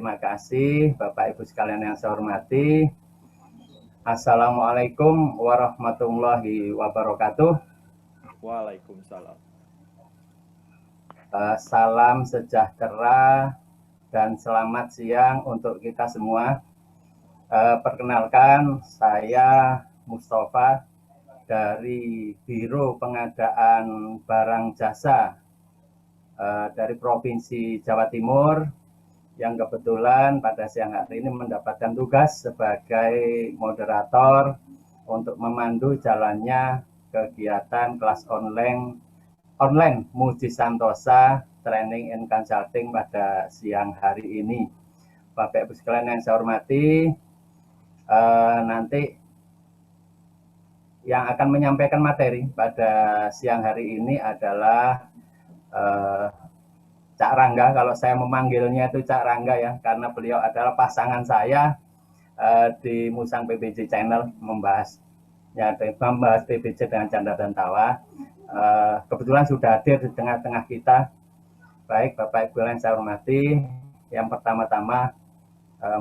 terima kasih Bapak Ibu sekalian yang saya hormati. Assalamualaikum warahmatullahi wabarakatuh. Waalaikumsalam. Salam sejahtera dan selamat siang untuk kita semua. Perkenalkan, saya Mustafa dari Biro Pengadaan Barang Jasa dari Provinsi Jawa Timur, yang kebetulan pada siang hari ini mendapatkan tugas sebagai moderator untuk memandu jalannya kegiatan kelas online Muji Santosa Training and Consulting pada siang hari ini. Bapak Ibu sekalian yang saya hormati, nanti yang akan menyampaikan materi pada siang hari ini adalah Cak Rangga. Kalau saya memanggilnya itu Cak Rangga ya, karena beliau adalah pasangan saya di Musang PBJ Channel, membahas PBJ dengan canda dan tawa. Kebetulan sudah hadir di tengah-tengah kita. Baik Bapak Ibu yang saya hormati, yang pertama-tama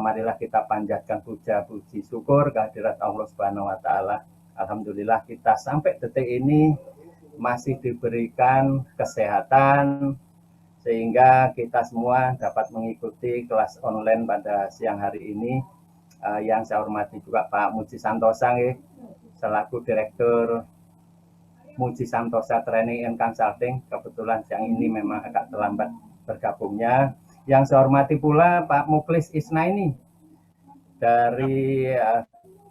marilah kita panjatkan puja puji syukur kehadirat Allah Subhanahu wa taala. Alhamdulillah kita sampai detik ini masih diberikan kesehatan sehingga kita semua dapat mengikuti kelas online pada siang hari ini. Yang saya hormati juga Pak Muji Santosa selaku Direktur Muji Santosa Training and Consulting. Kebetulan siang ini memang agak terlambat bergabungnya. Yang saya hormati pula Pak Muklis Isnaini dari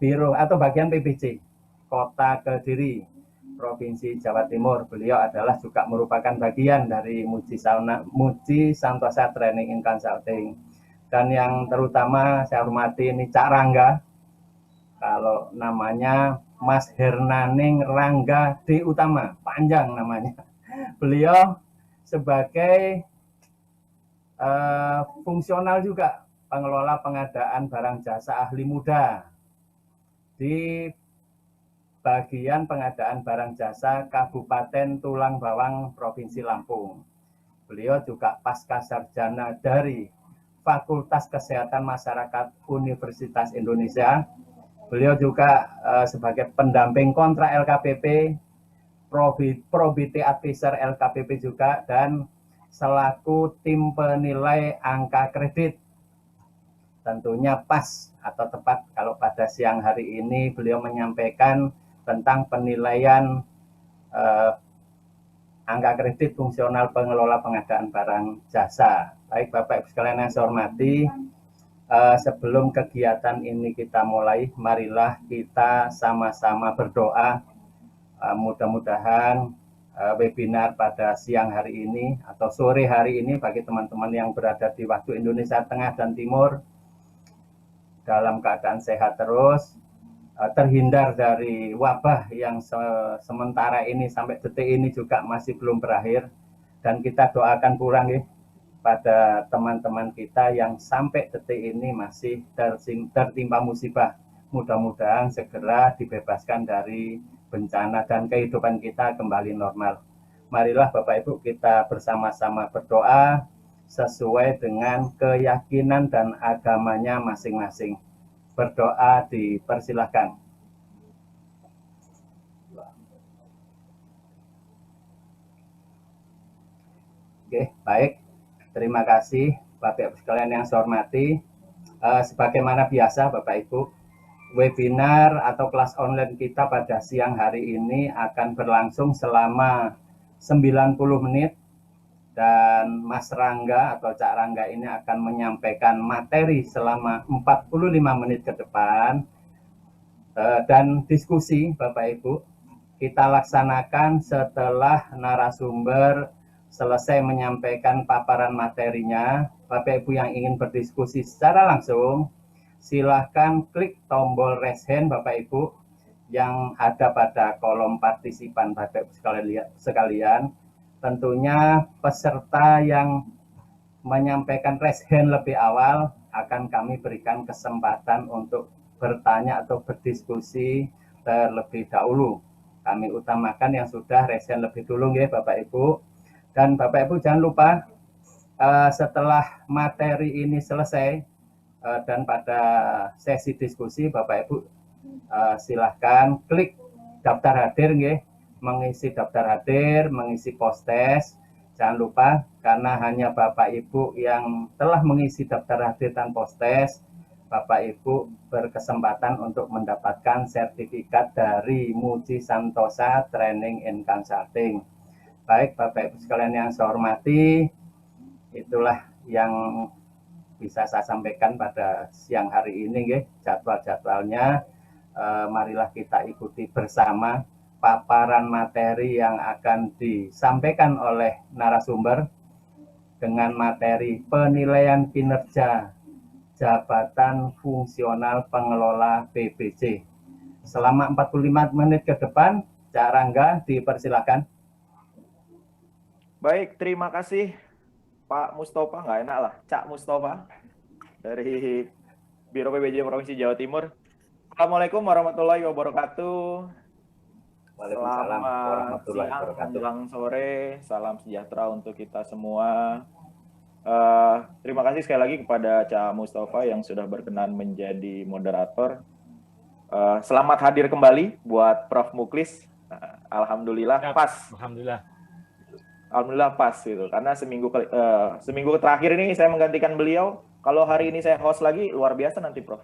Biro atau bagian PBJ Kota Kediri, Provinsi Jawa Timur. Beliau adalah juga merupakan bagian dari Muji Santosa Training and Consulting. Dan yang terutama saya hormati ini Cak Rangga, kalau namanya Mas Hernaning Rangga D. Utama, panjang namanya. Beliau sebagai fungsional juga pengelola pengadaan barang jasa ahli muda di bagian pengadaan barang jasa Kabupaten Tulang Bawang, Provinsi Lampung. Beliau juga pasca sarjana dari Fakultas Kesehatan Masyarakat Universitas Indonesia. Beliau juga sebagai pendamping kontra LKPP, Probity Advisor LKPP juga, dan selaku tim penilai angka kredit. Tentunya pas atau tepat kalau pada siang hari ini beliau menyampaikan tentang penilaian angka kredit fungsional pengelola pengadaan barang jasa. Baik Bapak Ibu sekalian yang saya hormati, sebelum kegiatan ini kita mulai, marilah kita sama-sama berdoa. Mudah-mudahan webinar pada siang hari ini atau sore hari ini bagi teman-teman yang berada di waktu Indonesia Tengah dan Timur dalam keadaan sehat terus, terhindar dari wabah yang sementara ini sampai detik ini juga masih belum berakhir, dan kita doakan kurang pada teman-teman kita yang sampai detik ini masih tertimpa musibah. Mudah-mudahan segera dibebaskan dari bencana dan kehidupan kita kembali normal. Marilah Bapak Ibu kita bersama-sama berdoa sesuai dengan keyakinan dan agamanya masing-masing. Berdoa dipersilahkan. Oke, baik. Terima kasih Bapak Ibu sekalian yang saya hormati. Sebagaimana biasa Bapak Ibu, webinar atau kelas online kita pada siang hari ini akan berlangsung selama 90 menit. Dan Mas Rangga atau Cak Rangga ini akan menyampaikan materi selama 45 menit ke depan. Dan diskusi Bapak Ibu kita laksanakan setelah narasumber selesai menyampaikan paparan materinya. Bapak Ibu yang ingin berdiskusi secara langsung, silahkan klik tombol raise hand Bapak Ibu yang ada pada kolom partisipan Bapak Ibu sekalian. Tentunya peserta yang menyampaikan raise hand lebih awal akan kami berikan kesempatan untuk bertanya atau berdiskusi terlebih dahulu. Kami utamakan yang sudah raise hand lebih dulu ya Bapak Ibu. Dan Bapak Ibu jangan lupa Setelah materi ini selesai dan pada sesi diskusi, Bapak Ibu silahkan klik daftar hadir, mengisi daftar hadir, mengisi post-test. Jangan lupa, karena hanya Bapak Ibu yang telah mengisi daftar hadir dan post-test, Bapak Ibu berkesempatan untuk mendapatkan sertifikat dari Muji Santosa Training and Consulting. Baik, Bapak Ibu sekalian yang saya hormati, itulah yang bisa saya sampaikan pada siang hari ini, jadwal-jadwalnya. Marilah kita ikuti bersama paparan materi yang akan disampaikan oleh narasumber dengan materi penilaian kinerja jabatan fungsional pengelola PBJ. Selama 45 menit ke depan, Cak Rangga dipersilakan. Baik, terima kasih Pak Mustafa, nggak enak lah, Cak Mustafa dari Biro PBJ Provinsi Jawa Timur. Assalamualaikum warahmatullahi wabarakatuh. Waalaikumsalam warahmatullahi wabarakatuh. Menjelang sore, salam sejahtera untuk kita semua. Terima kasih sekali lagi kepada Cak Mustafa yang sudah berkenan menjadi moderator. Selamat hadir kembali buat Prof. Muklis. Alhamdulillah pas. Alhamdulillah pas gitu. Karena seminggu terakhir ini saya menggantikan beliau. Kalau hari ini saya host lagi, luar biasa nanti, Prof.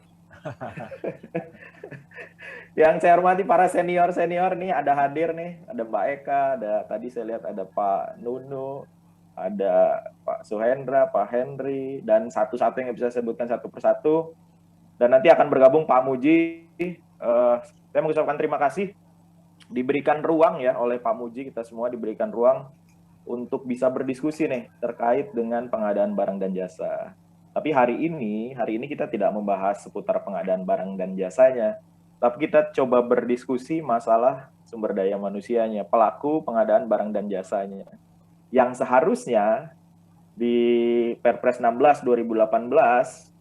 Yang saya hormati para senior nih, ada hadir nih, ada Mbak Eka, tadi saya lihat ada Pak Nunu, ada Pak Suhendra, Pak Henry, dan satu-satu yang bisa saya sebutkan satu persatu. Dan nanti akan bergabung Pak Muji. Saya mengucapkan terima kasih diberikan ruang ya oleh Pak Muji, kita semua diberikan ruang untuk bisa berdiskusi nih terkait dengan pengadaan barang dan jasa. Tapi hari ini kita tidak membahas seputar pengadaan barang dan jasanya, tapi kita coba berdiskusi masalah sumber daya manusianya, pelaku pengadaan barang dan jasanya. Yang seharusnya di Perpres 16 2018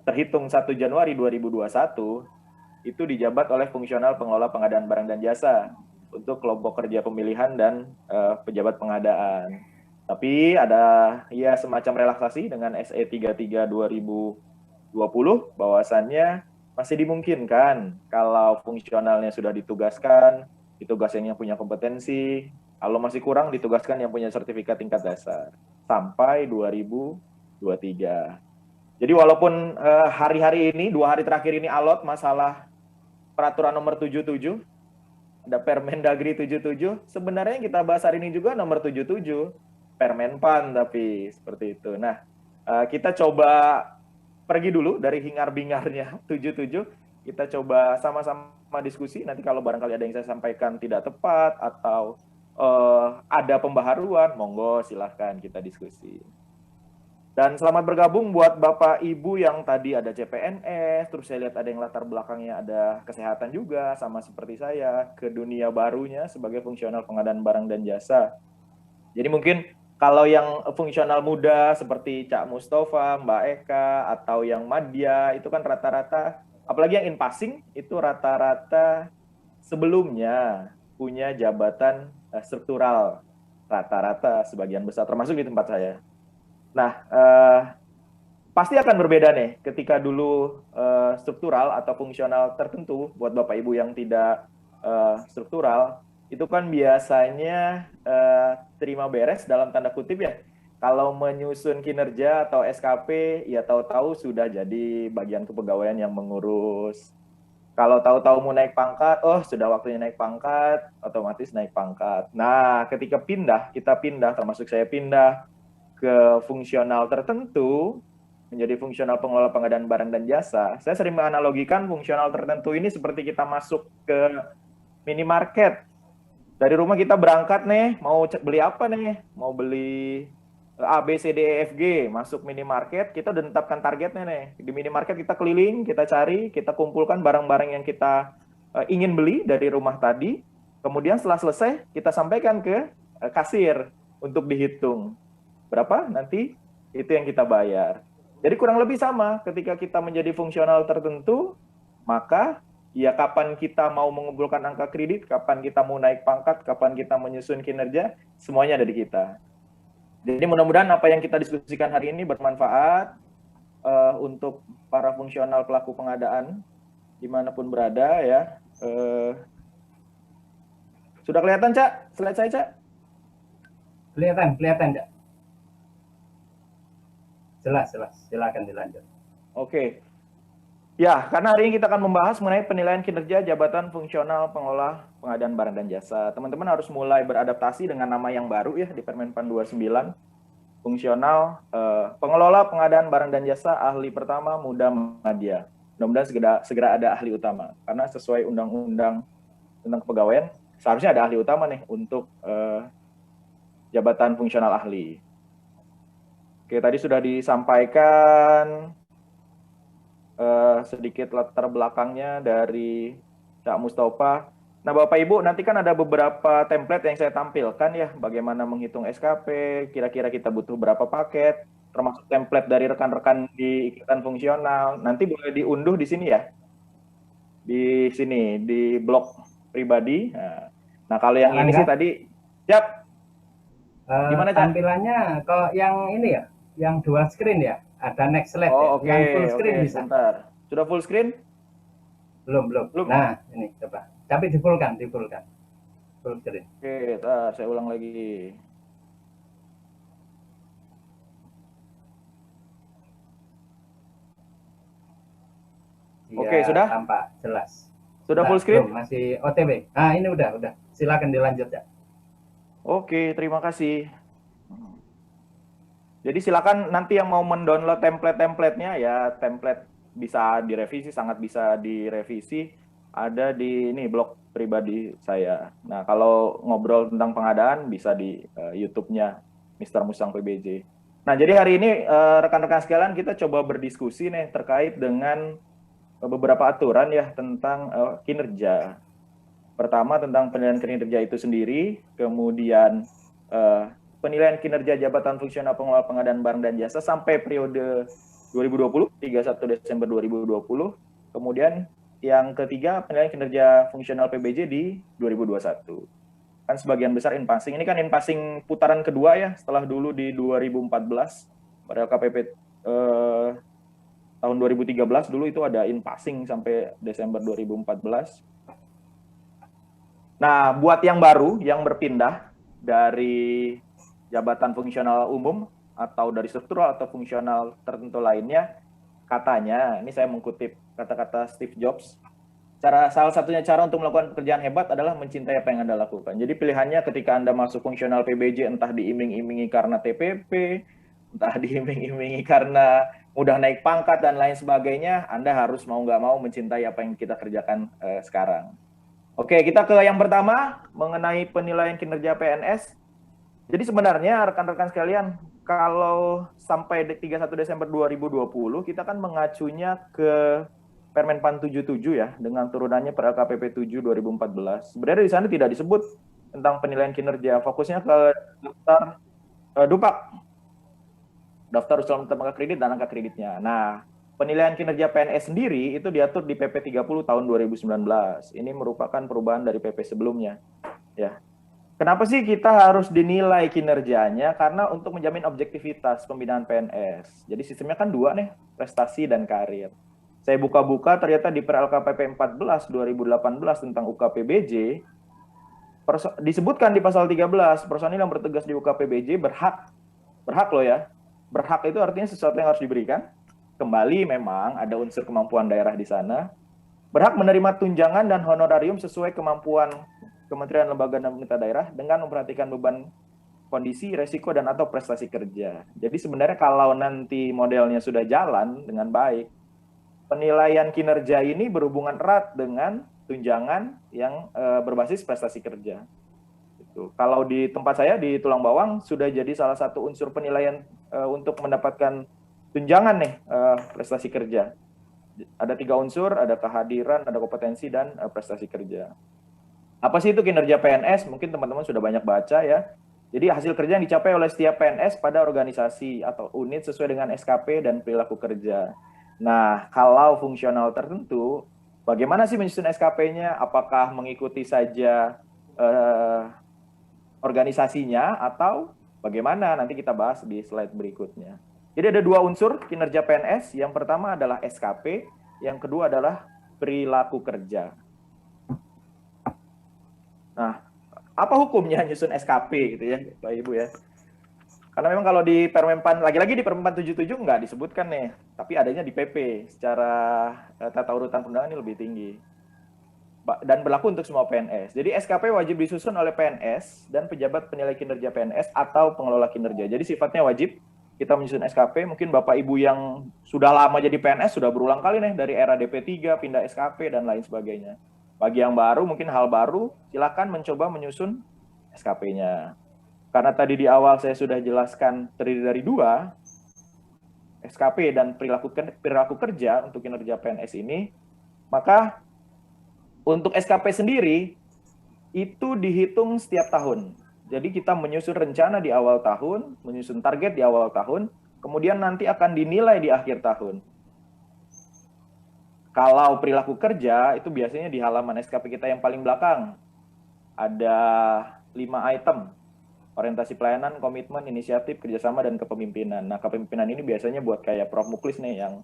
terhitung 1 Januari 2021 itu dijabat oleh fungsional pengelola pengadaan barang dan jasa untuk kelompok kerja pemilihan dan pejabat pengadaan. Tapi ada ya semacam relaksasi dengan SE 33 2020 bahwasannya masih dimungkinkan kalau fungsionalnya sudah ditugaskan, ditugaskan yang punya kompetensi, kalau masih kurang ditugaskan yang punya sertifikat tingkat dasar sampai 2023. Jadi walaupun hari-hari ini, 2 hari terakhir ini alot masalah peraturan nomor 77, ada Permendagri 77, sebenarnya yang kita bahas hari ini juga nomor 77, Permenpan, tapi seperti itu. Nah, kita coba pergi dulu dari hingar-bingarnya 77, kita coba sama-sama diskusi, nanti kalau barangkali ada yang saya sampaikan tidak tepat, atau ada pembaharuan, monggo silahkan kita diskusi. Dan selamat bergabung buat Bapak Ibu yang tadi ada CPNS, terus saya lihat ada yang latar belakangnya ada kesehatan juga, sama seperti saya, ke dunia barunya sebagai fungsional pengadaan barang dan jasa. Jadi mungkin kalau yang fungsional muda seperti Cak Mustafa, Mbak Eka, atau yang Madya, itu kan rata-rata, apalagi yang in passing, itu rata-rata sebelumnya punya jabatan struktural, rata-rata sebagian besar, termasuk di tempat saya. Nah, pasti akan berbeda nih ketika dulu struktural atau fungsional tertentu buat Bapak Ibu yang tidak struktural, itu kan biasanya terima beres dalam tanda kutip ya. Kalau menyusun kinerja atau SKP, ya tahu-tahu sudah jadi bagian kepegawaian yang mengurus. Kalau tahu-tahu mau naik pangkat, oh sudah waktunya naik pangkat, otomatis naik pangkat. Nah, ketika kita pindah, termasuk saya pindah ke fungsional tertentu, menjadi fungsional pengelola pengadaan barang dan jasa, saya sering menganalogikan fungsional tertentu ini seperti kita masuk ke minimarket. Dari rumah kita berangkat nih, mau beli apa nih? Mau beli A, B, C, D, E, F, G, masuk minimarket, kita udah tetapkan targetnya nih. Di minimarket kita keliling, kita cari, kita kumpulkan barang-barang yang kita ingin beli dari rumah tadi. Kemudian setelah selesai, kita sampaikan ke kasir untuk dihitung. Berapa? Nanti itu yang kita bayar. Jadi kurang lebih sama, ketika kita menjadi fungsional tertentu, maka ya kapan kita mau mengumpulkan angka kredit, kapan kita mau naik pangkat, kapan kita menyusun kinerja, semuanya ada di kita. Jadi mudah-mudahan apa yang kita diskusikan hari ini bermanfaat untuk para fungsional pelaku pengadaan dimanapun berada ya. Sudah kelihatan, Cak? Slide saya, Cak? Kelihatan, Cak. Jelas. Silakan dilanjut. Oke. Ya, karena hari ini kita akan membahas mengenai penilaian kinerja jabatan fungsional pengelola pengadaan barang dan jasa. Teman-teman harus mulai beradaptasi dengan nama yang baru ya di Permenpan 29. Fungsional pengelola pengadaan barang dan jasa ahli pertama muda madya. Mudah-mudahan segera ada ahli utama. Karena sesuai undang-undang tentang kepegawaian, seharusnya ada ahli utama nih untuk jabatan fungsional ahli. Oke, tadi sudah disampaikan sedikit latar belakangnya dari Cak Mustafa. Nah, Bapak Ibu, nanti kan ada beberapa template yang saya tampilkan ya, bagaimana menghitung SKP, kira-kira kita butuh berapa paket, termasuk template dari rekan-rekan di ikatan fungsional. Nanti boleh diunduh di sini ya, di sini, di blog pribadi. Nah kalau yang ini sih tadi, siap. Gimana tampilannya? Kok yang ini ya, yang dual screen ya? Ada next slide ya? Yang full screen bisa. Sebentar. Sudah full screen? Belum. Nah, ini coba. Tapi di full screen. Oke, saya ulang lagi. Oke, sudah? Tampak jelas. Sudah full screen? Belum, masih OTW. Nah, ini udah. Silakan dilanjut ya. Oke, terima kasih. Jadi silakan nanti yang mau mendownload template-templatenya ya, template bisa direvisi, sangat bisa direvisi, ada di ini blog pribadi saya. Nah, kalau ngobrol tentang pengadaan bisa di YouTube-nya Mr. Musang PBJ. Nah, jadi hari ini rekan-rekan sekalian kita coba berdiskusi nih terkait dengan beberapa aturan ya tentang kinerja. Pertama tentang penilaian kinerja itu sendiri, kemudian penilaian kinerja jabatan fungsional pengelola pengadaan barang dan jasa sampai periode 2020, 31 Desember 2020. Kemudian yang ketiga, penilaian kinerja fungsional PBJ di 2021. Kan sebagian besar in-passing. Ini kan in-passing putaran kedua ya, setelah dulu di 2014, pada LKPP tahun 2013 dulu itu ada in-passing sampai Desember 2014. Nah, buat yang baru, yang berpindah dari jabatan fungsional umum atau dari struktural atau fungsional tertentu lainnya, katanya, ini saya mengutip kata-kata Steve Jobs, salah satunya cara untuk melakukan pekerjaan hebat adalah mencintai apa yang Anda lakukan. Jadi pilihannya ketika Anda masuk fungsional PBJ, entah diiming-imingi karena TPP, entah diiming-imingi karena mudah naik pangkat dan lain sebagainya, Anda harus mau nggak mau mencintai apa yang kita kerjakan sekarang. Oke, kita ke yang pertama, mengenai penilaian kinerja PNS. Jadi sebenarnya rekan-rekan sekalian, kalau sampai 31 Desember 2020, kita kan mengacunya ke Permenpan 77 ya, dengan turunannya per LKPP 7 2014. Sebenarnya di sana tidak disebut tentang penilaian kinerja, fokusnya ke daftar DUPAK, daftar usulan tenaga kredit dan angka kreditnya. Nah, penilaian kinerja PNS sendiri itu diatur di PP 30 tahun 2019. Ini merupakan perubahan dari PP sebelumnya. Ya. Kenapa sih kita harus dinilai kinerjanya? Karena untuk menjamin objektivitas pembinaan PNS. Jadi sistemnya kan dua nih, prestasi dan karir. Saya buka-buka ternyata di per LKPP 14 2018 tentang UKPBJ disebutkan di pasal 13, personil yang bertugas di UKPBJ berhak loh ya. Berhak itu artinya sesuatu yang harus diberikan. Kembali memang ada unsur kemampuan daerah di sana. Berhak menerima tunjangan dan honorarium sesuai kemampuan Kementerian Lembaga dan Pemerintah Daerah dengan memperhatikan beban kondisi, resiko, dan atau prestasi kerja. Jadi sebenarnya kalau nanti modelnya sudah jalan dengan baik, penilaian kinerja ini berhubungan erat dengan tunjangan yang berbasis prestasi kerja. Gitu. Kalau di tempat saya di Tulang Bawang sudah jadi salah satu unsur penilaian untuk mendapatkan tunjangan nih prestasi kerja. Ada 3 unsur, ada kehadiran, ada kompetensi, dan prestasi kerja. Apa sih itu kinerja PNS? Mungkin teman-teman sudah banyak baca ya. Jadi hasil kerja yang dicapai oleh setiap PNS pada organisasi atau unit sesuai dengan SKP dan perilaku kerja. Nah, kalau fungsional tertentu, bagaimana sih menyusun SKP-nya? Apakah mengikuti saja organisasinya atau Bagaimana? Nanti kita bahas di slide berikutnya. Jadi ada dua unsur kinerja PNS. Yang pertama adalah SKP, yang kedua adalah perilaku kerja. Nah, apa hukumnya nyusun SKP gitu ya, Pak Ibu ya? Karena memang kalau di Permenpan, lagi-lagi di Permenpan 77 nggak disebutkan nih, tapi adanya di PP. Secara tata urutan perundangan ini lebih tinggi. Dan berlaku untuk semua PNS. Jadi SKP wajib disusun oleh PNS dan pejabat penilai kinerja PNS atau pengelola kinerja. Jadi sifatnya wajib kita menyusun SKP. Mungkin Bapak Ibu yang sudah lama jadi PNS sudah berulang kali nih dari era DP3 pindah SKP dan lain sebagainya. Bagi yang baru mungkin hal baru, silakan mencoba menyusun SKP-nya. Karena tadi di awal saya sudah jelaskan terdiri dari dua, SKP dan perilaku kerja untuk kinerja PNS ini, maka untuk SKP sendiri, itu dihitung setiap tahun. Jadi kita menyusun rencana di awal tahun, menyusun target di awal tahun, kemudian nanti akan dinilai di akhir tahun. Kalau perilaku kerja, itu biasanya di halaman SKP kita yang paling belakang. Ada 5 item. Orientasi pelayanan, komitmen, inisiatif, kerjasama, dan kepemimpinan. Nah, kepemimpinan ini biasanya buat kayak Prof. Muklis nih, yang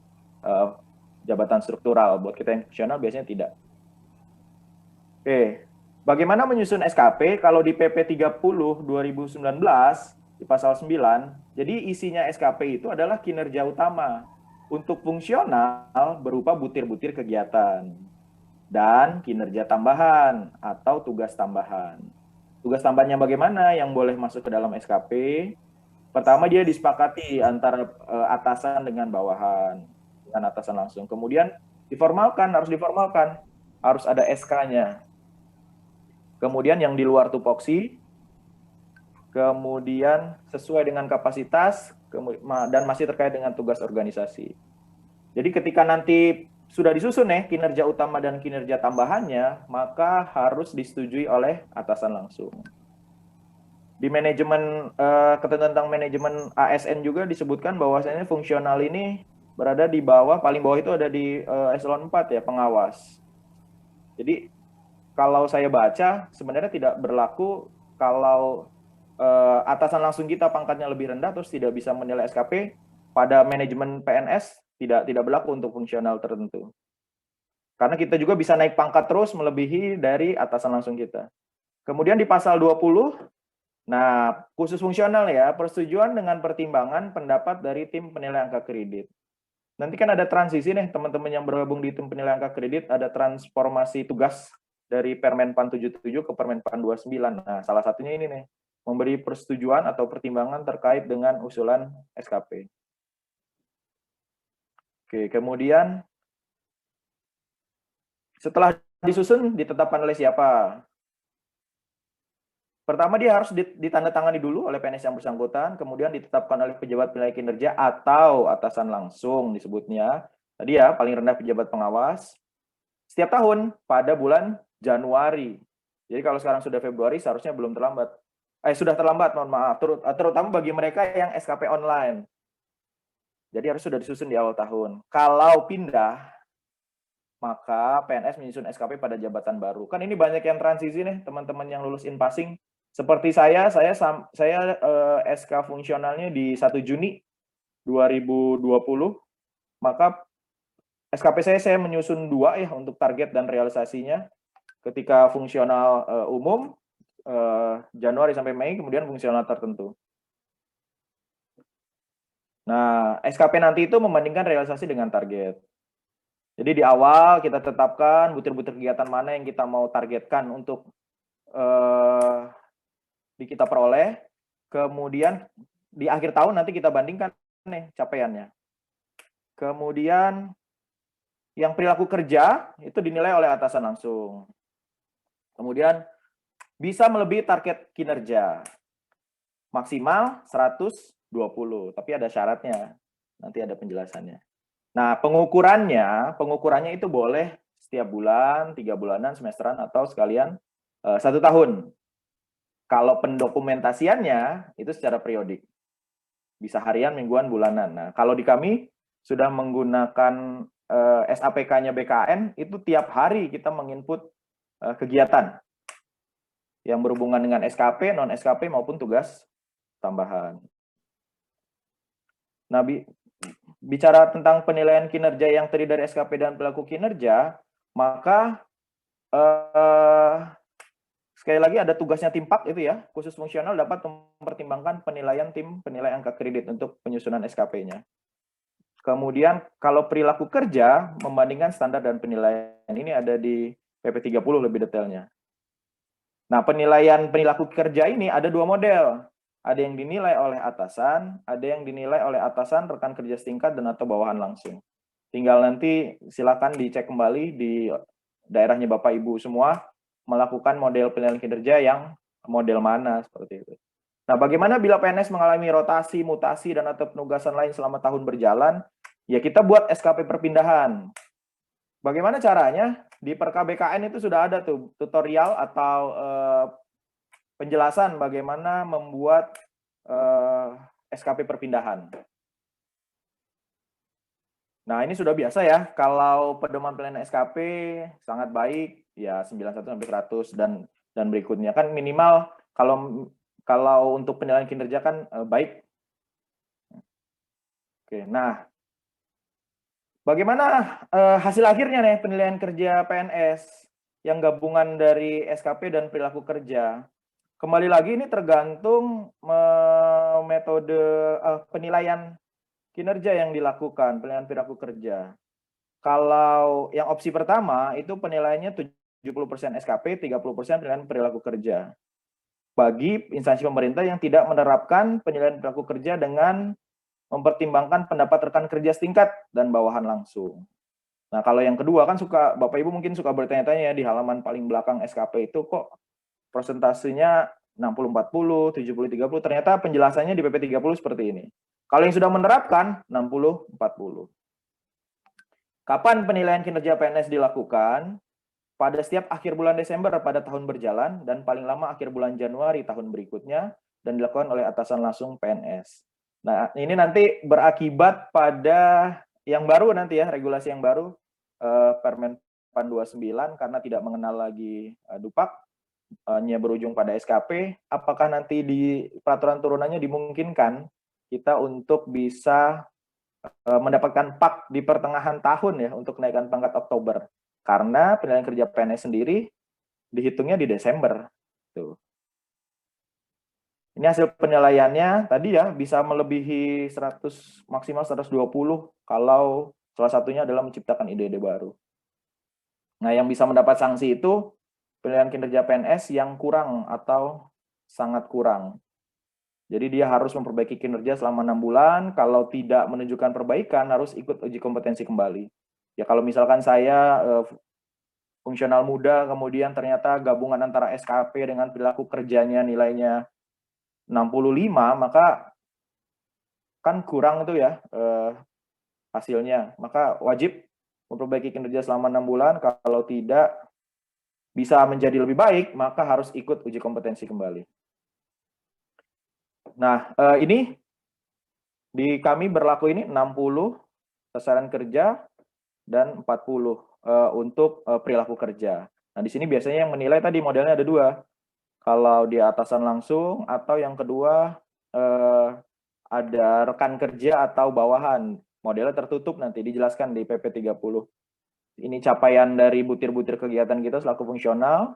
jabatan struktural. Buat kita yang fungsional biasanya tidak. Oke, bagaimana menyusun SKP? Kalau di PP 30 2019 di pasal 9, jadi isinya SKP itu adalah kinerja utama. Untuk fungsional berupa butir-butir kegiatan dan kinerja tambahan atau tugas tambahan. Tugas tambahannya bagaimana yang boleh masuk ke dalam SKP? Pertama, dia disepakati antara atasan dengan bawahan, dengan atasan langsung. Kemudian diformalkan, harus ada SK-nya. Kemudian yang di luar tupoksi, kemudian sesuai dengan kapasitas, dan masih terkait dengan tugas organisasi. Jadi ketika nanti sudah disusun kinerja utama dan kinerja tambahannya, maka harus disetujui oleh atasan langsung. Di manajemen, ketentuan tentang manajemen ASN juga disebutkan bahwasanya fungsional ini berada di bawah, paling bawah itu ada di eselon 4 ya, pengawas. Jadi kalau saya baca, sebenarnya tidak berlaku kalau atasan langsung kita pangkatnya lebih rendah terus tidak bisa menilai SKP. Pada manajemen PNS tidak berlaku untuk fungsional tertentu. Karena kita juga bisa naik pangkat terus melebihi dari atasan langsung kita. Kemudian di pasal 20, nah khusus fungsional ya, persetujuan dengan pertimbangan pendapat dari tim penilai angka kredit. Nanti kan ada transisi nih, teman-teman yang bergabung di tim penilai angka kredit, ada transformasi tugas dari Permenpan 77 ke Permenpan 29. Nah, salah satunya ini nih, memberi persetujuan atau pertimbangan terkait dengan usulan SKP. Oke, kemudian setelah disusun, ditetapkan oleh siapa? Pertama, dia harus ditandatangani dulu oleh PNS yang bersangkutan, kemudian ditetapkan oleh pejabat penilai kinerja atau atasan langsung disebutnya. Tadi ya, paling rendah pejabat pengawas. Setiap tahun pada bulan Januari. Jadi kalau sekarang sudah Februari, seharusnya belum terlambat. Sudah terlambat, mohon maaf. Terutama bagi mereka yang SKP online. Jadi harus sudah disusun di awal tahun. Kalau pindah, maka PNS menyusun SKP pada jabatan baru. Kan ini banyak yang transisi nih, teman-teman yang lulus in passing. Seperti saya SK fungsionalnya di 1 Juni 2020, maka SKP saya menyusun 2 ya untuk target dan realisasinya. Ketika fungsional umum Januari sampai Mei, kemudian fungsional tertentu. Nah, SKP nanti itu membandingkan realisasi dengan target. Jadi di awal kita tetapkan butir-butir kegiatan mana yang kita mau targetkan untuk kita peroleh. Kemudian di akhir tahun nanti kita bandingkan nih capaiannya. Kemudian yang perilaku kerja itu dinilai oleh atasan langsung. Kemudian bisa melebihi target kinerja. Maksimal 120, tapi ada syaratnya. Nanti ada penjelasannya. Nah, pengukurannya itu boleh setiap bulan, 3 bulanan, semesteran, atau sekalian 1 tahun. Kalau pendokumentasiannya itu secara periodik. Bisa harian, mingguan, bulanan. Nah, kalau di kami sudah menggunakan SAPK-nya BKN, itu tiap hari kita menginput kegiatan yang berhubungan dengan SKP, non-SKP, maupun tugas tambahan. Nah, bicara tentang penilaian kinerja yang terdiri dari SKP dan perilaku kinerja, maka sekali lagi ada tugasnya tim PAK itu ya, khusus fungsional dapat mempertimbangkan penilaian tim penilai angka kredit untuk penyusunan SKP-nya. Kemudian kalau perilaku kerja membandingkan standar dan penilaian ini ada di PP 30 lebih detailnya. Nah, penilaian perilaku kerja ini ada dua model. Ada yang dinilai oleh atasan, ada yang dinilai oleh atasan, rekan kerja setingkat, dan atau bawahan langsung. Tinggal nanti silakan dicek kembali di daerahnya Bapak Ibu semua, melakukan model penilaian kinerja yang model mana, seperti itu. Nah, bagaimana bila PNS mengalami rotasi, mutasi, dan atau penugasan lain selama tahun berjalan? Ya, kita buat SKP perpindahan. Bagaimana caranya? Di Perka BKN itu sudah ada tuh tutorial atau penjelasan bagaimana membuat SKP perpindahan. Nah, ini sudah biasa ya. Kalau pedoman penilaian SKP sangat baik, ya 91 sampai 100 dan berikutnya kan minimal kalau untuk penilaian kinerja kan baik. Oke, nah bagaimana hasil akhirnya nih penilaian kerja PNS yang gabungan dari SKP dan perilaku kerja? Kembali lagi ini tergantung metode penilaian kinerja yang dilakukan, penilaian perilaku kerja. Kalau yang opsi pertama itu penilaiannya 70% SKP, 30% penilaian perilaku kerja. Bagi instansi pemerintah yang tidak menerapkan penilaian perilaku kerja dengan mempertimbangkan pendapat rekan kerja setingkat dan bawahan langsung. Nah, kalau yang kedua kan Bapak Ibu mungkin suka bertanya-tanya ya di halaman paling belakang SKP itu kok persentasenya 60-40, 70-30, ternyata penjelasannya di PP 30 seperti ini. Kalau yang sudah menerapkan 60-40. Kapan penilaian kinerja PNS dilakukan? Pada setiap akhir bulan Desember pada tahun berjalan dan paling lama akhir bulan Januari tahun berikutnya dan dilakukan oleh atasan langsung PNS. Nah, ini nanti berakibat pada yang baru nanti ya, regulasi yang baru Permen Pan 29 karena tidak mengenal lagi Dupak, hanya berujung pada SKP. Apakah nanti di peraturan turunannya dimungkinkan kita untuk bisa mendapatkan PAK di pertengahan tahun ya untuk kenaikan pangkat Oktober, karena penilaian kerja PNS sendiri dihitungnya di Desember. Tuh. Ini hasil penilaiannya tadi ya bisa melebihi 100 maksimal 120 kalau salah satunya adalah menciptakan ide-ide baru. Nah, yang bisa mendapat sanksi itu penilaian kinerja PNS yang kurang atau sangat kurang. Jadi dia harus memperbaiki kinerja selama 6 bulan, kalau tidak menunjukkan perbaikan harus ikut uji kompetensi kembali. Ya kalau misalkan saya fungsional muda, kemudian ternyata gabungan antara SKP dengan perilaku kerjanya nilainya 65, maka kan kurang itu ya hasilnya. Maka wajib memperbaiki kinerja selama 6 bulan, kalau tidak bisa menjadi lebih baik, maka harus ikut uji kompetensi kembali. Nah, ini di kami berlaku ini 60 sasaran kerja dan 40 untuk perilaku kerja. Nah, di sini biasanya yang menilai tadi modelnya ada dua. Kalau di atasan langsung atau yang kedua ada rekan kerja atau bawahan. Modelnya tertutup nanti dijelaskan di PP 30. Ini capaian dari butir-butir kegiatan kita selaku fungsional.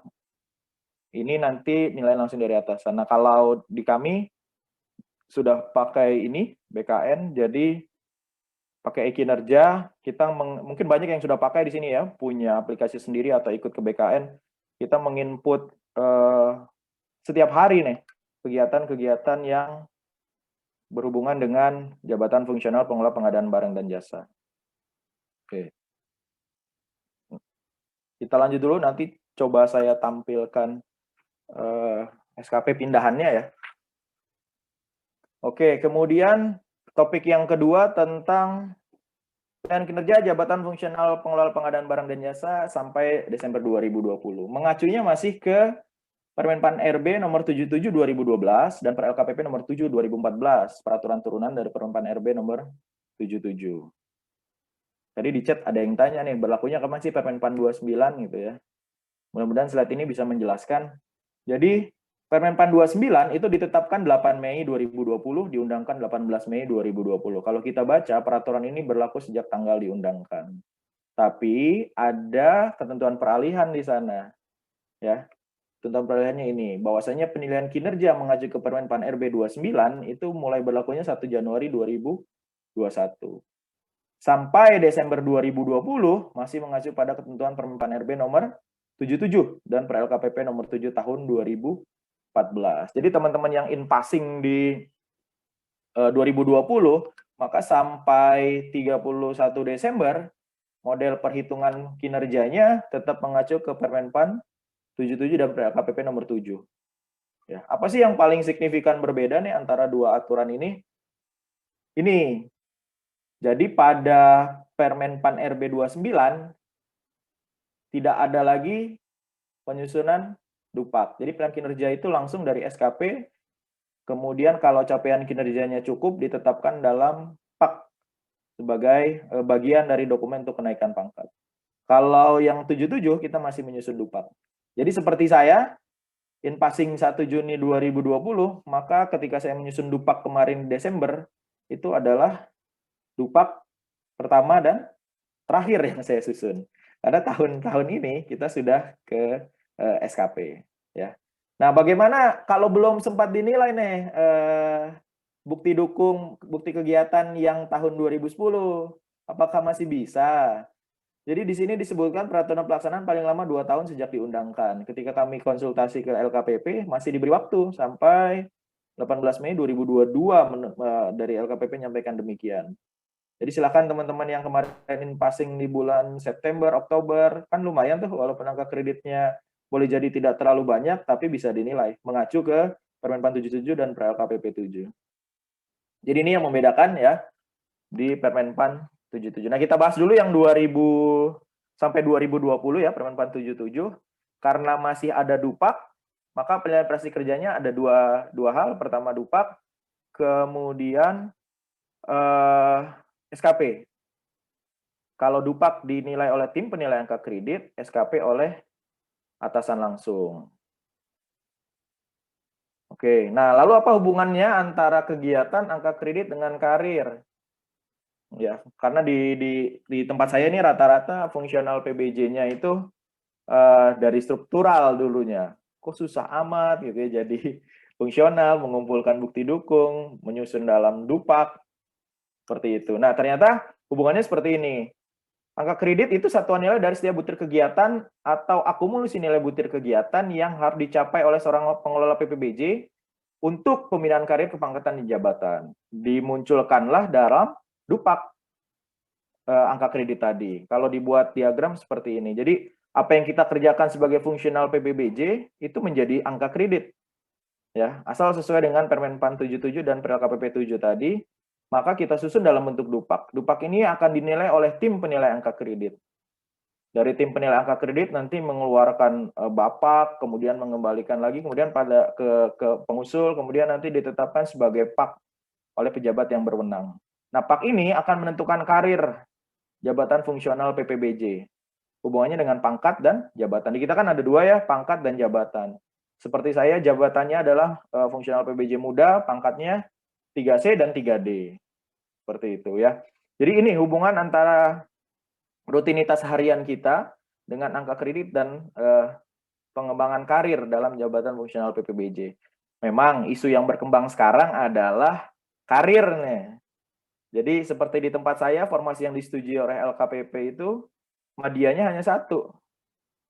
Ini nanti nilai langsung dari atasan. Nah, kalau di kami sudah pakai ini BKN, jadi pakai e-kinerja, kita mungkin banyak yang sudah pakai di sini ya, punya aplikasi sendiri atau ikut ke BKN, kita menginput setiap hari nih kegiatan-kegiatan yang berhubungan dengan jabatan fungsional pengelola pengadaan barang dan jasa. Oke. Kita lanjut dulu, nanti coba saya tampilkan SKP pindahannya ya. Oke, kemudian topik yang kedua tentang penilaian kinerja jabatan fungsional pengelola pengadaan barang dan jasa sampai Desember 2020. Mengacunya masih ke Permen Pan RB nomor 77 2012 dan per LKPP nomor 7 2014, peraturan turunan dari Permen Pan RB nomor 77. Tadi di chat ada yang tanya nih, berlakunya kapan sih Permen Pan 29 gitu ya. Mudah-mudahan slide ini bisa menjelaskan. Jadi Permenpan 29 itu ditetapkan 8 Mei 2020, diundangkan 18 Mei 2020. Kalau kita baca, peraturan ini berlaku sejak tanggal diundangkan. Tapi ada ketentuan peralihan di sana. Ya, ketentuan peralihannya ini, bahwasanya penilaian kinerja mengacu ke Permenpan RB 29 itu mulai berlakunya 1 Januari 2021. Sampai Desember 2020 masih mengacu pada ketentuan Permenpan RB nomor 77 dan Per-LKPP nomor 7 tahun 2014. Jadi teman-teman yang in passing di 2020, maka sampai 31 Desember model perhitungan kinerjanya tetap mengacu ke Permenpan 77 dan Per-LKPP nomor 7. Ya, apa sih yang paling signifikan berbeda nih antara dua aturan ini? Ini. Jadi pada Permenpan RB 29 tidak ada lagi penyusunan dupak. Jadi plan kinerja itu langsung dari SKP, kemudian kalau capaian kinerjanya cukup ditetapkan dalam PAK sebagai bagian dari dokumen untuk kenaikan pangkat. Kalau yang 77 kita masih menyusun dupak. Jadi seperti saya, in passing 1 Juni 2020, maka ketika saya menyusun dupak kemarin Desember, itu adalah dupak pertama dan terakhir yang saya susun. Karena tahun-tahun ini kita sudah ke SKP. Ya. Nah, bagaimana kalau belum sempat dinilai nih bukti dukung, bukti kegiatan yang tahun 2010? Apakah masih bisa? Jadi di sini disebutkan peraturan pelaksanaan paling lama 2 tahun sejak diundangkan. Ketika kami konsultasi ke LKPP, masih diberi waktu sampai 18 Mei 2022 dari LKPP menyampaikan demikian. Jadi silakan teman-teman yang kemarin passing di bulan September, Oktober, kan lumayan tuh walaupun angka kreditnya boleh jadi tidak terlalu banyak, tapi bisa dinilai mengacu ke Permenpan 77 dan Per-LKPP 7. Jadi ini yang membedakan ya di Permenpan 77. Nah, kita bahas dulu yang 2000 sampai 2020 ya, Permenpan 77. Karena masih ada dupak, maka penilaian prestasi kerjanya ada dua hal. Pertama dupak, kemudian SKP. Kalau dupak dinilai oleh tim penilai angka kredit, SKP oleh atasan langsung. Oke, nah lalu apa hubungannya antara kegiatan angka kredit dengan karir? Ya, karena di tempat saya ini rata-rata fungsional PBJ-nya itu dari struktural dulunya. Kok susah amat gitu ya, jadi fungsional, mengumpulkan bukti dukung, menyusun dalam dupak, seperti itu. Nah, ternyata hubungannya seperti ini. Angka kredit itu satuan nilai dari setiap butir kegiatan atau akumulasi nilai butir kegiatan yang harus dicapai oleh seorang pengelola PPBJ untuk pembinaan karir kepangkatan di jabatan. Dimunculkanlah dalam dupak angka kredit tadi. Kalau dibuat diagram seperti ini. Jadi apa yang kita kerjakan sebagai fungsional PPBJ itu menjadi angka kredit. Ya, asal sesuai dengan Permenpan 77 dan Per-LKPP 7 tadi, maka kita susun dalam bentuk dupak. Dupak ini akan dinilai oleh tim penilai angka kredit. Dari tim penilai angka kredit nanti mengeluarkan bapak, kemudian mengembalikan lagi, kemudian pada ke pengusul, kemudian nanti ditetapkan sebagai PAK oleh pejabat yang berwenang. Nah, PAK ini akan menentukan karir jabatan fungsional PPBJ. Hubungannya dengan pangkat dan jabatan. Di kita kan ada dua ya, pangkat dan jabatan. Seperti saya, jabatannya adalah fungsional PBJ muda, pangkatnya 3C dan 3D. Seperti itu ya. Jadi ini hubungan antara rutinitas harian kita dengan angka kredit dan pengembangan karir dalam jabatan fungsional PPBJ. Memang isu yang berkembang sekarang adalah karirnya. Jadi seperti di tempat saya, formasi yang disetujui oleh LKPP itu madianya hanya 1.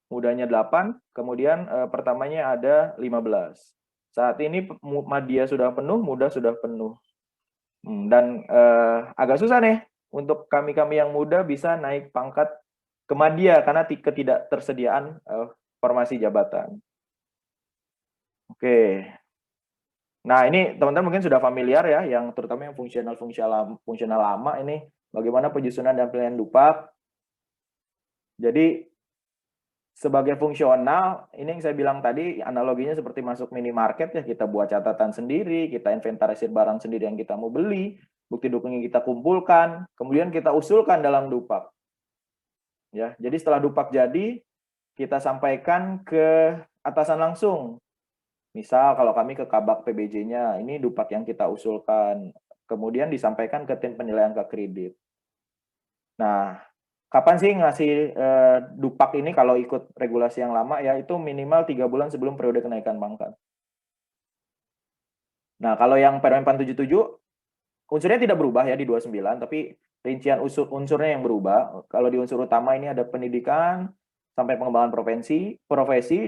Mudanya 8, kemudian pertamanya ada 15. Saat ini Madya sudah penuh, muda sudah penuh. Dan agak susah nih untuk kami-kami yang muda bisa naik pangkat ke Madya karena ketidaktersediaan formasi jabatan. Oke. Nah, ini teman-teman mungkin sudah familiar ya, yang terutama yang fungsional lama ini, bagaimana penyusunan dan pilihan dupak. Jadi sebagai fungsional, ini yang saya bilang tadi, analoginya seperti masuk minimarket ya, kita buat catatan sendiri, kita inventarisir barang sendiri yang kita mau beli, bukti dukung yang kita kumpulkan, kemudian kita usulkan dalam dupak. Ya, jadi setelah dupak jadi, kita sampaikan ke atasan langsung. Misal kalau kami ke Kabak PBJ-nya, ini dupak yang kita usulkan. Kemudian disampaikan ke tim penilaian angka kredit. Nah, kapan sih ngasih dupak ini kalau ikut regulasi yang lama ya, itu minimal 3 bulan sebelum periode kenaikan pangkat. Nah, kalau yang Permen 77 unsurnya tidak berubah ya di 29, tapi rincian unsurnya yang berubah. Kalau di unsur utama ini ada pendidikan sampai pengembangan profesi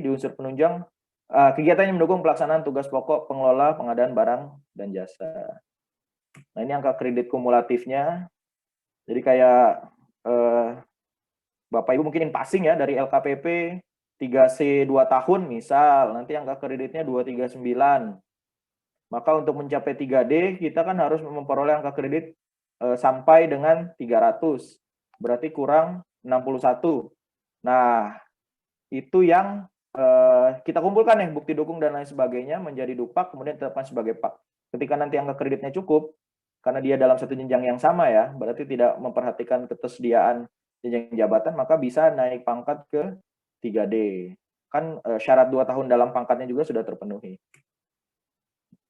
di unsur penunjang kegiatan yang mendukung pelaksanaan tugas pokok pengelola pengadaan barang dan jasa. Nah, ini angka kredit kumulatifnya. Jadi kayak Bapak Ibu mungkin passing ya dari LKPP 3C 2 tahun misal, nanti angka kreditnya 239. Maka untuk mencapai 3D, kita kan harus memperoleh angka kredit sampai dengan 300. Berarti kurang 61. Nah, itu yang kita kumpulkan nih, bukti dukung dan lain sebagainya, menjadi dupak, kemudian ditetapkan sebagai pak. Ketika nanti angka kreditnya cukup, karena dia dalam satu jenjang yang sama ya, berarti tidak memperhatikan ketersediaan jenjang jabatan, maka bisa naik pangkat ke 3D. Kan syarat 2 tahun dalam pangkatnya juga sudah terpenuhi.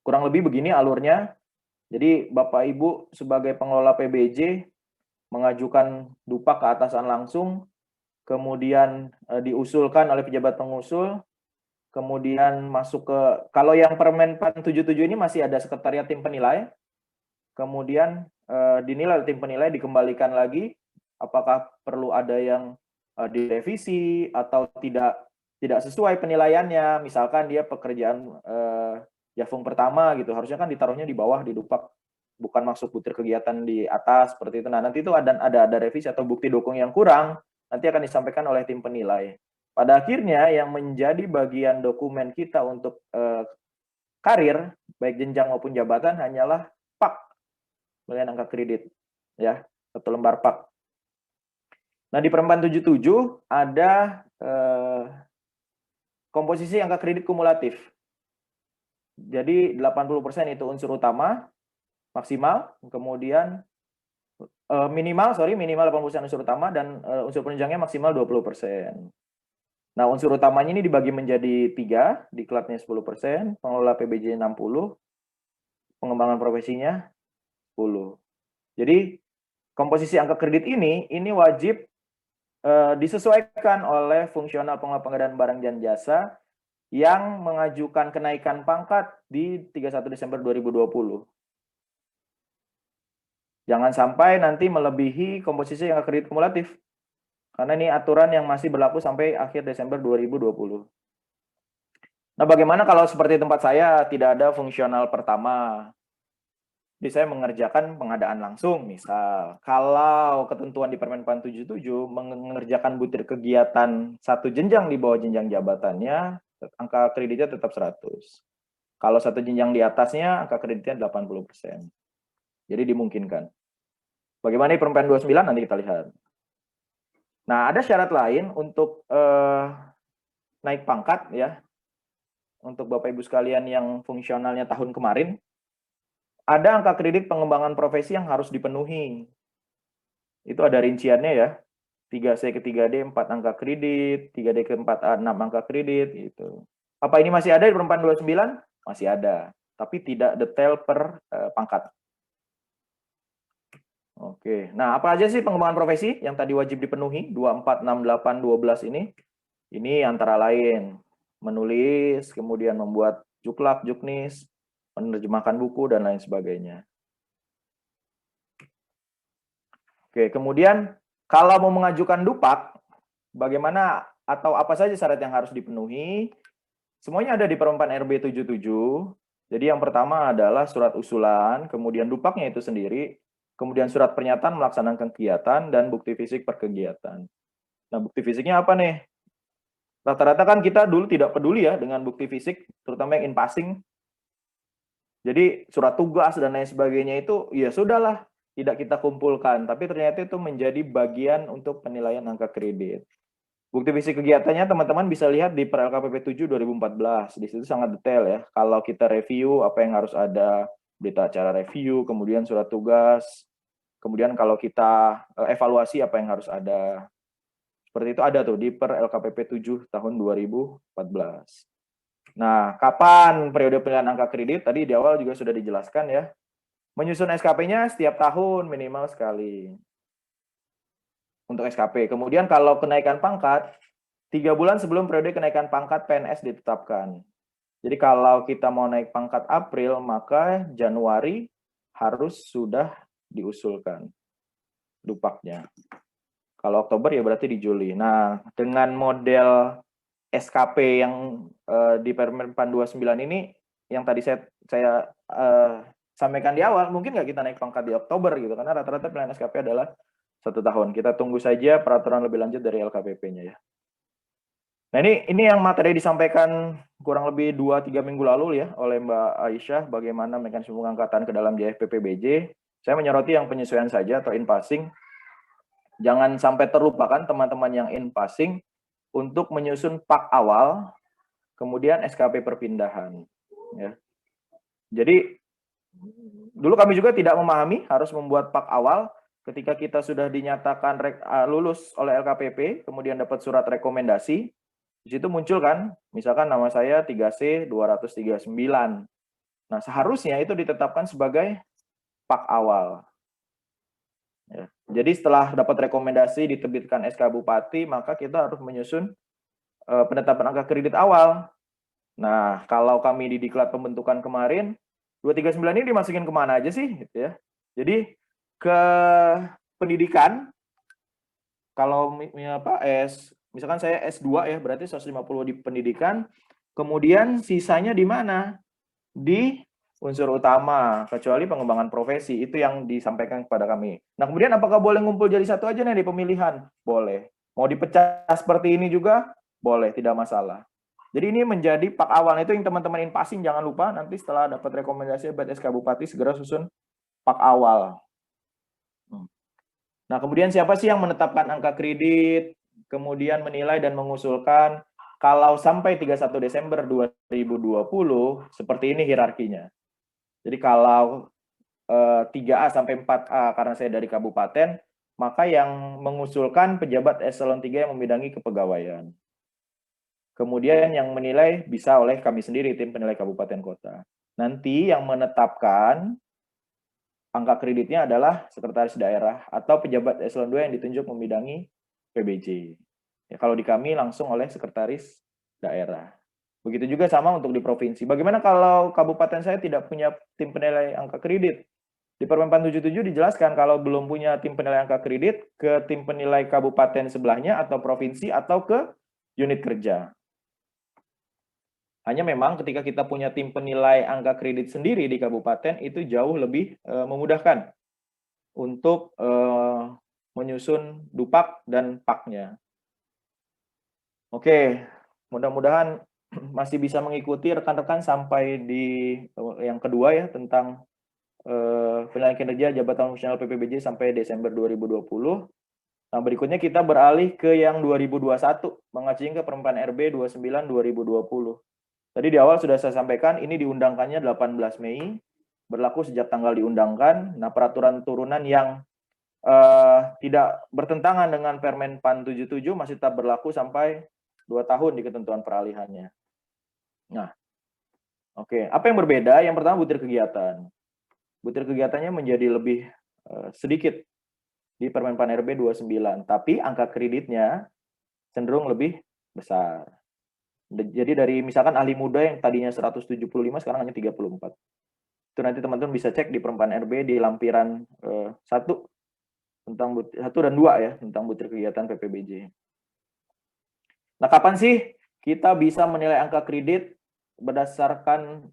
Kurang lebih begini alurnya. Jadi Bapak Ibu sebagai pengelola PBJ mengajukan dupak ke atasan langsung, kemudian diusulkan oleh pejabat pengusul, kemudian masuk ke, kalau yang Permen 77 ini masih ada sekretariat tim penilai, kemudian dinilai tim penilai, dikembalikan lagi, apakah perlu ada yang direvisi atau tidak sesuai penilaiannya, misalkan dia pekerjaan Jafung pertama gitu, harusnya kan ditaruhnya di bawah di dupak, bukan masuk butir kegiatan di atas seperti itu. Nah, nanti itu ada revisi atau bukti dukung yang kurang, nanti akan disampaikan oleh tim penilai. Pada akhirnya yang menjadi bagian dokumen kita untuk karir, baik jenjang maupun jabatan, hanyalah pak, penilaian angka kredit, ya, satu lembar pak. Nah, di Permen 77 ada komposisi angka kredit kumulatif. Jadi 80% itu unsur utama, maksimal, kemudian minimal 80% unsur utama, dan unsur penunjangnya maksimal 20%. Nah, unsur utamanya ini dibagi menjadi 3, diklatnya 10%, pengelola PBJ 60, pengembangan profesinya 10. Jadi, komposisi angka kredit ini wajib disesuaikan oleh fungsional pengelola pengadaan barang dan jasa yang mengajukan kenaikan pangkat di 31 Desember 2020. Jangan sampai nanti melebihi komposisi angka kredit kumulatif. Karena ini aturan yang masih berlaku sampai akhir Desember 2020. Nah, bagaimana kalau seperti tempat saya tidak ada fungsional pertama? Jadi saya mengerjakan pengadaan langsung, misal. Kalau ketentuan di Permen 77 mengerjakan butir kegiatan satu jenjang di bawah jenjang jabatannya, angka kreditnya tetap 100. Kalau satu jenjang di atasnya, angka kreditnya 80%. Jadi dimungkinkan. Bagaimana di Permen 29 nanti kita lihat. Nah, ada syarat lain untuk naik pangkat ya. Untuk Bapak Ibu sekalian yang fungsionalnya tahun kemarin, ada angka kredit pengembangan profesi yang harus dipenuhi. Itu ada rinciannya ya. 3C ke 3D 4 angka kredit, 3D ke 4A 6 angka kredit gitu. Apa ini masih ada di Permen 29? Masih ada, tapi tidak detail per pangkat. Oke. Nah, apa aja sih pengembangan profesi yang tadi wajib dipenuhi? 24, 6, 8, 12 ini. Ini antara lain menulis, kemudian membuat juklak, juknis, menerjemahkan buku, dan lain sebagainya. Oke, kemudian kalau mau mengajukan dupak, bagaimana atau apa saja syarat yang harus dipenuhi? Semuanya ada di Permen RB 77. Jadi yang pertama adalah surat usulan, kemudian dupaknya itu sendiri, kemudian surat pernyataan melaksanakan kegiatan, dan bukti fisik per kegiatan. Nah, bukti fisiknya apa nih? Rata-rata kan kita dulu tidak peduli ya dengan bukti fisik, terutama yang in passing. Jadi surat tugas dan lain sebagainya itu ya sudahlah, tidak kita kumpulkan, tapi ternyata itu menjadi bagian untuk penilaian angka kredit. Bukti fisik kegiatannya teman-teman bisa lihat di Per LKPP 7 2014. Di situ sangat detail ya. Kalau kita review apa yang harus ada, berita acara review, kemudian surat tugas, kemudian kalau kita evaluasi apa yang harus ada. Seperti itu ada tuh di Per LKPP 7 tahun 2014. Nah, kapan periode pemilihan angka kredit? Tadi di awal juga sudah dijelaskan ya. Menyusun SKP-nya setiap tahun minimal sekali untuk SKP. Kemudian kalau kenaikan pangkat, 3 bulan sebelum periode kenaikan pangkat PNS ditetapkan. Jadi kalau kita mau naik pangkat April, maka Januari harus sudah diusulkan dupaknya. Kalau Oktober ya berarti di Juli. Nah, dengan model SKP yang di Permen-Pan 29 ini, yang tadi saya sampaikan di awal, mungkin nggak kita naik pangkat di Oktober gitu, karena rata-rata pilihan SKP adalah 1 tahun. Kita tunggu saja peraturan lebih lanjut dari LKPP-nya ya. Nah ini yang materi disampaikan kurang lebih 2-3 minggu lalu ya oleh Mbak Aisyah, bagaimana mekanisme pengangkatan ke dalam JFPPBJ. Saya menyoroti yang penyesuaian saja atau in passing. Jangan sampai terlupakan teman-teman yang in passing untuk menyusun PAK awal, kemudian SKP perpindahan. Ya. Jadi dulu kami juga tidak memahami harus membuat PAK awal ketika kita sudah dinyatakan lulus oleh LKPP, kemudian dapat surat rekomendasi. Di situ muncul kan, misalkan nama saya 3C 239. Nah, seharusnya itu ditetapkan sebagai PAK awal. Ya. Jadi setelah dapat rekomendasi diterbitkan SK Bupati, maka kita harus menyusun penetapan angka kredit awal. Nah, kalau kami di diklat pembentukan kemarin, 239 ini dimasukin kemana aja sih? Gitu ya. Jadi ke pendidikan, kalau misalkan saya S2 ya, berarti 150 di pendidikan, kemudian sisanya di mana? Di unsur utama, kecuali pengembangan profesi, itu yang disampaikan kepada kami. Nah, kemudian apakah boleh ngumpul jadi satu aja nih di pemilihan? Boleh. Mau dipecah seperti ini juga? Boleh, tidak masalah. Jadi ini menjadi PAK awal, itu yang teman-teman in passing, jangan lupa nanti setelah dapat rekomendasi buat SK Bupati, segera susun PAK awal. Nah, kemudian siapa sih yang menetapkan angka kredit, kemudian menilai dan mengusulkan? Kalau sampai 31 Desember 2020, seperti ini hierarkinya. Jadi kalau 3A sampai 4A karena saya dari kabupaten, maka yang mengusulkan pejabat eselon 3 yang membidangi kepegawaian. Kemudian yang menilai bisa oleh kami sendiri, tim penilai kabupaten kota. Nanti yang menetapkan angka kreditnya adalah sekretaris daerah atau pejabat eselon 2 yang ditunjuk membidangi PBJ. Ya, kalau di kami langsung oleh sekretaris daerah. Begitu juga sama untuk di provinsi. Bagaimana kalau kabupaten saya tidak punya tim penilai angka kredit? Di Permen 77 dijelaskan kalau belum punya tim penilai angka kredit, ke tim penilai kabupaten sebelahnya atau provinsi atau ke unit kerja. Hanya memang ketika kita punya tim penilai angka kredit sendiri di kabupaten, itu jauh lebih memudahkan untuk menyusun dupak dan paknya. Oke, mudah-mudahan masih bisa mengikuti rekan-rekan sampai di yang kedua ya, tentang penilaian kinerja jabatan fungsional PPBJ sampai Desember 2020. Nah, berikutnya kita beralih ke yang 2021, mengacu ke Permen RB 29 2020. Tadi di awal sudah saya sampaikan, ini diundangkannya 18 Mei, berlaku sejak tanggal diundangkan. Nah, peraturan turunan yang tidak bertentangan dengan Permen PAN 77 masih tetap berlaku sampai 2 tahun di ketentuan peralihannya. Nah, oke. Apa yang berbeda? Yang pertama, butir kegiatan. Butir kegiatannya menjadi lebih sedikit di Permen PAN RB 29, tapi angka kreditnya cenderung lebih besar. Jadi dari misalkan ahli muda yang tadinya 175 sekarang hanya 34. Itu nanti teman-teman bisa cek di Permen RB di lampiran 1 tentang 1 dan 2 ya, tentang butir kegiatan PPBJ. Nah, kapan sih kita bisa menilai angka kredit berdasarkan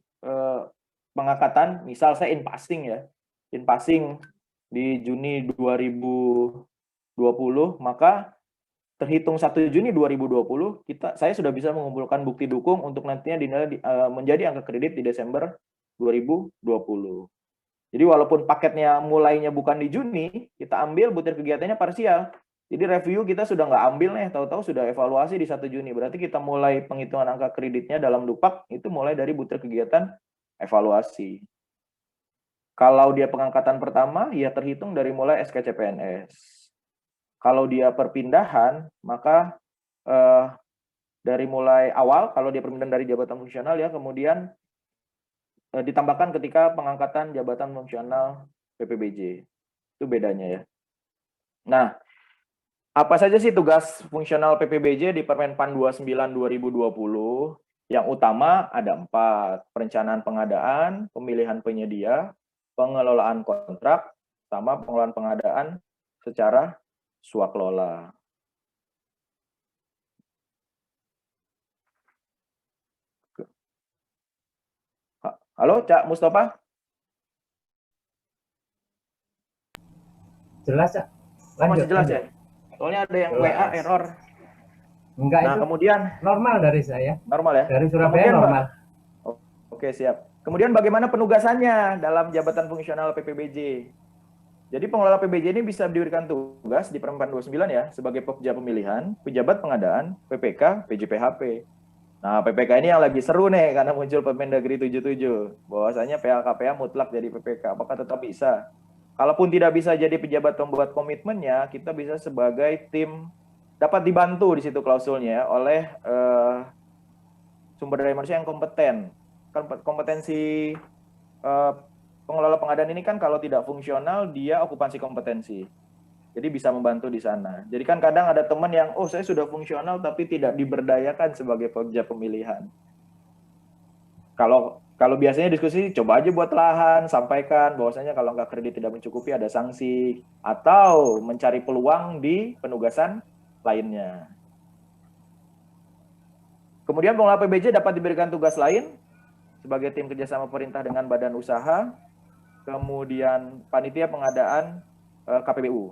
pengangkatan? Misal saya in passing ya. In passing di Juni 2020, maka terhitung 1 Juni 2020, saya sudah bisa mengumpulkan bukti dukung untuk nantinya dinilai menjadi angka kredit di Desember 2020. Jadi walaupun paketnya mulainya bukan di Juni, kita ambil butir kegiatannya parsial. Jadi review kita sudah nggak ambil nih, tahu-tahu sudah evaluasi di 1 Juni. Berarti kita mulai penghitungan angka kreditnya dalam dupak, itu mulai dari butir kegiatan evaluasi. Kalau dia pengangkatan pertama, ya terhitung dari mulai SKCPNS. Kalau dia perpindahan, maka dari mulai awal kalau dia permintaan dari jabatan fungsional ya, kemudian ditambahkan ketika pengangkatan jabatan fungsional PPBJ. Itu bedanya ya. Nah, apa saja sih tugas fungsional PPBJ di Permenpan 29 2020? Yang utama ada 4, perencanaan pengadaan, pemilihan penyedia, pengelolaan kontrak, sama pengelolaan pengadaan secara swakelola. Halo, Cak Mustafa? Jelas, Cak. Masih Lanjut. jelas lanjut. ya? Soalnya ada yang Jelas. WA error. Enggak, Nah, itu kemudian normal dari saya. normal ya? Dari Surabaya Kemudian, normal. Oke, siap. Kemudian bagaimana penugasannya dalam jabatan fungsional PPBJ? Jadi pengelola PBJ ini bisa diberikan tugas di Permenpan 29 ya, sebagai Pokja pemilihan, pejabat pengadaan, PPK, PJPHP. Nah, PPK ini yang lagi seru nih, karena muncul Permendagri 77. Bahwasanya PLKPA mutlak jadi PPK. Apakah tetap bisa? Kalaupun tidak bisa jadi pejabat pembuat komitmennya, kita bisa sebagai tim dapat dibantu di situ klausulnya oleh sumber daya manusia yang kompeten. Kompetensi pengelola pengadaan ini kan kalau tidak fungsional, dia okupansi kompetensi. Jadi bisa membantu di sana. Jadi kan kadang ada teman yang, oh saya sudah fungsional tapi tidak diberdayakan sebagai pekerja pemilihan. Kalau biasanya diskusi, coba aja buat lahan, sampaikan bahwasanya kalau nggak kredit tidak mencukupi ada sanksi, atau mencari peluang di penugasan lainnya. Kemudian pengelola PBJ dapat diberikan tugas lain sebagai tim kerjasama pemerintah dengan badan usaha, kemudian panitia pengadaan KPBU.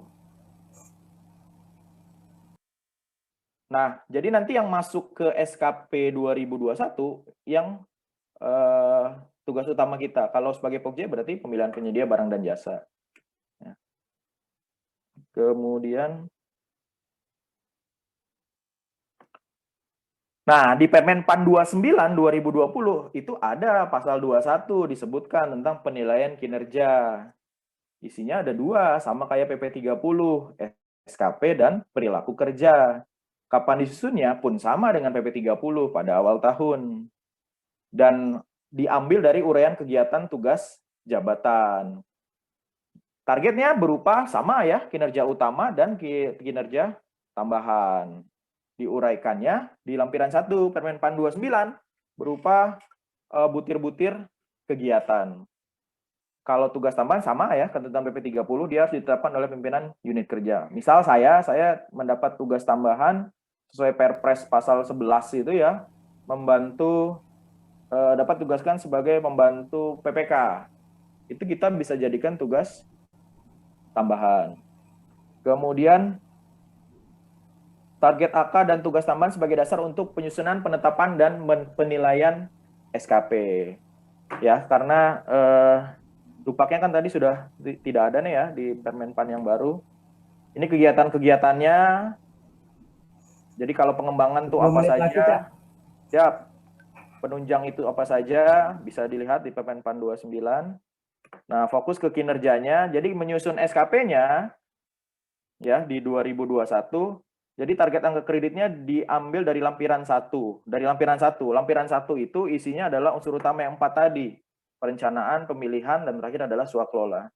Nah, jadi nanti yang masuk ke SKP 2021 yang tugas utama kita. Kalau sebagai Pokja berarti pemilihan penyedia barang dan jasa. Ya. Kemudian, nah di Permenpan 29 2020 itu ada pasal 21 disebutkan tentang penilaian kinerja. Isinya ada 2, sama kayak PP 30, SKP dan perilaku kerja. Kapan disusunnya pun sama dengan PP 30 pada awal tahun. Dan diambil dari uraian kegiatan tugas jabatan. Targetnya berupa sama ya, kinerja utama dan kinerja tambahan. Diuraikannya di lampiran 1 Permenpan 29 berupa butir-butir kegiatan. Kalau tugas tambahan sama ya, ketentuan PP 30 dia harus ditetapkan oleh pimpinan unit kerja. Misal saya mendapat tugas tambahan sesuai Perpres pasal 11 itu ya, membantu dapat tugaskan sebagai pembantu PPK. Itu kita bisa jadikan tugas tambahan. Kemudian target AK dan tugas tambahan sebagai dasar untuk penyusunan, penetapan dan penilaian SKP. Ya, karena Dupaknya kan tadi sudah tidak ada nih ya di Permenpan yang baru. Ini kegiatan-kegiatannya. Jadi kalau pengembangan itu apa saja, siap. Penunjang itu apa saja, bisa dilihat di Permenpan 29. Nah, fokus ke kinerjanya. Jadi menyusun SKP-nya ya di 2021. Jadi target angka kreditnya diambil dari lampiran 1. Dari lampiran 1. Lampiran 1 itu isinya adalah unsur utama yang 4 tadi. Perencanaan, pemilihan, dan terakhir adalah swakelola.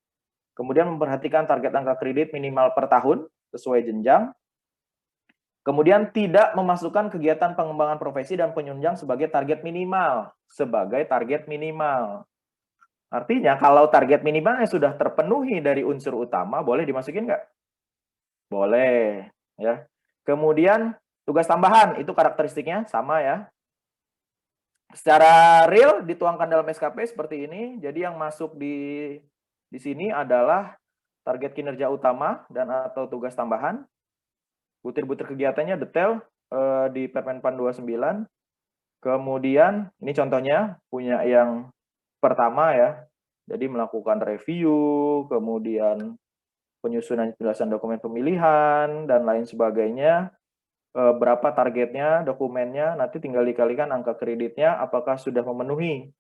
Kemudian memperhatikan target angka kredit minimal per tahun sesuai jenjang. Kemudian tidak memasukkan kegiatan pengembangan profesi dan penunjang sebagai target minimal. Artinya kalau target minimalnya sudah terpenuhi dari unsur utama, boleh dimasukin nggak? Boleh. Ya. Kemudian tugas tambahan, itu karakteristiknya sama ya. Secara real dituangkan dalam SKP seperti ini. Jadi yang masuk di sini adalah target kinerja utama dan atau tugas tambahan. Butir-butir kegiatannya detail di Permenpan 29. Kemudian ini contohnya punya yang pertama ya. Jadi melakukan review, kemudian penyusunan penjelasan dokumen pemilihan dan lain sebagainya. Berapa targetnya, dokumennya, nanti tinggal dikalikan angka kreditnya, apakah sudah memenuhi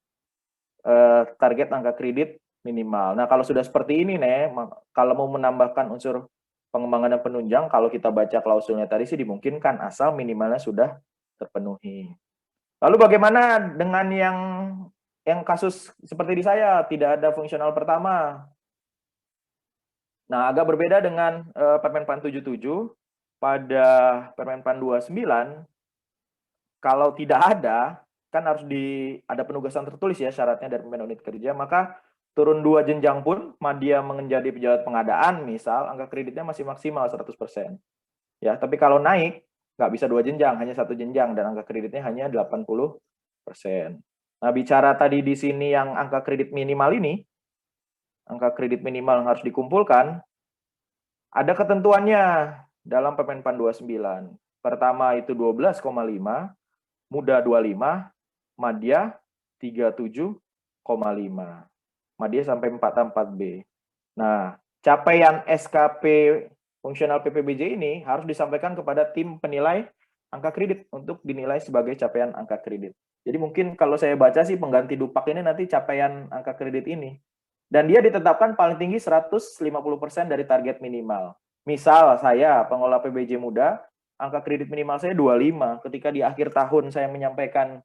target angka kredit minimal. Nah, kalau sudah seperti ini nih, kalau mau menambahkan unsur pengembangan dan penunjang, kalau kita baca klausulnya tadi sih dimungkinkan, asal minimalnya sudah terpenuhi. Lalu bagaimana dengan yang kasus seperti di saya, tidak ada fungsional pertama? Nah, agak berbeda dengan Permenpan 77. Pada Permenpan 29, kalau tidak ada, kan harus ada penugasan tertulis ya syaratnya dari pimpinan unit kerja, maka turun 2 jenjang pun, Madya menjadi pejabat pengadaan, misal, angka kreditnya masih maksimal 100%. Ya, tapi kalau naik, nggak bisa 2 jenjang, hanya 1 jenjang, dan angka kreditnya hanya 80%. Nah, bicara tadi di sini yang angka kredit minimal ini, angka kredit minimal yang harus dikumpulkan, ada ketentuannya dalam Permenpan 29. Pertama itu 12,5, Muda 25, Madya 37,5. Madya sampai 44B. Nah, capaian SKP fungsional PPBJ ini harus disampaikan kepada tim penilai angka kredit untuk dinilai sebagai capaian angka kredit. Jadi mungkin kalau saya baca sih pengganti Dupak ini nanti capaian angka kredit ini. Dan dia ditetapkan paling tinggi 150% dari target minimal. Misal saya pengelola PBJ Muda, angka kredit minimal saya 25. Ketika di akhir tahun saya menyampaikan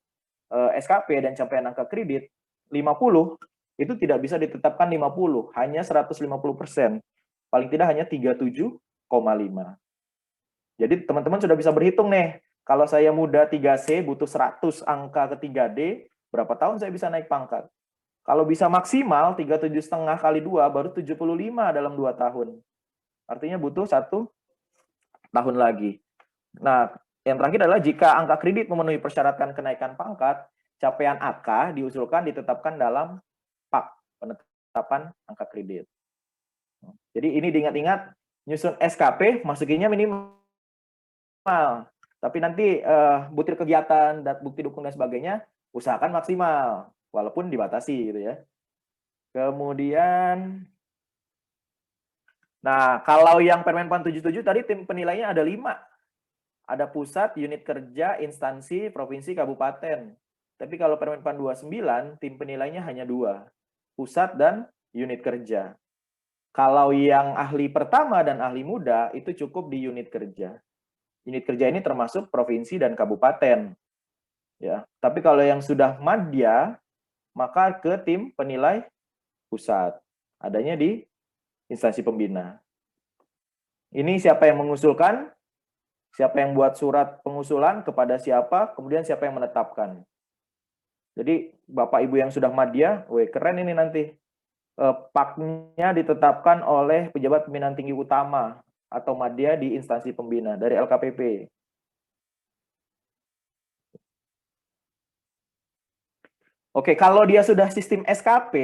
SKP dan capaian angka kredit 50, itu tidak bisa ditetapkan 50, hanya 150%. Paling tidak hanya 37,5. Jadi teman-teman sudah bisa berhitung nih, kalau saya Muda 3C butuh 100 angka ke 3D, berapa tahun saya bisa naik pangkat? Kalau bisa maksimal 37,5 kali 2 baru 75 dalam 2 tahun. Artinya butuh 1 tahun lagi. Nah, yang terakhir adalah jika angka kredit memenuhi persyaratan kenaikan pangkat, capaian AK diusulkan ditetapkan dalam PAK, penetapan angka kredit. Jadi ini diingat-ingat, nyusun SKP masukinnya minimal. Tapi nanti butir kegiatan, bukti dukung dan sebagainya, usahakan maksimal. Walaupun dibatasi gitu ya. Kemudian, nah kalau yang Permenpan 77 tadi tim penilainya ada 5. Ada pusat, unit kerja, instansi, provinsi, kabupaten. Tapi kalau Permenpan 29, tim penilainya hanya 2. Pusat dan unit kerja. Kalau yang ahli pertama dan ahli muda, itu cukup di unit kerja. Unit kerja ini termasuk provinsi dan kabupaten. Ya, tapi kalau yang sudah madya, maka ke tim penilai pusat. Adanya di instansi pembina. Ini siapa yang mengusulkan, siapa yang buat surat pengusulan, kepada siapa, kemudian siapa yang menetapkan. Jadi Bapak Ibu yang sudah madya, keren ini nanti. PAK-nya ditetapkan oleh pejabat pimpinan tinggi utama atau madya di instansi pembina dari LKPP. Oke, kalau dia sudah sistem SKP,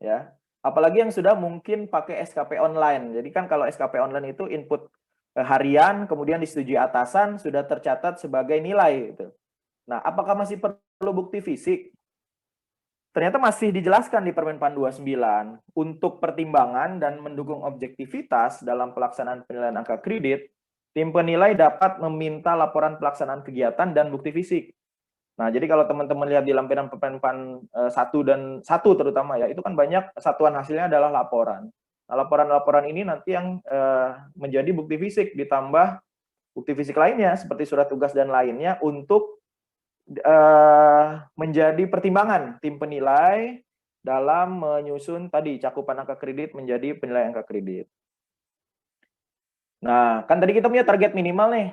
ya, apalagi yang sudah mungkin pakai SKP online. Jadi kan kalau SKP online itu input harian, kemudian disetujui atasan, sudah tercatat sebagai nilai. Gitu. Nah, apakah masih perlu bukti fisik? Ternyata masih dijelaskan di Permenpan 29. Untuk pertimbangan dan mendukung objektivitas dalam pelaksanaan penilaian angka kredit, tim penilai dapat meminta laporan pelaksanaan kegiatan dan bukti fisik. Nah, jadi kalau teman-teman lihat di lampiran Permenpan 1 dan 1 terutama ya, itu kan banyak satuan hasilnya adalah laporan. Nah, laporan-laporan ini nanti yang menjadi bukti fisik ditambah bukti fisik lainnya seperti surat tugas dan lainnya untuk menjadi pertimbangan tim penilai dalam menyusun tadi cakupan angka kredit menjadi penilaian angka kredit. Nah, kan tadi kita punya target minimal nih,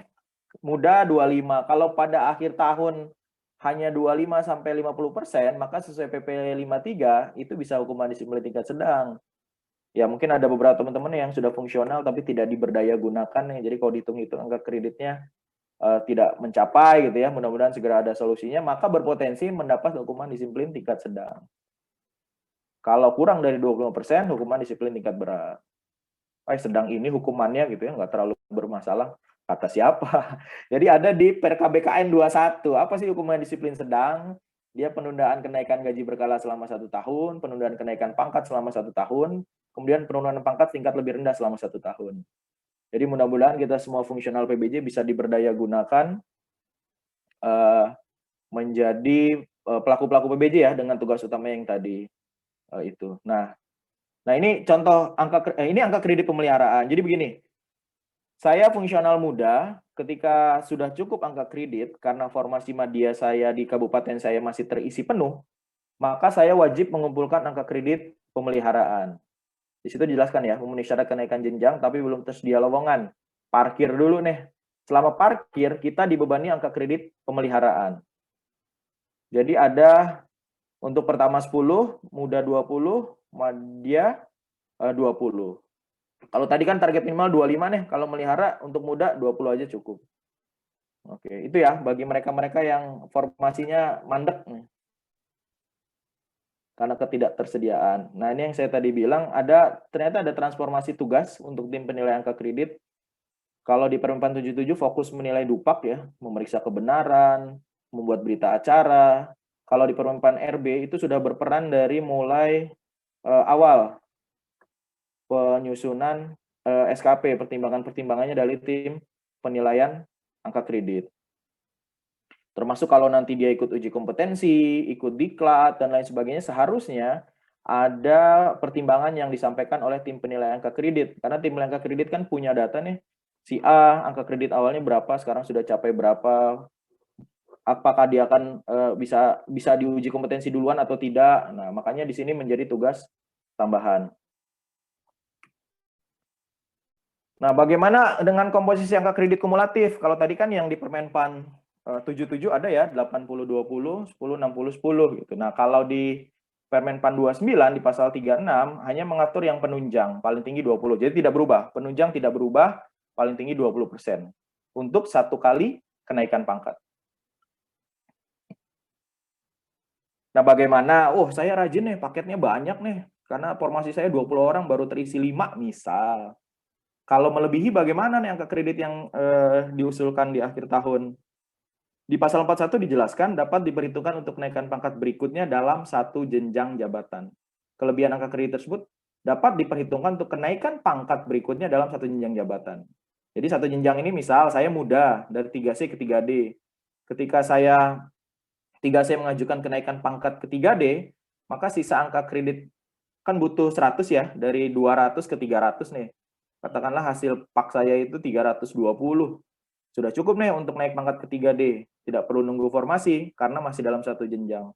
muda 25. Kalau pada akhir tahun hanya 25 sampai 50%, maka sesuai PP 53 itu bisa hukuman disiplin tingkat sedang. Ya mungkin ada beberapa teman-teman yang sudah fungsional tapi tidak diberdaya gunakan ya. Jadi kalau dihitung-hitung angka kreditnya tidak mencapai gitu ya. Mudah-mudahan segera ada solusinya, maka berpotensi mendapat hukuman disiplin tingkat sedang. Kalau kurang dari 20%, hukuman disiplin tingkat berat. Sedang ini hukumannya gitu ya, nggak terlalu bermasalah. Kata siapa? Jadi ada di PKBKN 21. Apa sih hukuman disiplin sedang? Dia penundaan kenaikan gaji berkala selama 1 tahun, penundaan kenaikan pangkat selama 1 tahun, kemudian penundaan pangkat tingkat lebih rendah selama 1 tahun. Jadi mudah-mudahan kita semua fungsional PBJ bisa diberdaya gunakan menjadi pelaku-pelaku PBJ ya dengan tugas utama yang tadi itu. Nah ini contoh angka kredit pemeliharaan. Jadi begini. Saya fungsional muda, ketika sudah cukup angka kredit, karena formasi media saya di kabupaten saya masih terisi penuh, maka saya wajib mengumpulkan angka kredit pemeliharaan. Di situ dijelaskan ya, memenuhi syarat kenaikan jenjang, tapi belum tersedia lowongan. Parkir dulu nih. Selama parkir, kita dibebani angka kredit pemeliharaan. Jadi ada untuk pertama 10, muda 20, media 20. Kalau tadi kan target minimal 25 nih, kalau melihara untuk muda 20 aja cukup. Oke, itu ya bagi mereka-mereka yang formasinya mandek nih, karena ketidaktersediaan. Nah, ini yang saya tadi bilang, ternyata ada transformasi tugas untuk tim penilai angka kredit. Kalau di Permen 77 fokus menilai dupak ya, memeriksa kebenaran, membuat berita acara. Kalau di Permen RB itu sudah berperan dari mulai awal penyusunan SKP, pertimbangan-pertimbangannya dari tim penilaian angka kredit. Termasuk kalau nanti dia ikut uji kompetensi, ikut diklat, dan lain sebagainya, seharusnya ada pertimbangan yang disampaikan oleh tim penilai angka kredit. Karena tim penilai angka kredit kan punya data nih, si A angka kredit awalnya berapa, sekarang sudah capai berapa, apakah dia akan bisa diuji kompetensi duluan atau tidak. Nah, makanya di sini menjadi tugas tambahan. Nah, bagaimana dengan komposisi angka kredit kumulatif? Kalau tadi kan yang di Permenpan 77 ada ya 80-20, 10-60-10 gitu. Nah, kalau di Permenpan 29 di pasal 36 hanya mengatur yang penunjang paling tinggi 20. Jadi tidak berubah. Penunjang tidak berubah, paling tinggi 20% untuk satu kali kenaikan pangkat. Nah, bagaimana? Oh, saya rajin nih, paketnya banyak nih. Karena formasi saya 20 orang baru terisi 5 misal. Kalau melebihi bagaimana nih angka kredit yang diusulkan di akhir tahun? Di pasal 41 dijelaskan dapat diperhitungkan untuk kenaikan pangkat berikutnya dalam satu jenjang jabatan. Kelebihan angka kredit tersebut dapat diperhitungkan untuk kenaikan pangkat berikutnya dalam satu jenjang jabatan. Jadi satu jenjang ini misal saya muda dari 3C ke 3D. Ketika saya 3C mengajukan kenaikan pangkat ke 3D, maka sisa angka kredit kan butuh 100 ya, dari 200 ke 300 nih. Katakanlah hasil pak saya itu 320. Sudah cukup nih untuk naik pangkat ke 3D. Tidak perlu nunggu formasi karena masih dalam satu jenjang.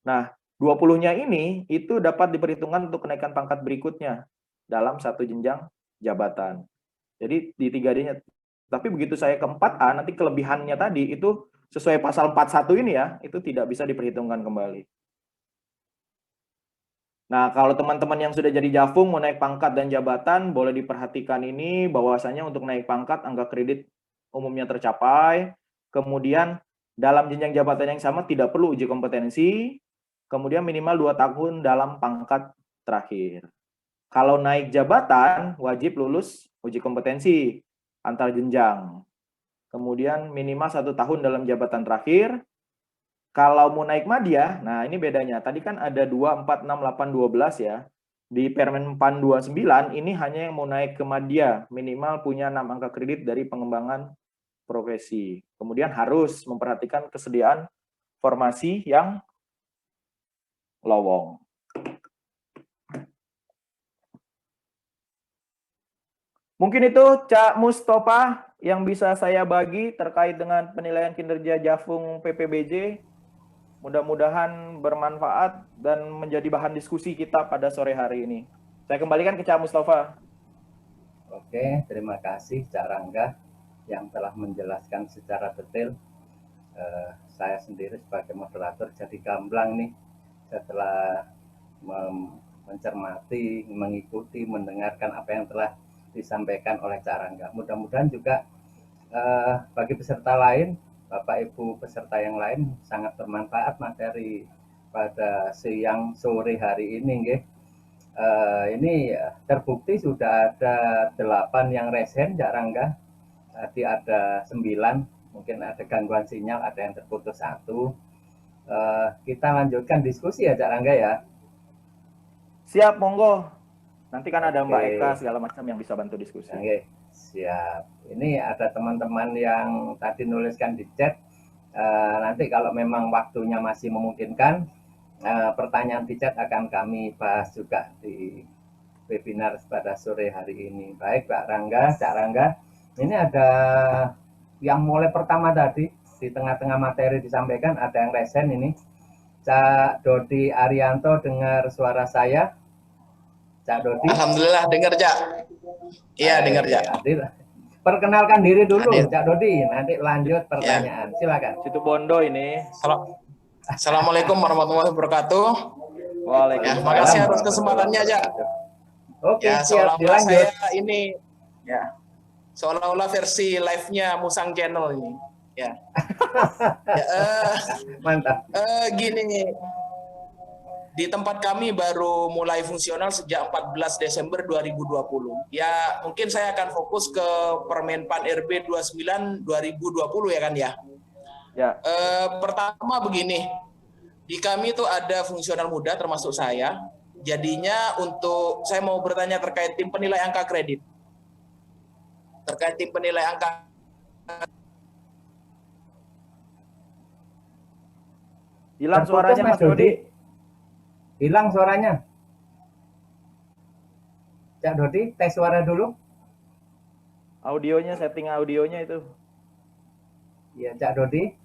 Nah, 20-nya ini itu dapat diperhitungkan untuk kenaikan pangkat berikutnya dalam satu jenjang jabatan. Jadi di 3D-nya. Tapi begitu saya ke 4A, nanti kelebihannya tadi itu sesuai pasal 41 ini ya, itu tidak bisa diperhitungkan kembali. Nah, kalau teman-teman yang sudah jadi Jafung mau naik pangkat dan jabatan, boleh diperhatikan ini bahwasanya untuk naik pangkat angka kredit umumnya tercapai, kemudian dalam jenjang jabatan yang sama tidak perlu uji kompetensi, kemudian minimal 2 tahun dalam pangkat terakhir. Kalau naik jabatan, wajib lulus uji kompetensi antar jenjang. Kemudian minimal 1 tahun dalam jabatan terakhir. Kalau mau naik madya, nah ini bedanya. Tadi kan ada 2, 4, 6, 8, 12 ya. Di Permen PAN 29 ini hanya yang mau naik ke madya, minimal punya 6 angka kredit dari pengembangan profesi. Kemudian harus memperhatikan kesediaan formasi yang lowong. Mungkin itu Cak Mustafa yang bisa saya bagi terkait dengan penilaian kinerja Jafung PPBJ. Mudah-mudahan bermanfaat dan menjadi bahan diskusi kita pada sore hari ini. Saya kembalikan ke Cak Mustafa. Oke, terima kasih Cak Rangga yang telah menjelaskan secara detail. Saya sendiri sebagai moderator jadi gamblang nih setelah mencermati, mengikuti, mendengarkan apa yang telah disampaikan oleh Cak Rangga. Mudah-mudahan juga bagi peserta lain, Bapak Ibu peserta yang lain sangat bermanfaat materi pada siang sore hari ini, nggih. Ini terbukti sudah ada 8 yang resen, Cak Rangga. Tadi ada 9, mungkin ada gangguan sinyal, ada yang terputus 1. Kita lanjutkan diskusi ya, Cak Rangga ya. Siap, monggo. Nanti kan ada Mbak Eka segala macam yang bisa bantu diskusi. Oke, siap. Ini ada teman-teman yang tadi nuliskan di chat. Nanti kalau memang waktunya masih memungkinkan, pertanyaan di chat akan kami bahas juga di webinar pada sore hari ini. Baik, Pak Rangga, Cak Rangga, Ini ada yang mulai pertama tadi, di tengah-tengah materi disampaikan, ada yang resen ini. Cak Dodi Arianto, dengar suara saya? Cak Dodi? Alhamdulillah dengar, Cak. Iya, dengar, Cak. Hadir. Perkenalkan diri dulu, Hadir. Cak Dodi. Nanti lanjut Ya. pertanyaan. Silakan. Situ Bondo ini. Assalamualaikum warahmatullahi wabarakatuh. Ya, Waalaikumsalam. makasih atas kesempatannya, Cak. Oke, Ya, siap, seolah-olah dilanjut. saya ini ya, seolah-olah versi live-nya Musang Channel ini. Ya. Ya, Mantap. gini, di tempat kami baru mulai fungsional sejak 14 Desember 2020. Ya, mungkin saya akan fokus ke Permenpan RB 29 2020 ya kan ya. Ya. Pertama begini, di kami itu ada fungsional muda termasuk saya. Jadinya untuk saya mau bertanya terkait tim penilai angka kredit. Terkait tim penilai angka. Hilang Terputus, suaranya Mas Dodi. Hilang suaranya. Cak Dodi, tes suara dulu. Audionya, setting audionya itu. Ya, Cak Dodi.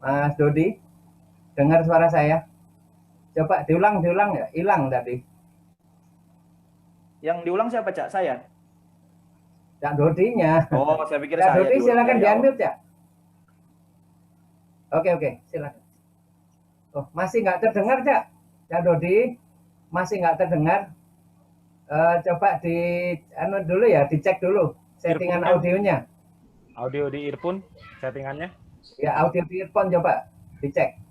Mas Dodi, dengar suara saya? Coba diulang ya. Hilang tadi. Yang diulang siapa, Cak? Saya? Cak Dodinya. Oh, saya pikir Cak saya. Dodi, silakan dari diambil, awal. Cak. Oke, silakan. Oh, masih nggak terdengar, Cak? Cak Dodi, masih nggak terdengar. Coba dulu ya, dicek dulu settingan audionya. Audio di earphone settingannya. Ya, audio di earphone coba dicek.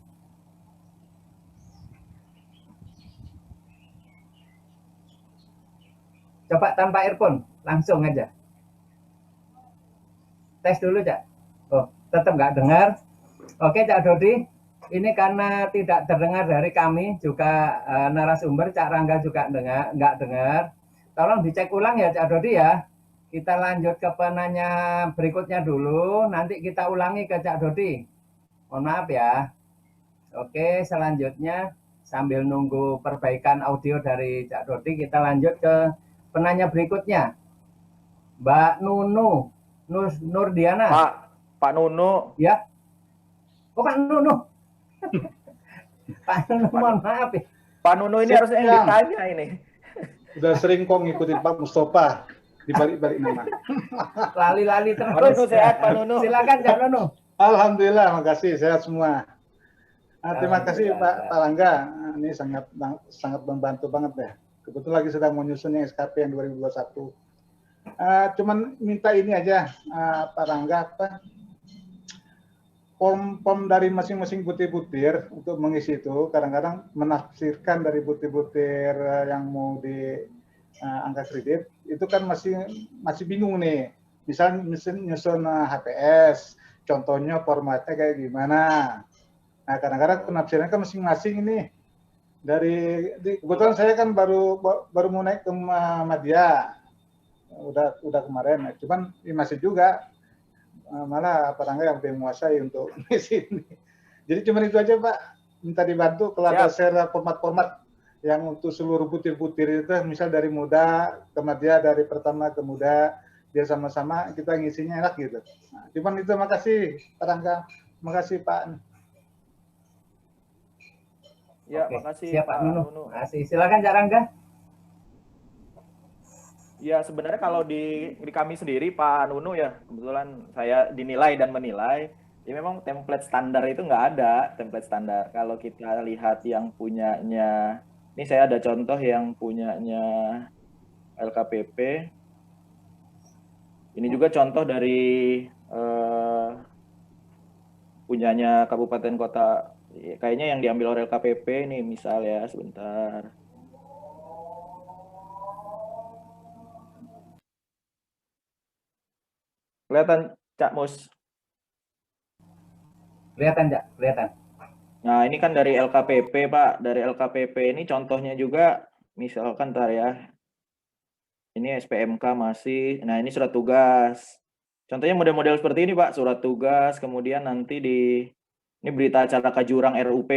Coba tanpa earphone, langsung aja. Tes dulu, Cak. Oh, tetap nggak dengar. Oke, Cak Dodi, ini karena tidak terdengar dari kami, juga narasumber, Cak Rangga juga nggak dengar. Tolong dicek ulang ya, Cak Dodi ya. Kita lanjut ke penanya berikutnya dulu, nanti kita ulangi ke Cak Dodi. Mohon maaf ya. Oke, selanjutnya sambil nunggu perbaikan audio dari Cak Dodi, kita lanjut ke penanya berikutnya. Mbak Nunu, Nurdiana. Pak Nunu. Ya. Oh, Pak Nunu. Pak Nunu, mohon maaf ya. Pak Nunu ini harusnya yang ditanya ini. Udah sering kok ngikutin Pak Mustafa di balik-balik nama. Lali-lali terus. Pak Nunu sehat, Pak Nunu. Silakan, Cak Nunu. Alhamdulillah, makasih sehat semua. Terima kasih Pak Rangga. Ini sangat membantu banget deh. Kebetulan lagi sedang menyusun yang SKP yang 2021. Cuman minta ini aja, Pak Rangga, form dari masing-masing butir-butir untuk mengisi itu kadang-kadang menafsirkan dari butir-butir yang mau di angka kredit itu kan masih bingung nih. Misalnya nyusun HPS, contohnya formatnya kayak gimana. Nah, kadang-kadang penafsirannya kan masing-masing ini. Kebetulan saya kan baru mau naik ke Madya. Udah kemarin, cuman masih juga malah Pak Rangga yang lebih menguasai untuk di sini. Jadi cuma itu aja Pak, minta dibantu kalau ada share format-format yang untuk seluruh butir-butir itu, misal dari muda ke Madya, dari pertama ke muda, biar sama-sama kita ngisinya enak gitu. Nah, cuman itu, makasih Pak Rangga, makasih Pak. Ya, Oke, makasih siap Pak Nunu. Makasih. Silakan Cak Rangga. Ya, sebenarnya kalau di kami sendiri, Pak Nunu ya, kebetulan saya dinilai dan menilai, ya memang template standar itu nggak ada, template standar. Kalau kita lihat yang punyanya, ini saya ada contoh yang punyanya LKPP. Ini juga contoh dari punyanya kabupaten kota, kayaknya yang diambil oleh LKPP ini misal ya, sebentar. Kelihatan, Cak Mus? Kelihatan, Cak, kelihatan. Nah, ini kan dari LKPP, Pak. Dari LKPP ini contohnya juga, misalkan ntar ya. Ini SPMK masih. Nah, ini surat tugas. Contohnya model-model seperti ini, Pak. Surat tugas, kemudian nanti ini berita acara Kajurang RUP.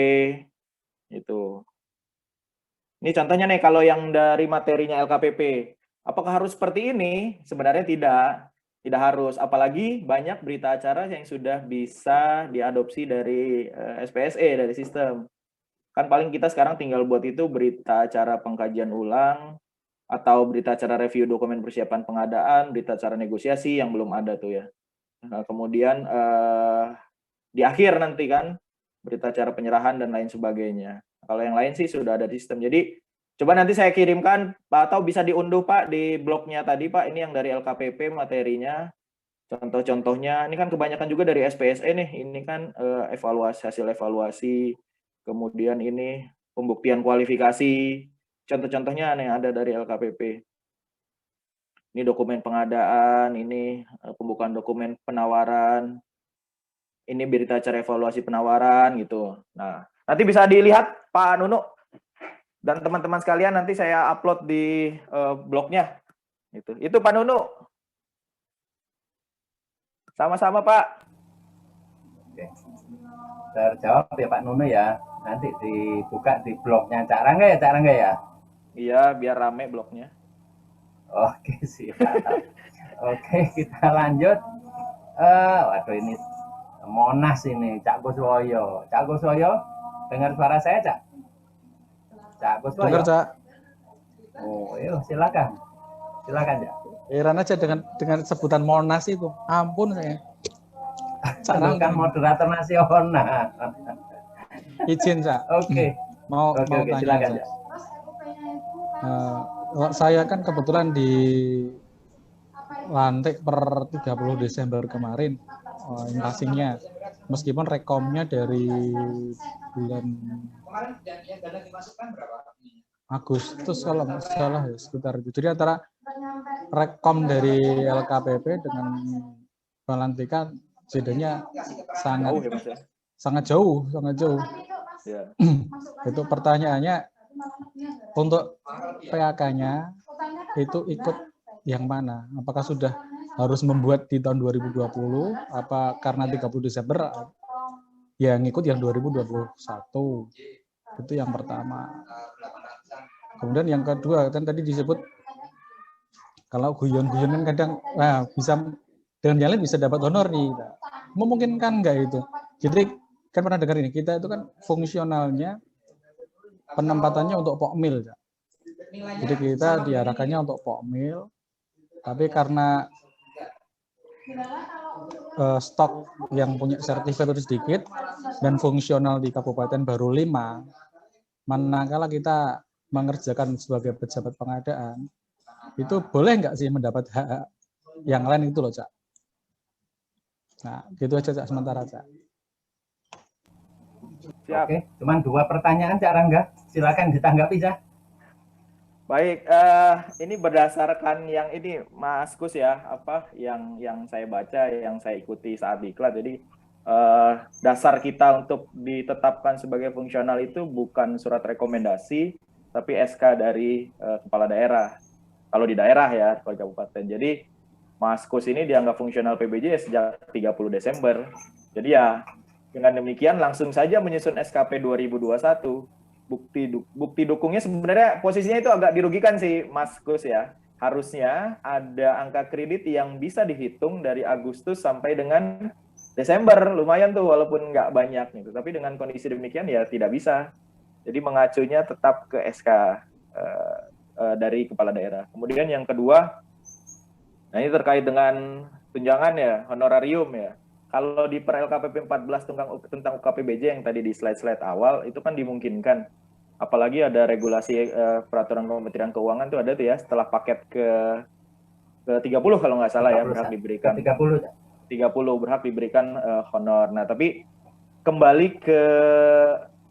Itu. Ini contohnya nih, kalau yang dari materinya LKPP. Apakah harus seperti ini? Sebenarnya tidak harus. Apalagi banyak berita acara yang sudah bisa diadopsi dari SPSE, dari sistem. Kan paling kita sekarang tinggal buat itu berita acara pengkajian ulang, atau berita acara review dokumen persiapan pengadaan, berita acara negosiasi yang belum ada tuh ya. Nah, kemudian di akhir nanti kan berita acara penyerahan dan lain sebagainya. Kalau yang lain sih sudah ada di sistem. Jadi coba nanti saya kirimkan atau bisa diunduh Pak di blognya tadi Pak. Ini yang dari LKPP materinya. Contoh-contohnya ini kan kebanyakan juga dari SPSE nih. Ini kan hasil evaluasi. Kemudian ini pembuktian kualifikasi. Contoh-contohnya nih ada dari LKPP. Ini dokumen pengadaan, ini pembukaan dokumen penawaran, ini berita acara evaluasi penawaran gitu. Nah, nanti bisa dilihat Pak Nunu dan teman-teman sekalian, nanti saya upload di blognya. Itu Pak Nunu. Sama-sama Pak. Oke. Terjawab ya Pak Nunu ya. Nanti dibuka di blognya Cak Rangga ya, Cak Rangga ya. Iya, biar rame blognya. Oke, siap. Oke, kita lanjut. Waduh, ini Monas ini, Cak Kuswoyo. Cak Kuswoyo, dengar suara saya, Cak? Cak Kuswoyo. Dengar, Cak. Oh, yuk, silakan. Silakan, Cak. Heran aja dengan sebutan Monas itu. Ampun saya. Cak Rangga moderator nasional. Izin, Cak. Oke. Mau Oke, tanya, silakan, Cak. Cak. Saya kan kebetulan di lantik per 30 Desember kemarin invasinya, meskipun rekomnya dari bulan Agustus kalau nggak salah ya, sekitar itu. Jadi antara rekom dari LKPP dengan pelantikan jedanya sangat jauh. Ya. Itu pertanyaannya, untuk PAK-nya itu ikut yang mana? Apakah sudah harus membuat di tahun 2020? Apa karena 30 Desember yang ikut yang 2021? Itu yang pertama. Kemudian yang kedua, kan tadi disebut kalau guyon-guyonan kadang bisa dengan jalan bisa dapat honor nih. Memungkinkan nggak itu? Jadi kan pernah dengar ini, kita itu kan fungsionalnya penempatannya untuk pokmil. Jadi kita diarahkannya untuk pokmil, tapi karena stok yang punya sertifikat itu sedikit dan fungsional di kabupaten baru 5, manakala kita mengerjakan sebagai pejabat pengadaan, itu boleh nggak sih mendapat hak yang lain itu loh, Cak? Nah, gitu aja, Cak, sementara, Cak. Siap. Oke, cuman 2 pertanyaan, Cak Rangga. Silakan ditanggapi, Cak. Baik, ini berdasarkan yang ini Mas Kus ya, apa yang saya baca, yang saya ikuti saat diklat. Jadi dasar kita untuk ditetapkan sebagai fungsional itu bukan surat rekomendasi, tapi SK dari kepala daerah. Kalau di daerah ya, kalau kabupaten. Jadi Mas Kus ini dianggap fungsional PBJ sejak 30 Desember. Jadi ya dengan demikian langsung saja menyusun SKP 2021. Bukti dukungnya sebenarnya posisinya itu agak dirugikan sih Mas Kus ya. Harusnya ada angka kredit yang bisa dihitung dari Agustus sampai dengan Desember, lumayan tuh walaupun nggak banyak gitu. Tapi dengan kondisi demikian ya tidak bisa. Jadi mengacunya tetap ke SK dari kepala daerah. Kemudian yang kedua, nah ini terkait dengan tunjangan ya, honorarium ya. Kalau di per LKPP 14 tentang UKPBJ yang tadi di slide-slide awal, itu kan dimungkinkan. Apalagi ada regulasi peraturan Kementerian Keuangan tuh ada tuh ya, setelah paket ke 30 kalau nggak salah 30, ya, berhak diberikan. 30 berhak diberikan honor. Nah, tapi kembali ke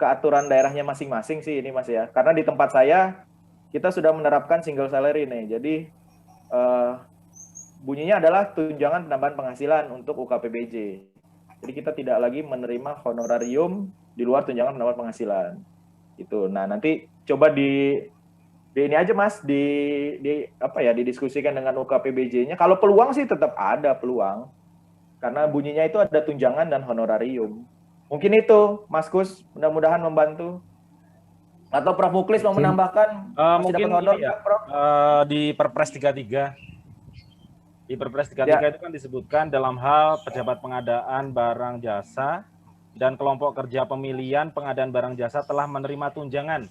aturan daerahnya masing-masing sih ini Mas ya. Karena di tempat saya, kita sudah menerapkan single salary nih. Jadi, bunyinya adalah tunjangan penambahan penghasilan untuk UKPBJ. Jadi kita tidak lagi menerima honorarium di luar tunjangan penambahan penghasilan. Itu. Nah, nanti coba di ini aja Mas, didiskusikan dengan UKPBJ-nya. Kalau peluang sih tetap ada peluang. Karena bunyinya itu ada tunjangan dan honorarium. Mungkin itu Mas Kus, mudah-mudahan membantu. Atau Prof. Muklis mau menambahkan? Masih Mungkin dapat honor, ini ya, Prof? di Perpres 33. Di Perpres 33 Ya. itu kan disebutkan dalam hal pejabat pengadaan barang jasa dan kelompok kerja pemilihan pengadaan barang jasa telah menerima tunjangan.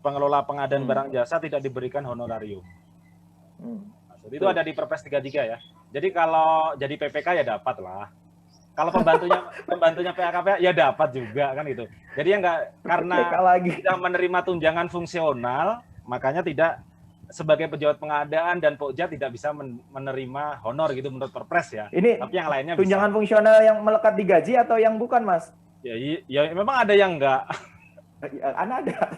Pengelola pengadaan barang jasa tidak diberikan honorarium. Itu ada di Perpres 33 ya. Jadi kalau jadi PPK ya dapat lah. Kalau pembantunya PAKP ya dapat juga kan itu. Jadi ya enggak, karena tidak menerima tunjangan fungsional, makanya tidak sebagai pejabat pengadaan dan Pokja tidak bisa menerima honor gitu menurut Perpres ya. Ini tapi yang lainnya tunjangan bisa. Fungsional yang melekat di gaji atau yang bukan, Mas? Ya memang ada yang enggak. Ada.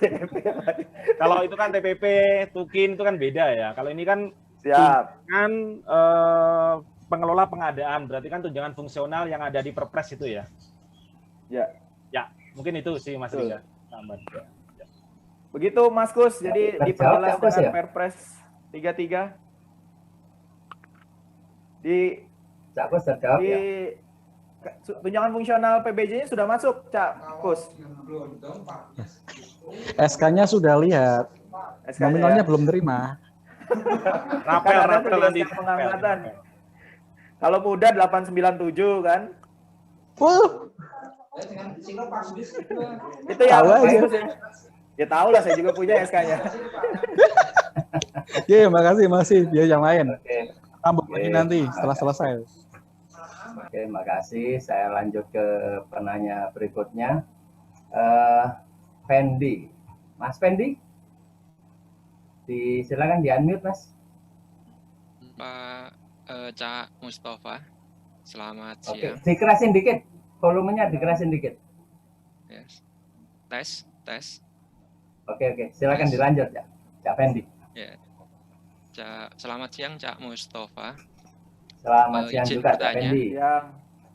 Kalau itu kan TPP, Tukin itu kan beda ya. Kalau ini kan tunjangan pengelola pengadaan, berarti kan tunjangan fungsional yang ada di Perpres itu ya. Ya, mungkin itu sih Mas Riza. Begitu Mas Kus, jadi diperjelas dengan Perpres 33. Cak Kus terjawab ya. Tunjangan fungsional PBJ-nya sudah masuk, Cak Kus. SK-nya sudah lihat. Nominalnya belum terima. Rapel nanti pengangkatan. Kalau muda 897 kan? Itu yang tahu aja. Ya tahu lah, saya juga punya SK-nya. Iya, makasih masih. Dia yang lain. Tambah lagi nanti setelah selesai. Oke, makasih. Saya lanjut ke penanya berikutnya. Fendi. Mas Fendi? Silakan di-unmute, Mas. Pak Cak Mustafa, selamat Oke, siang. dikerasin dikit. Volumenya dikerasin dikit. Yes. Tes. Oke. Silakan dilanjut ya, Cak Fendi. Ya. Selamat siang, Cak Mustafa. Selamat siang izin juga, bertanya. Cak Fendi.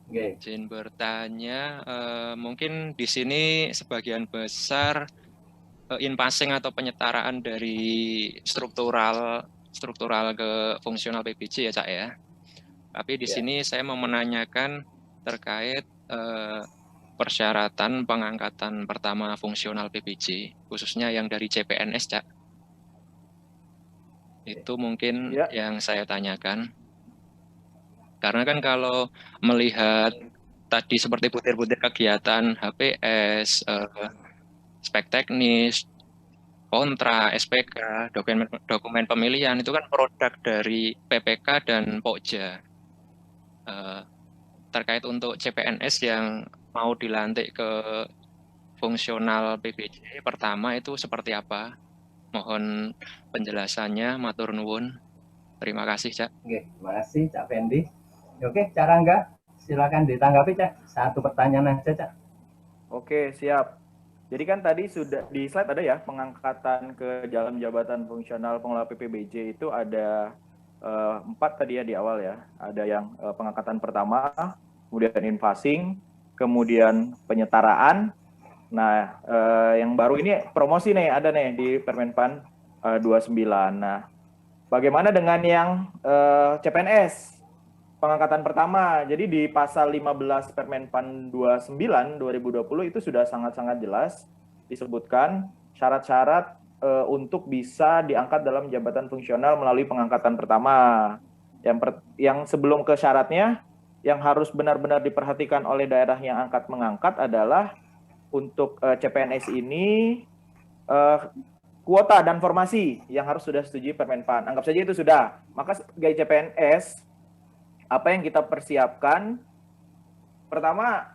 Okay. Izin bertanya, mungkin di sini sebagian besar in-passing atau penyetaraan dari struktural ke fungsional PBJ ya, Cak ya. Tapi di sini saya mau menanyakan terkait persyaratan pengangkatan pertama fungsional PBJ, khususnya yang dari CPNS, Cak. Itu mungkin yang saya tanyakan. Karena kan kalau melihat tadi seperti butir-butir kegiatan HPS, spek teknis, kontra, SPK, dokumen pemilihan, itu kan produk dari PPK dan Pokja. Terkait untuk CPNS yang mau dilantik ke fungsional PBJ pertama itu seperti apa? Mohon penjelasannya, matur nuwun. Terima kasih, Cak. Oke, terima kasih Cak Fendi. Oke, Cak Rangga, silakan ditanggapi, Cak. Satu pertanyaan aja, Cak. Oke, siap. Jadi kan tadi sudah di slide ada ya, pengangkatan ke dalam jabatan fungsional pengelola PPBJ itu ada 4 tadi ya di awal ya. Ada yang pengangkatan pertama, kemudian in-passing, kemudian penyetaraan. Nah, yang baru ini promosi nih, ada nih di Permenpan 29. Nah, bagaimana dengan yang CPNS? Pengangkatan pertama, jadi di pasal 15 Permenpan 29 2020 itu sudah sangat-sangat jelas disebutkan syarat-syarat untuk bisa diangkat dalam jabatan fungsional melalui pengangkatan pertama. Yang sebelum ke syaratnya, yang harus benar-benar diperhatikan oleh daerah yang angkat mengangkat adalah untuk CPNS ini kuota dan formasi yang harus sudah setujui Permenpan. Anggap saja itu sudah. Maka sebagai CPNS, apa yang kita persiapkan? Pertama,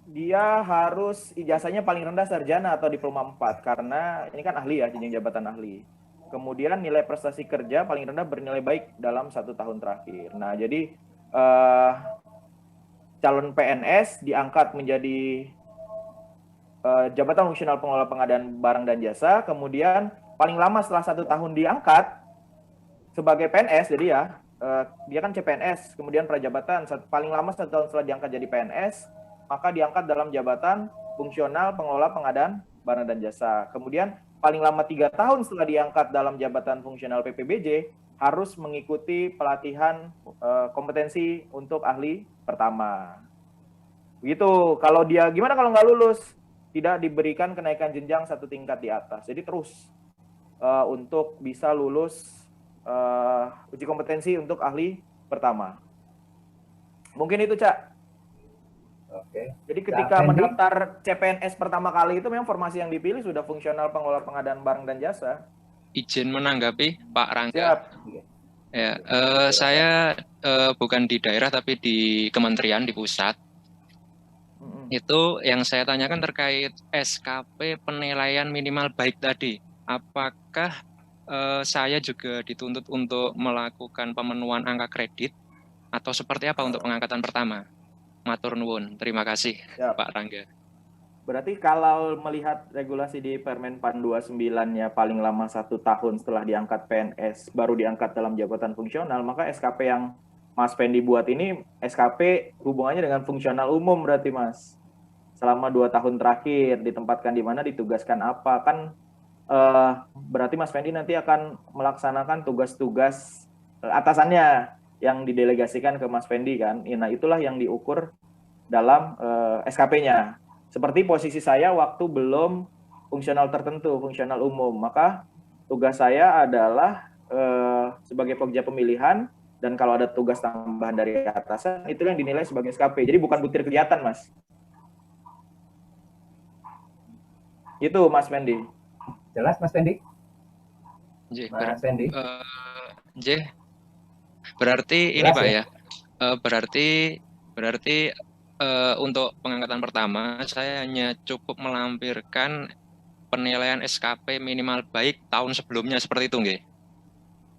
dia harus ijazahnya paling rendah sarjana atau diploma 4 karena ini kan ahli ya, jenjang jabatan ahli. Kemudian nilai prestasi kerja paling rendah bernilai baik dalam 1 tahun terakhir. Nah, jadi calon PNS diangkat menjadi jabatan fungsional pengelola pengadaan barang dan jasa, kemudian paling lama setelah 1 tahun diangkat sebagai PNS, jadi ya dia kan CPNS, kemudian prajabatan paling lama 1 tahun setelah diangkat jadi PNS, maka diangkat dalam jabatan fungsional pengelola pengadaan barang dan jasa. Kemudian paling lama 3 tahun setelah diangkat dalam jabatan fungsional PPBJ harus mengikuti pelatihan kompetensi untuk ahli pertama. Begitu. Kalau dia gimana kalau nggak lulus? tidak diberikan kenaikan jenjang satu tingkat di atas. Jadi terus untuk bisa lulus uji kompetensi untuk ahli pertama. Mungkin itu, Cak. Oke. Jadi ketika Cak Fendi? mendaftar CPNS pertama kali itu memang formasi yang dipilih sudah fungsional pengelola pengadaan barang dan jasa. Izin menanggapi Pak Rangga. Siap. Ya, saya bukan di daerah tapi di kementerian di pusat. Itu yang saya tanyakan terkait SKP penilaian minimal baik tadi. Apakah saya juga dituntut untuk melakukan pemenuhan angka kredit atau seperti apa untuk pengangkatan pertama? Matur nuwun. Terima kasih, Siap. Pak Rangga. Berarti kalau melihat regulasi di Permenpan 29-nya paling lama 1 tahun setelah diangkat PNS baru diangkat dalam jabatan fungsional, maka SKP yang Mas Fendi buat ini SKP hubungannya dengan fungsional umum berarti, Mas. Selama 2 tahun terakhir ditempatkan di mana, ditugaskan apa, kan berarti Mas Fendi nanti akan melaksanakan tugas-tugas atasannya yang didelegasikan ke Mas Fendi kan. Nah, itulah yang diukur dalam SKP-nya. Seperti posisi saya waktu belum fungsional tertentu, fungsional umum, maka tugas saya adalah sebagai pokja pemilihan, dan kalau ada tugas tambahan dari atasan, itu yang dinilai sebagai SKP. Jadi bukan butir kegiatan, Mas. Itu, Mas Fendi. Jelas, Mas Fendi? Mas Fendi? Berarti ini Jelas, Pak ya? ya, berarti untuk pengangkatan pertama saya hanya cukup melampirkan penilaian SKP minimal baik tahun sebelumnya seperti itu nggih?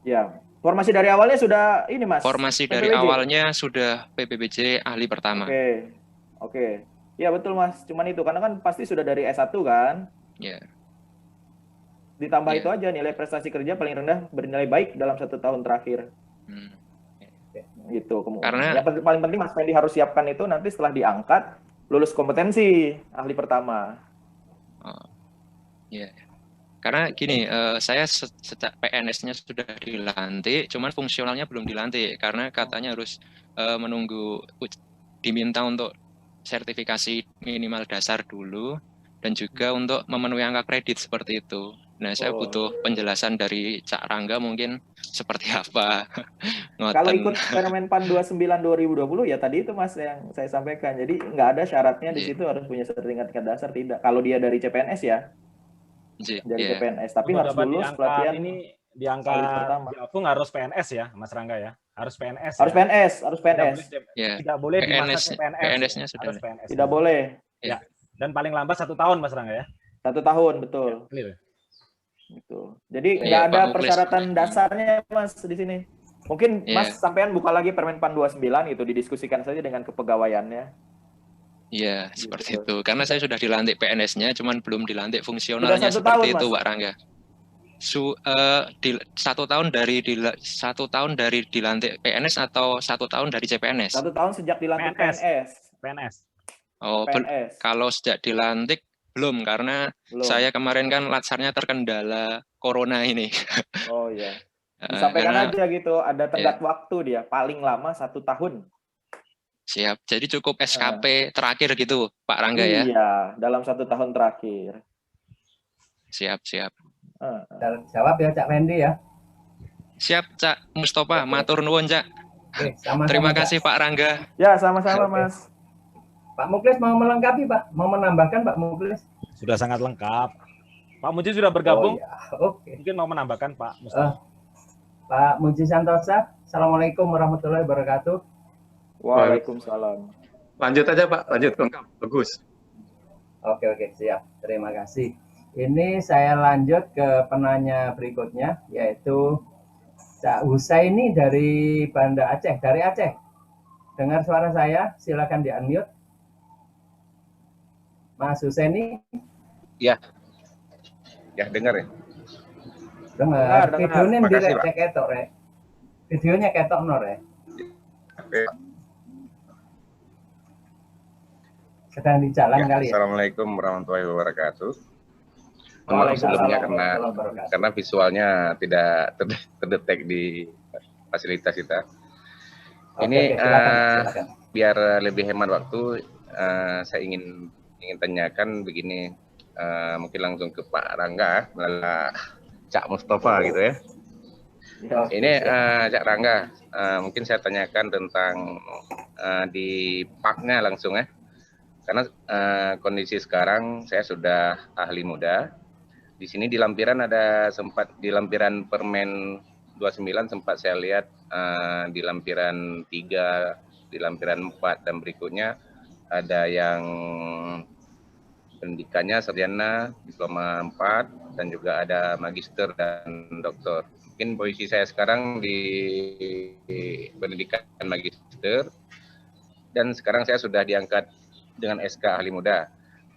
Ya, formasi dari awalnya sudah ini, Mas. Formasi dari PPBJ. awalnya sudah PPBJ ahli pertama. Oke. Ya betul, Mas. Cuman itu karena kan pasti sudah dari S1 kan. Ya. Ditambah Ya. itu aja nilai prestasi kerja paling rendah bernilai baik dalam 1 tahun terakhir. Gitu. Karena yang paling penting Mas Fendi harus siapkan itu nanti setelah diangkat lulus kompetensi ahli pertama. Ya. Karena gini, saya sejak PNS-nya sudah dilantik, cuman fungsionalnya belum dilantik karena katanya harus menunggu diminta untuk sertifikasi minimal dasar dulu dan juga untuk memenuhi angka kredit seperti itu. Nah, saya butuh penjelasan dari Cak Rangga mungkin seperti apa. Kalau ikut Permenpan 29 2020 ya tadi itu Mas yang saya sampaikan. Jadi nggak ada syaratnya di situ harus punya sertifikat dasar, tidak. Kalau dia dari CPNS ya. Dari CPNS, tapi harus lulus pelatihan ini diangkat Jafung harus PNS ya, Mas Rangga ya. Harus PNS. Harus ya? PNS. Tidak boleh di masa CPNS. PNS-nya sudah. Harus PNS. Tidak boleh. Ya. Dan paling lambat 1 tahun, Mas Rangga ya. 1 tahun, betul. Ya, gitu. Jadi nggak ada persyaratan dasarnya, Mas, di sini. Mungkin Mas sampean buka lagi Permenpan 29 itu didiskusikan saja dengan kepegawaiannya. Iya, seperti itu. Karena saya sudah dilantik PNS-nya, cuman belum dilantik fungsionalnya seperti itu, Pak Rangga. 1 tahun dari dilantik PNS atau 1 tahun dari CPNS? 1 tahun sejak dilantik PNS. Oh, PNS. Kalau sejak dilantik belum, karena saya kemarin kan latsarnya terkendala corona ini. Oh iya. Disampaikan aja gitu, ada tenggat waktu dia, paling lama 1 tahun. Siap, jadi cukup SKP terakhir gitu, Pak Rangga ya? Iya, dalam 1 tahun terakhir. Siap. Jawab ya Cak Fendi ya. Siap, Cak Mustafa, matur nuwun, Cak. Sama-sama, terima kasih Pak Rangga. Ya, sama-sama Mas. Pak Muklis mau melengkapi, Pak? Mau menambahkan, Pak Muklis? Sudah sangat lengkap. Pak Muji sudah bergabung. Oh, ya. Oke. Mungkin mau menambahkan, Pak Mustafa. Pak Muji Santosa, Assalamualaikum warahmatullahi wabarakatuh. Waalaikumsalam. Lanjut aja, Pak. Lanjut, lengkap. Bagus. Oke, siap. Terima kasih. Ini saya lanjut ke penanya berikutnya, yaitu Cak Husaini dari Banda Aceh, dari Aceh. Dengar suara saya? Silakan di-unmute. Mas Husaini? Ya. Ya, dengar ya? Dengar. Videonya direk ketok, Rek. Videonya ketok no, Rek. Oke. Sedang di jalan kali ya. Assalamualaikum warahmatullahi wabarakatuh. Sebelumnya karena visualnya tidak terdetek di fasilitas kita. Ini silakan. Biar lebih hemat waktu, saya ingin ingin tanyakan begini, mungkin langsung ke Pak Rangga melalui Cak Mustafa gitu ya. Ini Cak Rangga, mungkin saya tanyakan tentang di PAK-nya langsung ya. Karena kondisi sekarang saya sudah ahli muda. Di sini di lampiran di lampiran Permen 29 sempat saya lihat di lampiran 3, di lampiran 4 dan berikutnya ada yang pendidikannya sarjana, diploma 4 dan juga ada magister dan doktor. Mungkin posisi saya sekarang di pendidikan magister dan sekarang saya sudah diangkat dengan SK ahli muda.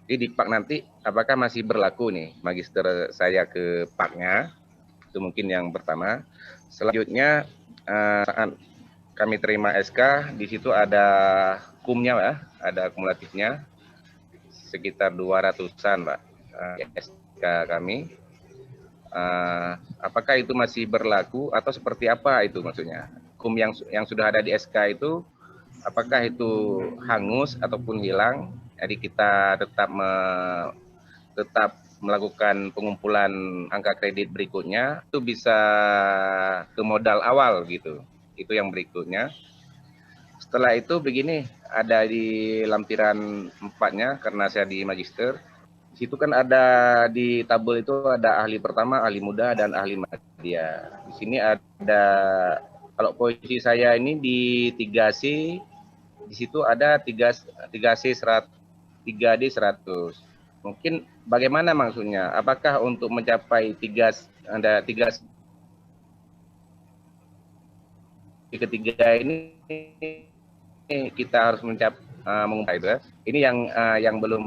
Jadi di PAK nanti apakah masih berlaku nih magister saya ke PAK-nya? Itu mungkin yang pertama. Selanjutnya saat kami terima SK, di situ ada kumnya, Pak, ada akumulatifnya sekitar 200-an, Pak, SK kami. Apakah itu masih berlaku atau seperti apa itu maksudnya? Kum yang sudah ada di SK itu apakah itu hangus ataupun hilang? Jadi kita tetap melakukan pengumpulan angka kredit berikutnya itu bisa ke modal awal gitu. Itu yang berikutnya. Setelah itu begini, ada di lampiran 4-nya karena saya di magister. Di situ kan ada di tabel itu ada ahli pertama, ahli muda dan ahli media. Di sini ada, kalau posisi saya ini di 3C, di situ ada 3C 3D 100. Mungkin bagaimana maksudnya? Apakah untuk mencapai ada 3 ketiga ini kita harus mengumpulkan itu ya. Ini yang belum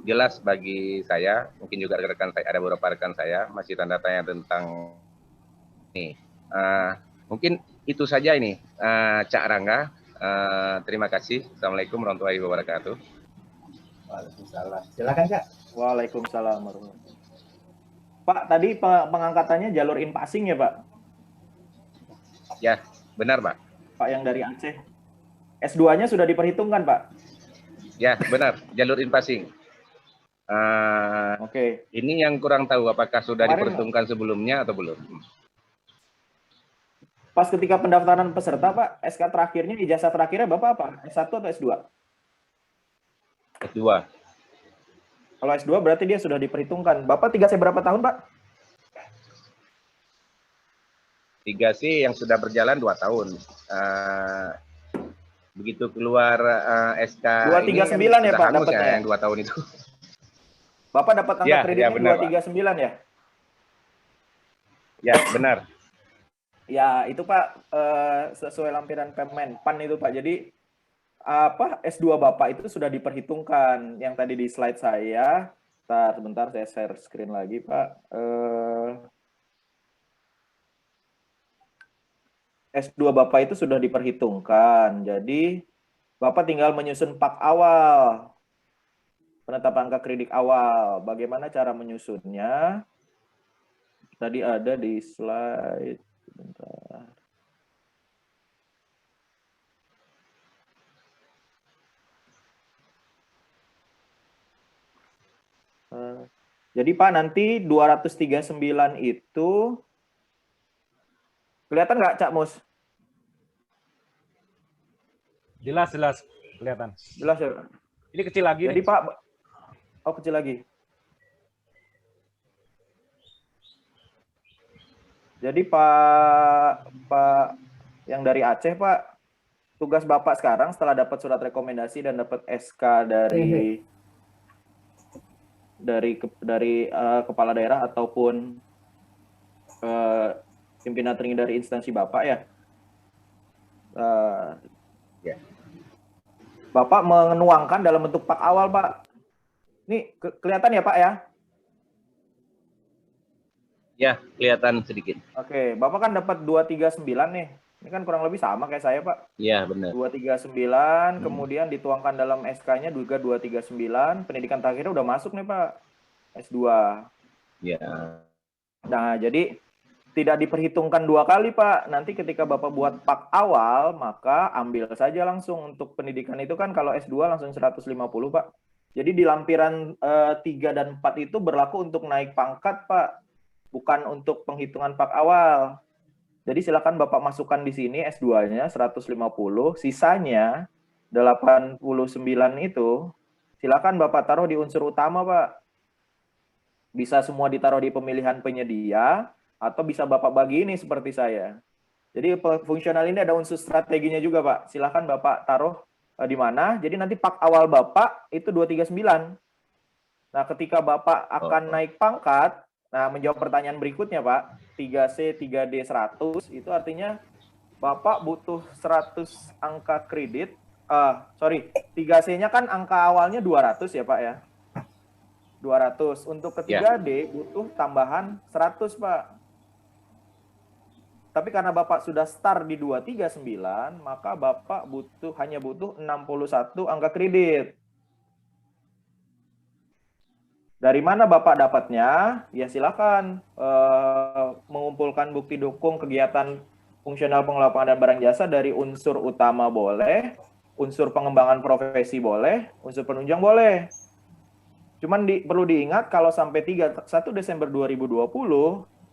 jelas bagi saya. Mungkin juga rekan saya, ada beberapa rekan saya masih tanda tanya tentang ini. Mungkin itu saja ini, Cak Rangga. Terima kasih. Assalamualaikum warahmatullahi wabarakatuh. Waalaikumsalam. Silakan, Kak. Waalaikumsalam warahmatullahi. Pak, tadi pengangkatannya jalur in passing ya, Pak? Ya, benar, Pak. Pak yang dari Aceh. S2-nya sudah diperhitungkan, Pak? Ya, benar. Jalur in passing. Oke. Ini yang kurang tahu apakah sudah diperhitungkan sebelumnya atau belum. Pas ketika pendaftaran peserta, Pak, SK terakhirnya, ijazah terakhirnya Bapak apa? S1 atau S2? S2. Kalau S2 berarti dia sudah diperhitungkan. Bapak 3C berapa tahun, Pak? 3C yang sudah berjalan 2 tahun. Begitu keluar SK 239 ini kan ya, Pak, dapatnya yang 2 tahun itu. Bapak dapat angka kreditnya benar, 239 ya? Ya, benar. Ya, itu Pak sesuai lampiran Permen-PAN itu Pak. Jadi S2 Bapak itu sudah diperhitungkan. Yang tadi di slide saya. Sebentar saya share screen lagi, Pak. S2 Bapak itu sudah diperhitungkan. Jadi Bapak tinggal menyusun PAK awal. Penetapan angka kredit awal. Bagaimana cara menyusunnya? Tadi ada di slide. Bentar. Jadi Pak, nanti 239 itu kelihatan nggak, Cak Mus? Jelas kelihatan. Jelas ya. Ini kecil lagi. Jadi nih. Pak, oh kecil lagi. Jadi Pak yang dari Aceh, Pak, tugas Bapak sekarang setelah dapat surat rekomendasi dan dapat SK dari kepala daerah ataupun pimpinan tertinggi dari instansi Bapak ya. Bapak menuangkan dalam bentuk PAK awal, Pak. Ini kelihatan ya, Pak ya? Ya, kelihatan sedikit. Oke, Bapak kan dapat 239 nih. Ini kan kurang lebih sama kayak saya, Pak. Iya, benar. 239, kemudian dituangkan dalam SK-nya juga 239. Pendidikan terakhirnya udah masuk nih, Pak. S2. Ya. Nah, jadi tidak diperhitungkan 2 kali, Pak. Nanti ketika Bapak buat PAK awal, maka ambil saja langsung untuk pendidikan itu kan kalau S2 langsung 150, Pak. Jadi di lampiran 3 dan 4 itu berlaku untuk naik pangkat, Pak. Bukan untuk penghitungan pak awal. Jadi silakan Bapak masukkan di sini S2-nya 150, sisanya 89 itu silakan Bapak taruh di unsur utama, Pak. Bisa semua ditaruh di pemilihan penyedia, atau bisa Bapak bagi ini seperti saya. Jadi fungsional ini ada unsur strateginya juga, Pak. Silakan Bapak taruh di mana. Jadi nanti pak awal Bapak itu 239. Nah, ketika Bapak akan naik pangkat, nah menjawab pertanyaan berikutnya, Pak, 3C, 3D 100, itu artinya Bapak butuh 100 angka kredit. 3C-nya kan angka awalnya 200 ya, Pak ya. 200. Untuk ketiga D butuh tambahan 100, Pak. Tapi karena Bapak sudah start di 239, maka Bapak hanya butuh 61 angka kredit. Dari mana Bapak dapatnya? Ya silakan mengumpulkan bukti dukung kegiatan fungsional pengelola pengadaan barang jasa dari unsur utama boleh, unsur pengembangan profesi boleh, unsur penunjang boleh. Cuman perlu diingat kalau sampai 1 Desember 2020,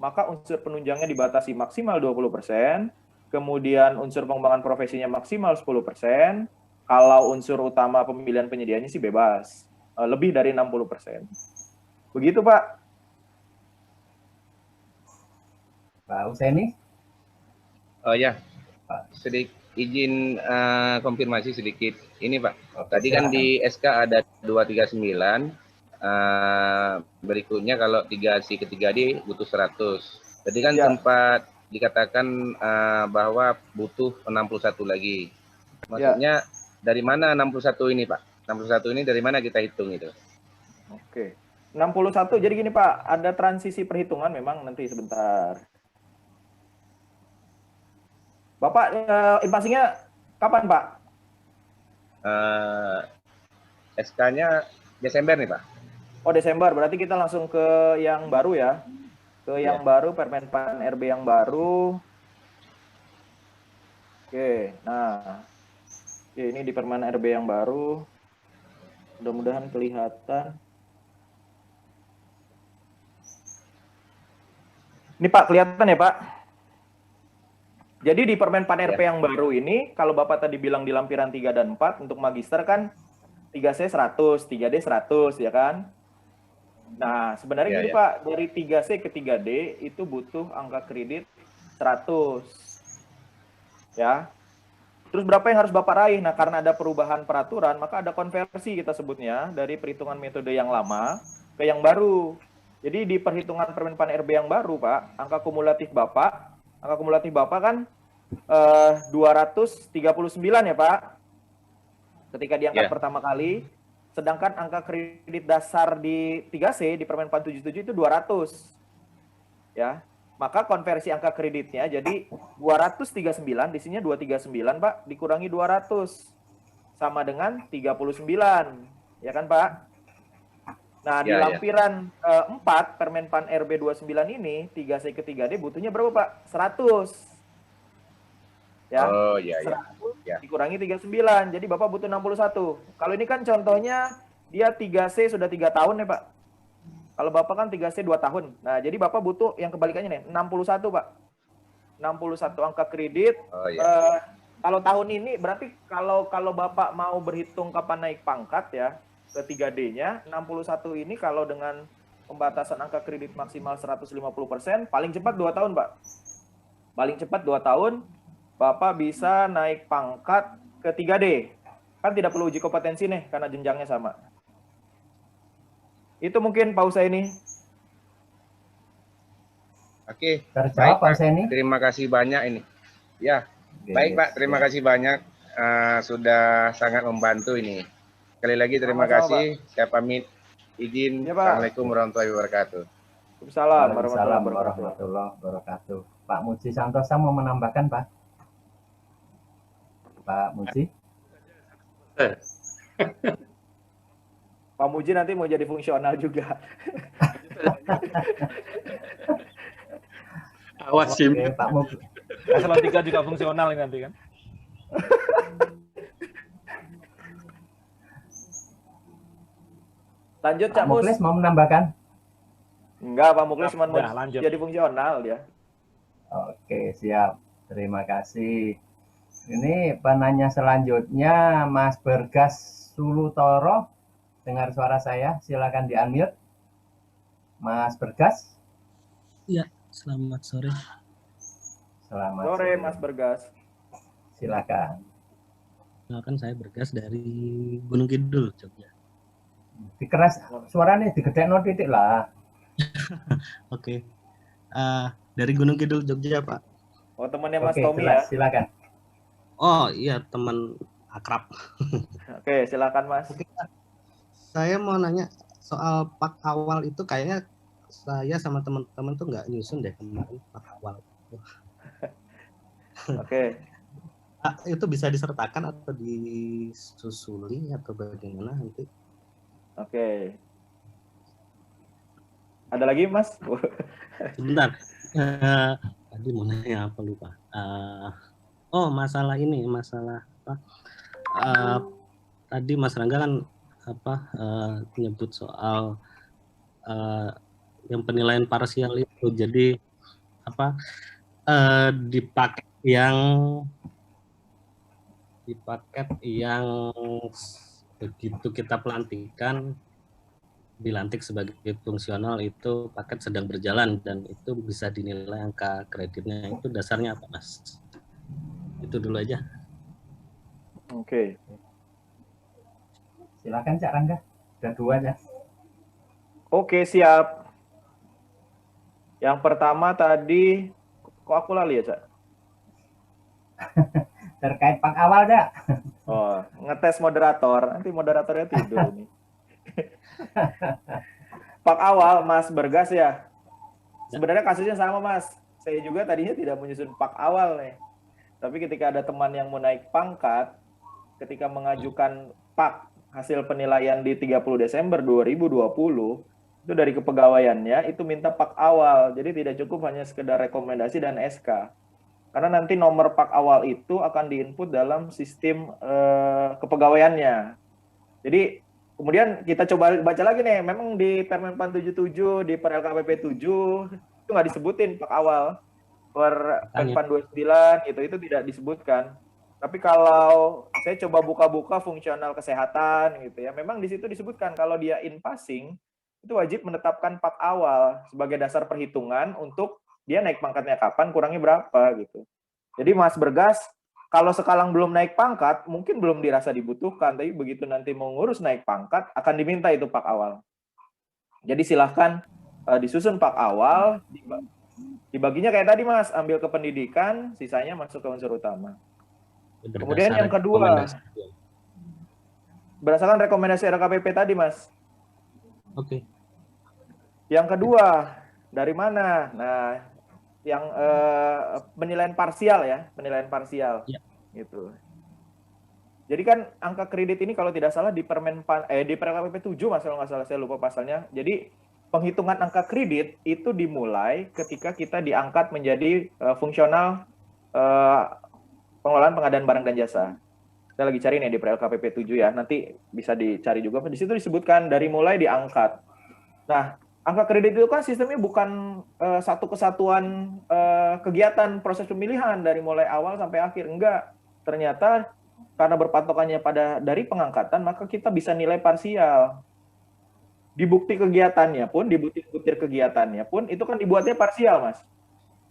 maka unsur penunjangnya dibatasi maksimal 20%, kemudian unsur pengembangan profesinya maksimal 10%, kalau unsur utama pemilihan penyediaannya sih bebas, lebih dari 60%. Begitu, Pak. Pak Huseni? Oh ya, Pak, izin konfirmasi sedikit. Ini Pak, tadi kan di SK ada 239, berikutnya kalau 3C ke 3D butuh 100. Tadi kan sempat dikatakan bahwa butuh 61 lagi. Maksudnya dari mana 61 ini, Pak? 61 ini dari mana kita hitung itu? Oke. 61, jadi gini Pak, ada transisi perhitungan memang nanti sebentar. Bapak invasinya kapan, Pak? SK-nya Desember nih, Pak. Oh, Desember. Berarti kita langsung ke yang baru ya. Ke yang baru, Permenpan RB yang baru. Oke, nah. Oke, ini di Permen RB yang baru. Mudah-mudahan kelihatan. Ini Pak, kelihatan ya Pak? Jadi di Permenpan RP yang baru ini, kalau Bapak tadi bilang di lampiran 3 dan 4, untuk magister kan 3C 100, 3D 100, ya kan? Nah, sebenarnya gini Pak, dari 3C ke 3D itu butuh angka kredit 100. Ya. Terus berapa yang harus Bapak raih? Nah, karena ada perubahan peraturan, maka ada konversi kita sebutnya, dari perhitungan metode yang lama ke yang baru. Jadi di perhitungan Permenpan RB yang baru, Pak, angka kumulatif Bapak kan 239 ya, Pak. Ketika diangkat pertama kali, sedangkan angka kredit dasar di 3C di Permenpan 77 itu 200. Ya. Maka konversi angka kreditnya jadi 239, di sini 239, Pak, dikurangi 200 sama dengan 39. Ya kan, Pak? Nah, di lampiran 4 Permenpan RB 29 ini 3C ke 3D butuhnya berapa, Pak? 100. Ya. Oh, iya, 100 dikurangi 39. Jadi Bapak butuh 61. Kalau ini kan contohnya dia 3C sudah 3 tahun ya, Pak. Kalau Bapak kan 3C 2 tahun. Nah, jadi Bapak butuh yang kebalikannya nih, 61, Pak. 61 angka kredit. Oh, iya. Kalau tahun ini berarti kalau Bapak mau berhitung kapan naik pangkat ya, ke 3D-nya, 61 ini kalau dengan pembatasan angka kredit maksimal 150%, paling cepat 2 tahun, Pak. Paling cepat 2 tahun, Bapak bisa naik pangkat ke 3D. Kan tidak perlu uji kompetensi nih, karena jenjangnya sama. Itu mungkin Pak Huseni. Oke, Terjawab, Pak Huseni. Terima kasih banyak ini. Ya, baik Pak, terima kasih banyak. Sudah sangat membantu ini. Sekali lagi terima kasih. Saya pamit izin. Assalamualaikum warahmatullahi wabarakatuh. Waalaikumsalam warahmatullahi wabarakatuh. Pak Muji Santosa mau menambahkan, Pak? Pak Muji? Pak Muji nanti mau jadi fungsional juga. Awas sih. Pak Muji. Eselon 3 juga fungsional nanti kan? Lanjut, Pak Cak Mus. Muklis mau menambahkan? Enggak, Pak Muklis cuma Udah, lanjut. jadi fungsional ya. Oke, siap. Terima kasih. Ini penanya selanjutnya Mas Bergas Sulutoro. Dengar suara saya, silakan di-unmute. Mas Bergas. Iya, selamat sore. Selamat Sore, Mas Bergas. Silakan. Kenalkan saya Bergas dari Gunung Kidul, Jogja. Dikeras suaranya digedekno titik lah. Oke. Dari Gunung Kidul, Jogja, Pak. Oh, temannya Mas Oke, Tommy jelas. ya. Silakan. Oh, iya, teman akrab. Oke, silakan Mas. Oke, Pak. Saya mau nanya soal pak awal itu, kayaknya saya sama teman-teman tuh nggak nyusun deh kemarin pak awal. Oke. Itu bisa disertakan atau disusuli atau bagaimana nanti? Oke. Ada lagi, Mas? Sebentar. Tadi mau nanya apa lupa. Oh, masalah ini, masalah apa? Tadi Mas Rangga kan menyebut soal yang penilaian parsial itu. Jadi di paket yang begitu kita pelantikan dilantik sebagai fungsional itu paket sedang berjalan dan itu bisa dinilai angka kreditnya, itu dasarnya apa, Mas? Itu dulu aja. Oke. Silakan Cak Rangga. Ada 2 aja. Oke, siap. Yang pertama tadi, kok aku lali ya, Cak? Terkait pak awal, Cak. Oh, ngetes moderator. Nanti moderatornya tidur ini. Pak awal, Mas Bergas ya. Sebenarnya kasusnya sama, Mas. Saya juga tadinya tidak menyusun pak awal nih. Tapi ketika ada teman yang mau naik pangkat, ketika mengajukan pak hasil penilaian di 30 Desember 2020, itu dari kepegawaiannya itu minta pak awal. Jadi tidak cukup hanya sekedar rekomendasi dan SK. Karena nanti nomor pak awal itu akan diinput dalam sistem kepegawaiannya. Jadi kemudian kita coba baca lagi nih, memang di Permenpan 77, di Per LKPP 7, itu nggak disebutin pak awal. Per Permenpan 29, itu tidak disebutkan. Tapi kalau saya coba buka-buka fungsional kesehatan gitu ya, memang di situ disebutkan kalau dia in passing, itu wajib menetapkan pak awal sebagai dasar perhitungan untuk dia naik pangkatnya kapan, kurangnya berapa gitu. Jadi Mas Bergas, kalau sekarang belum naik pangkat, mungkin belum dirasa dibutuhkan, tapi begitu nanti mau ngurus naik pangkat, akan diminta itu pak awal. Jadi silahkan disusun pak awal, dibaginya kayak tadi Mas, ambil ke pendidikan, sisanya masuk ke unsur utama. Kemudian yang kedua, berdasarkan rekomendasi RKPP tadi Mas. Oke. Yang kedua, dari mana? Nah, yang penilaian parsial ya, penilaian parsial. Ya. Gitu. Jadi kan angka kredit ini kalau tidak salah di Permenpan di RKPP 7 Mas, kalau nggak salah saya lupa pasalnya. Jadi penghitungan angka kredit itu dimulai ketika kita diangkat menjadi fungsional pengelolaan pengadaan barang dan jasa. Saya lagi cari nih di LKPP 7 ya, nanti bisa dicari juga. Di situ disebutkan dari mulai diangkat. Nah, angka kredit itu kan sistemnya bukan satu kesatuan kegiatan proses pemilihan dari mulai awal sampai akhir. Enggak. Ternyata karena berpatokannya pada dari pengangkatan, maka kita bisa nilai parsial. Di bukti kegiatannya pun, di bukti-bukti kegiatannya pun, itu kan dibuatnya parsial, Mas.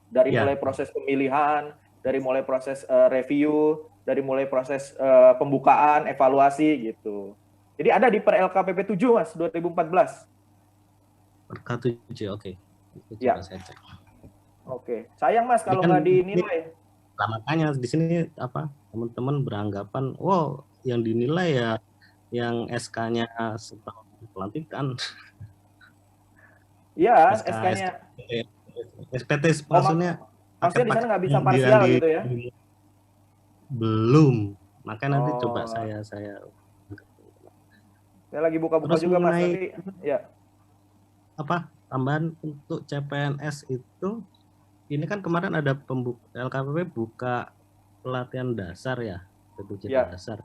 Dari mulai proses pemilihan, dari mulai proses review, dari mulai proses pembukaan, evaluasi gitu. Jadi ada di Per LKPP 7 Mas 2014. Per 7, oke. Ya. Saya cek. Oke. Sayang Mas kalau nggak dinilai. Nah, makanya di sini teman-teman beranggapan, wow, yang dinilai ya yang SK-nya setelah pelantikan. Iya, SK-nya. SPT maksudnya. Maksudnya di sana nggak bisa parsial gitu ya? Belum. Makanya nanti coba saya lagi buka-buka juga Mas. Nanti, ya. Tambahan untuk CPNS itu, ini kan kemarin ada LKPP buka pelatihan dasar ya, PPJ dasar.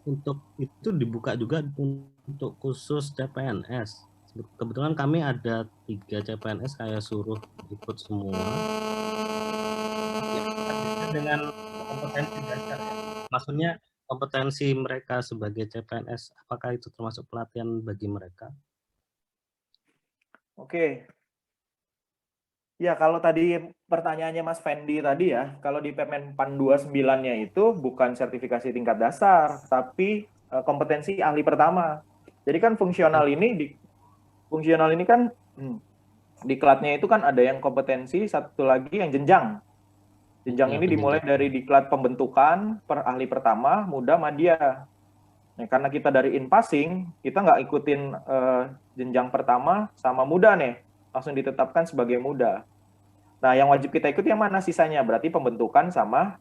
untuk itu dibuka juga untuk khusus CPNS. Kebetulan kami ada 3 CPNS, saya suruh ikut semua. Dengan kompetensi dasar ya. Maksudnya kompetensi mereka sebagai CPNS, apakah itu termasuk pelatihan bagi mereka? Oke. Ya, kalau tadi pertanyaannya Mas Fendi tadi ya, kalau di Permenpan 29-nya itu bukan sertifikasi tingkat dasar, tapi kompetensi ahli pertama. Jadi kan fungsional ini kan diklatnya itu kan ada yang kompetensi, satu lagi yang jenjang. Jenjang ini dimulai dari diklat pembentukan per ahli pertama, muda, madya. Nah, karena kita dari in-passing, kita nggak ikutin jenjang pertama sama muda nih, langsung ditetapkan sebagai muda. Nah, yang wajib kita ikut yang mana sisanya? Berarti pembentukan sama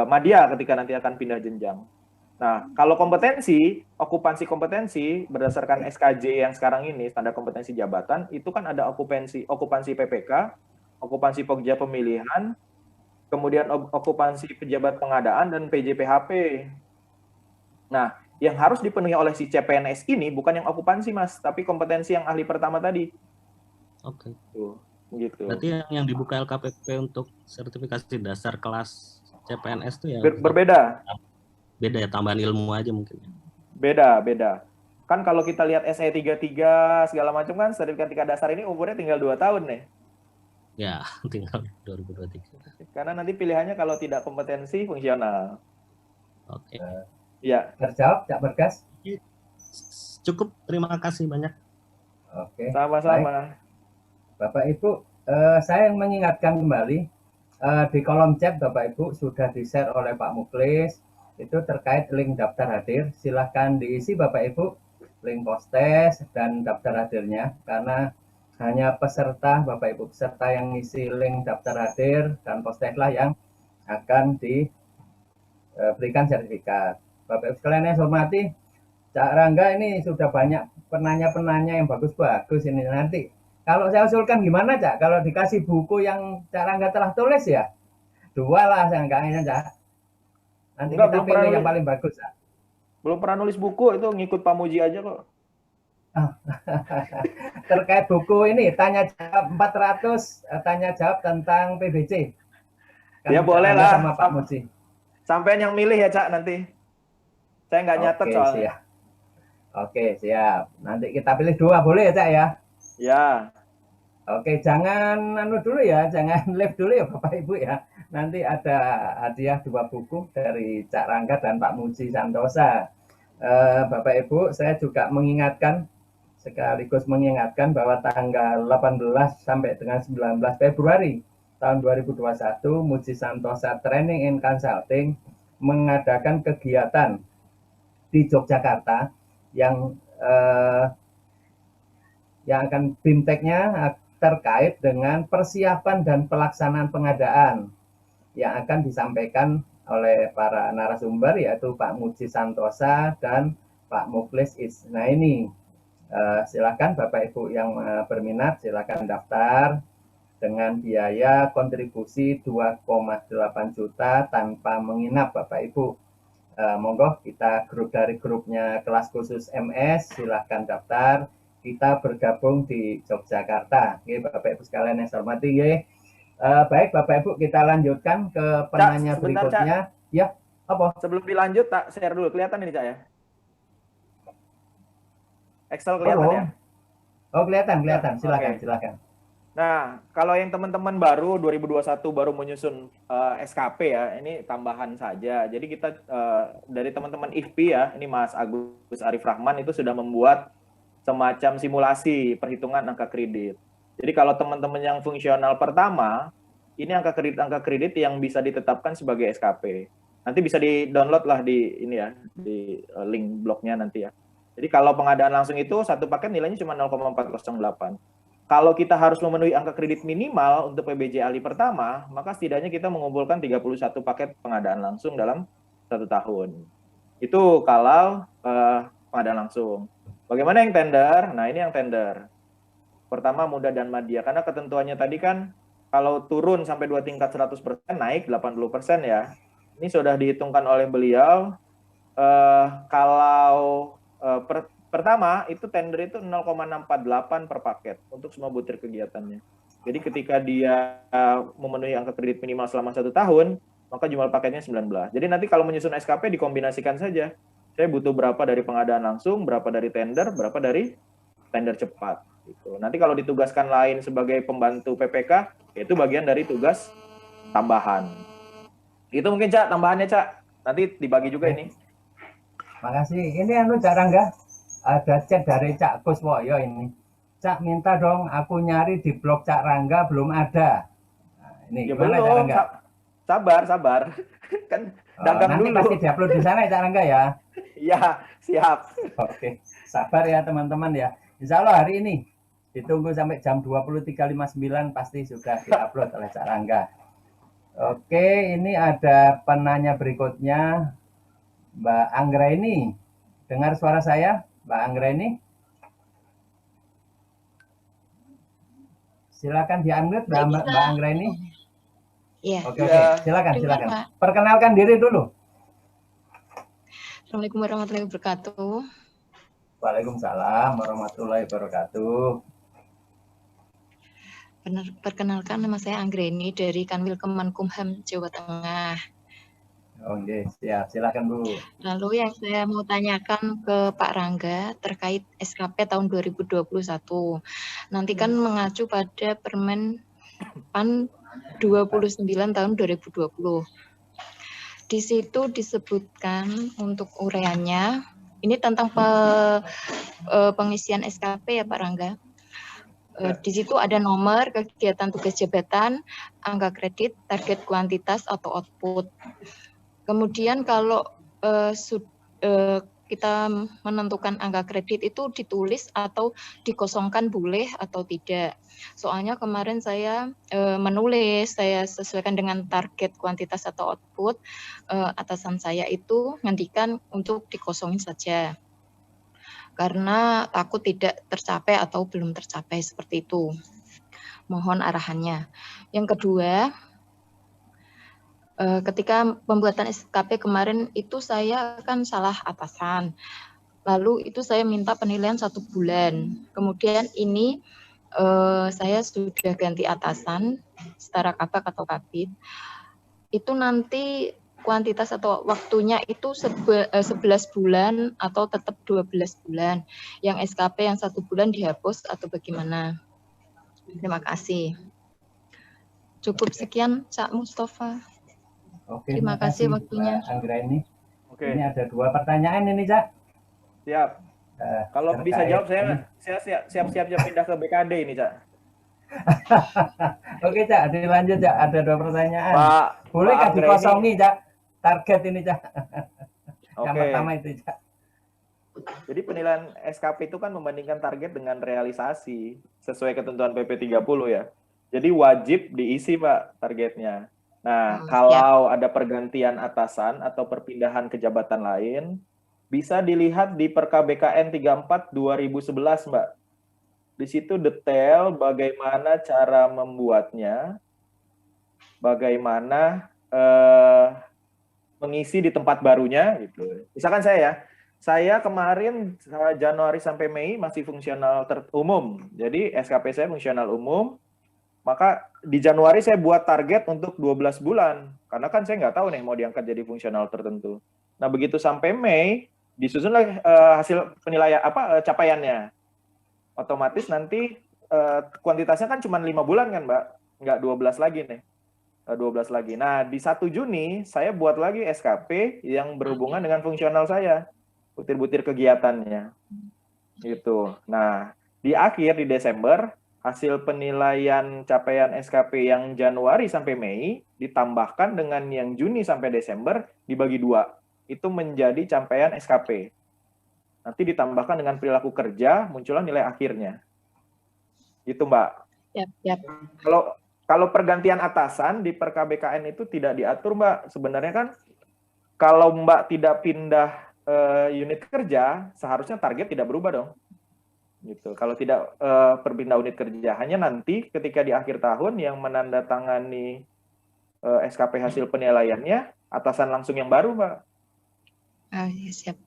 madya ketika nanti akan pindah jenjang. Nah, kalau okupansi kompetensi berdasarkan SKJ yang sekarang ini, standar kompetensi jabatan, itu kan ada okupansi PPK, okupansi Pokja pemilihan, kemudian okupansi pejabat pengadaan, dan PJPHP. Nah, yang harus dipenuhi oleh si CPNS ini bukan yang okupansi, Mas, tapi kompetensi yang ahli pertama tadi. Oke. Tuh, gitu. Berarti yang dibuka LKPP untuk sertifikasi dasar kelas CPNS itu ya berbeda. Beda ya, tambahan ilmu aja mungkin. Beda. Kan kalau kita lihat SE 33 segala macam kan sertifikat tingkat dasar ini umurnya tinggal 2 tahun nih. Ya, tinggal 2023. Karena nanti pilihannya kalau tidak kompetensi fungsional. Oke. Ya. Terjawab, Cak Bergas? Cukup, terima kasih banyak. Oke. Sama-sama. Bapak Ibu, saya mengingatkan kembali di kolom chat Bapak Ibu sudah di-share oleh Pak Muklis itu terkait link daftar hadir. Silahkan diisi Bapak Ibu link postes dan daftar hadirnya, karena hanya peserta Bapak Ibu peserta yang ngisi link daftar hadir dan posteslah yang akan diberikan sertifikat. Bapak Ibu sekalian yang saya hormati, Cak Rangga ini sudah banyak penanya-penanya yang bagus-bagus ini. Nanti kalau saya usulkan gimana, Cak? Kalau dikasih buku yang Cak Rangga telah tulis ya, 2 lah seenggaknya, Cak. Nanti kita pilih yang paling bagus, Cak. Belum pernah nulis buku, itu ngikut Pak Muji aja kok. Terkait buku ini, tanya jawab 400, tanya jawab tentang PBC. Kan ya boleh lah. Sama Pak Muji. Sampai yang milih ya, Cak, nanti. Saya nggak nyatet soalnya. Siap. Oke, siap. Nanti kita pilih 2, boleh ya, Cak ya? Ya. Oke, jangan dulu ya, jangan live dulu ya Bapak Ibu ya. Nanti ada hadiah 2 buku dari Cak Rangga dan Pak Muji Santosa. Bapak Ibu, saya juga sekaligus mengingatkan bahwa tanggal 18 sampai dengan 19 Februari tahun 2021, Muji Santosa Training and Consulting mengadakan kegiatan di Yogyakarta yang akan BIMTEK-nya terkait dengan persiapan dan pelaksanaan pengadaan yang akan disampaikan oleh para narasumber, yaitu Pak Muji Santosa dan Pak Muklis Isnaini. Silakan Bapak Ibu yang berminat, silakan daftar dengan biaya kontribusi 2,8 juta tanpa menginap Bapak Ibu. Monggo kita dari grupnya kelas khusus MS, silakan daftar. Kita bergabung di Yogyakarta. Oke, Bapak Ibu sekalian yang saya hormati. Baik Bapak Ibu, kita lanjutkan ke penanya berikutnya. Cak. Ya, apa? Sebelum dilanjut, tak share dulu. Kelihatan ini, Cak ya? Excel kelihatan ya? Oh, kelihatan. Silakan. Nah, kalau yang teman-teman baru 2021 baru menyusun SKP ya, ini tambahan saja. Jadi kita dari teman-teman IFPI ya, ini Mas Agus Arif Rahman itu sudah membuat semacam simulasi perhitungan angka kredit. Jadi kalau teman-teman yang fungsional pertama, ini angka kredit yang bisa ditetapkan sebagai SKP. Nanti bisa di-download lah di ini ya, di link blognya nanti ya. Jadi kalau pengadaan langsung itu satu paket nilainya cuma 0,408. Kalau kita harus memenuhi angka kredit minimal untuk PBJ ahli pertama, maka setidaknya kita mengumpulkan 31 paket pengadaan langsung dalam 1 tahun. Itu kalau pengadaan langsung. Bagaimana yang tender? Nah, ini yang tender. Pertama, muda dan madya. Karena ketentuannya tadi kan, kalau turun sampai 2 tingkat 100%, naik 80% ya. Ini sudah dihitungkan oleh beliau, kalau pertama itu tender itu 0,648 per paket untuk semua butir kegiatannya. Jadi ketika dia memenuhi angka kredit minimal selama 1 tahun, maka jumlah paketnya 19. Jadi nanti kalau menyusun SKP dikombinasikan saja. Saya butuh berapa dari pengadaan langsung, berapa dari tender, berapa dari tender cepat. Gitu. Nanti kalau ditugaskan lain sebagai pembantu PPK, itu bagian dari tugas tambahan. Itu mungkin Cak, tambahannya Cak. Nanti dibagi juga ini. Makasih. Ini Cak Rangga, ada chat dari Cak Kuswoyo ini. Cak minta dong aku nyari di blog Cak Rangga belum ada. Nah, ini ya gimana belum, Cak Rangga? Sabar. Kan dagang nanti dulu. pasti diupload di sana ya Cak Rangga ya. Iya, siap. Oke, sabar ya teman-teman ya. Insya Allah hari ini ditunggu sampai jam 23.59 pasti sudah diupload oleh Cak Rangga. Oke, ini ada penanya berikutnya, Mbak Anggraini. Dengar suara saya, Mbak Anggraini? Silakan di-unmute Mbak Anggraini. Iya. Oke, silakan. Perkenalkan diri dulu. Assalamualaikum warahmatullahi wabarakatuh. Waalaikumsalam warahmatullahi wabarakatuh. Perkenalkan, nama saya Anggraini dari Kanwil Kemenkumham Jawa Tengah. Oke, siap. Silakan Bu. Lalu yang saya mau tanyakan ke Pak Rangga terkait SKP tahun 2021. Nanti kan mengacu pada Permen PAN 29 tahun 2020. Di situ disebutkan untuk ureannya, ini tentang pengisian SKP ya Pak Rangga. Di situ ada nomor, kegiatan tugas jabatan, angka kredit, target kuantitas atau output. Kemudian kalau kita menentukan angka kredit itu ditulis atau dikosongkan boleh atau tidak. Soalnya kemarin saya menulis, saya sesuaikan dengan target kuantitas atau output, atasan saya itu ngendikan untuk dikosongin saja. Karena takut tidak tercapai atau belum tercapai seperti itu. Mohon arahannya. Yang kedua, ketika pembuatan SKP kemarin itu saya kan salah atasan. Lalu itu saya minta penilaian 1 bulan. Kemudian ini saya sudah ganti atasan setara kabak atau kabit. Itu nanti kuantitas atau waktunya itu 11 bulan atau tetap 12 bulan. Yang SKP yang 1 bulan dihapus atau bagaimana? Terima kasih. Cukup sekian, Cak Mustafa. Oke, terima kasih waktunya. Mbak Anggraini. Oke. Ini ada 2 pertanyaan ini, Cak. Siap. Kalau bisa jawab, saya siap-siap pindah ke BKD ini, Cak. Oke, Cak. Dilanjut, Cak. Ada 2 pertanyaan. Boleh Pak dikosongi, Cak? Target ini, Cak. Yang Oke. pertama itu, Cak. Jadi penilaian SKP itu kan membandingkan target dengan realisasi sesuai ketentuan PP 30 ya. Jadi wajib diisi, Pak, targetnya. Nah, kalau ada pergantian atasan atau perpindahan ke jabatan lain, bisa dilihat di Perka BKN 34 2011, Mbak. Di situ detail bagaimana cara membuatnya, bagaimana mengisi di tempat barunya gitu. Misalkan saya kemarin Januari sampai Mei masih fungsional umum. Jadi SKP saya fungsional umum. Maka di Januari saya buat target untuk 12 bulan. Karena kan saya nggak tahu nih mau diangkat jadi fungsional tertentu. Nah, begitu sampai Mei disusunlah hasil penilaian capaiannya. Otomatis nanti kuantitasnya kan cuma 5 bulan kan, Mbak? Nggak 12 lagi nih. 12 lagi. Nah, di 1 Juni saya buat lagi SKP yang berhubungan dengan fungsional saya. Butir-butir kegiatannya. Gitu. Nah, di akhir di Desember hasil penilaian capaian SKP yang Januari sampai Mei ditambahkan dengan yang Juni sampai Desember dibagi 2. Itu menjadi capaian SKP. Nanti ditambahkan dengan perilaku kerja, muncullah nilai akhirnya. Gitu, Mbak. Yap. Kalau pergantian atasan di Perka BKN itu tidak diatur, Mbak. Sebenarnya kan kalau Mbak tidak pindah unit kerja, seharusnya target tidak berubah dong. Gitu. Kalau tidak berpindah unit kerja, hanya nanti ketika di akhir tahun yang menandatangani SKP hasil penilaiannya atasan langsung yang baru, Mbak. Ya, siap.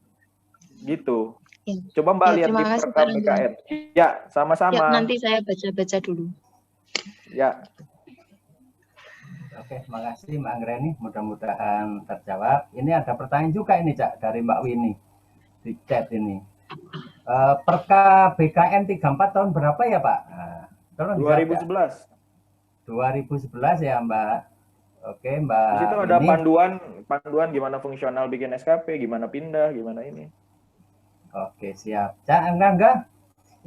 Gitu. Ya. Coba Mbak Ya, lihat terima di kasih, Pak program Rangga. BKN. Ya, Ya, sama-sama. nanti saya baca-baca dulu. Ya. Oke, makasih Mbak Anggreni. Mudah-mudahan terjawab. Ini ada pertanyaan juga ini, Cak, dari Mbak Winnie di chat ini. Perka BKN 34 tahun berapa ya, Pak? Nah, tolong dijawab, Cak. 2011. 2011 ya, Mbak. Oke, Mbak. Di situ ada Winnie. panduan gimana fungsional bikin SKP, gimana pindah, gimana ini. Oke, siap. Cak Angga,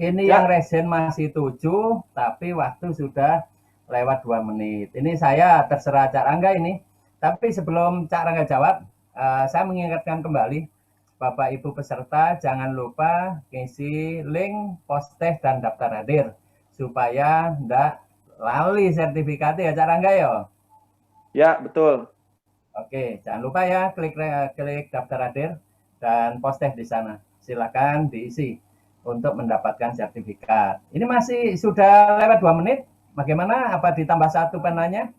ini Ya. yang resen masih 7, tapi waktu sudah lewat 2 menit. Ini saya terserah Cak Rangga ini. Tapi sebelum Cak Rangga jawab, saya mengingatkan kembali, Bapak Ibu peserta jangan lupa isi link post-test dan daftar hadir supaya enggak lali sertifikatnya ya Cak Rangga ya. Ya, betul. Oke, jangan lupa ya klik daftar hadir dan post-test di sana. Silakan diisi untuk mendapatkan sertifikat. Ini masih sudah lewat 2 menit. Bagaimana? Apa ditambah 1 penanya?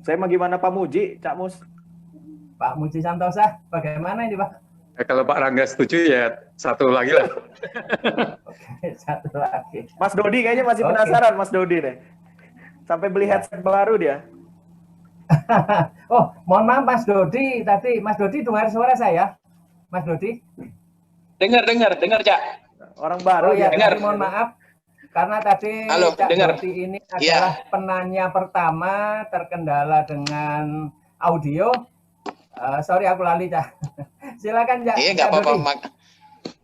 Saya mau gimana Pak Muji, Cak Mus? Pak Muji Santosa, bagaimana ini Pak? Kalau Pak Rangga setuju ya 1 lagi lah. Oke, 1 lagi. Mas Dodi kayaknya masih penasaran Mas Dodi deh. Sampai beli headset baru dia. Oh, mohon maaf Mas Dodi. Tadi Mas Dodi dengar suara saya? Mas Dodi? Dengar, Cak. Orang baru ya. Dengar. Mohon maaf. Karena tadi Halo, Cak dengar. Dodi ini adalah penanya pertama terkendala dengan audio. Sorry aku lali, Cak. Silakan, Cak. Iya, nggak apa-apa.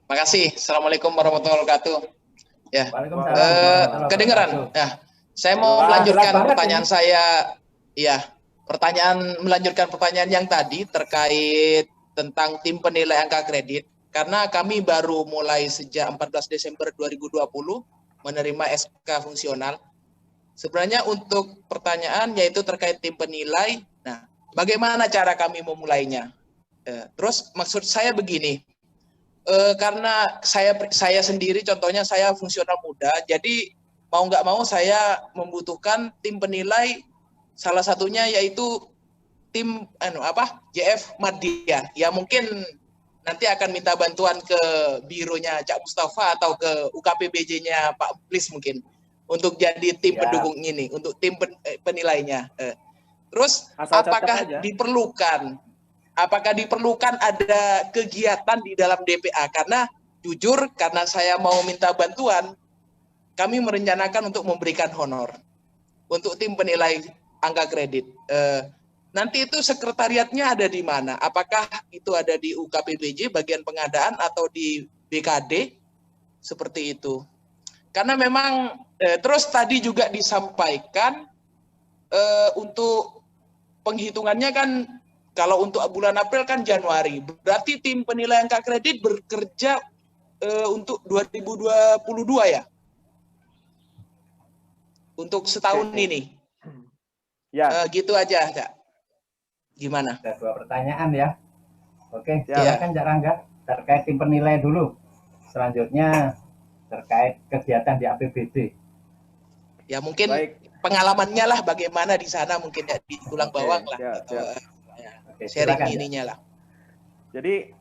Makasih. Assalamualaikum warahmatullahi wabarakatuh. Ya. Waalaikumsalam. Kedengeran. Nah, saya mau melanjutkan pertanyaan saya. Iya, melanjutkan pertanyaan yang tadi terkait tentang tim penilai angka kredit. Karena kami baru mulai sejak 14 Desember 2020 menerima SK fungsional. Sebenarnya untuk pertanyaan yaitu terkait tim penilai. Nah, bagaimana cara kami memulainya? Terus maksud saya begini, karena saya sendiri contohnya saya fungsional muda, jadi mau nggak mau saya membutuhkan tim penilai, salah satunya yaitu tim JF Madya. Ya mungkin nanti akan minta bantuan ke bironya Cak Mustafa atau ke UKPBJ-nya Pak Plis mungkin untuk jadi tim pendukung ini, untuk tim penilainya. Terus apakah diperlukan ada kegiatan di dalam DPA? Karena jujur karena saya mau minta bantuan, kami merencanakan untuk memberikan honor untuk tim penilai angka kredit. Nanti itu sekretariatnya ada di mana? Apakah itu ada di UKPBJ bagian pengadaan atau di BKD? Seperti itu. Karena memang terus tadi juga disampaikan untuk penghitungannya kan kalau untuk bulan April kan Januari. Berarti tim penilai angka kredit bekerja untuk 2022 ya? Untuk setahun ini. Ya. Gitu aja, Kak. Gimana? Ada 2 pertanyaan ya. Oke, silakan Cak Rangga terkait tim penilai dulu. Selanjutnya terkait kegiatan di APBD. Ya mungkin pengalamannya lah bagaimana di sana mungkin ya di tulang bawang lah. Sharing ininya lah. Jadi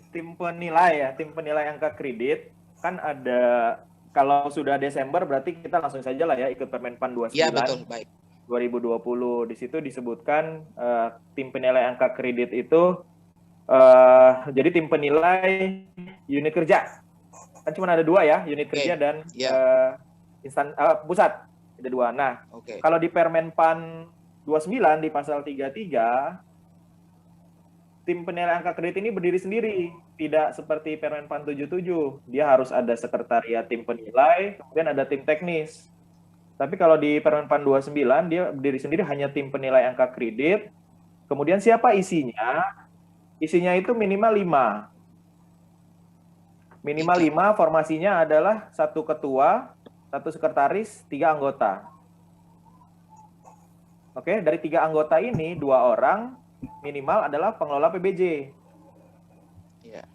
tim penilai ya, tim penilai angka kredit kan ada kalau sudah Desember berarti kita langsung saja lah ya ikut Permenpan 29. Iya betul, baik. 2020 di situ disebutkan tim penilai angka kredit itu jadi tim penilai unit kerja kan cuma ada 2 ya, unit kerja dan pusat ada 2. Nah kalau di Permenpan 29 di pasal 33 tim penilai angka kredit ini berdiri sendiri, tidak seperti Permenpan 77 dia harus ada sekretariat tim penilai kemudian ada tim teknis. Tapi kalau di Permenpan 29 dia berdiri sendiri hanya tim penilai angka kredit. Kemudian siapa isinya? Isinya itu minimal 5. Minimal 5 formasinya adalah 1 ketua, 1 sekretaris, 3 anggota. Oke, dari 3 anggota ini 2 orang minimal adalah pengelola PBJ. Iya.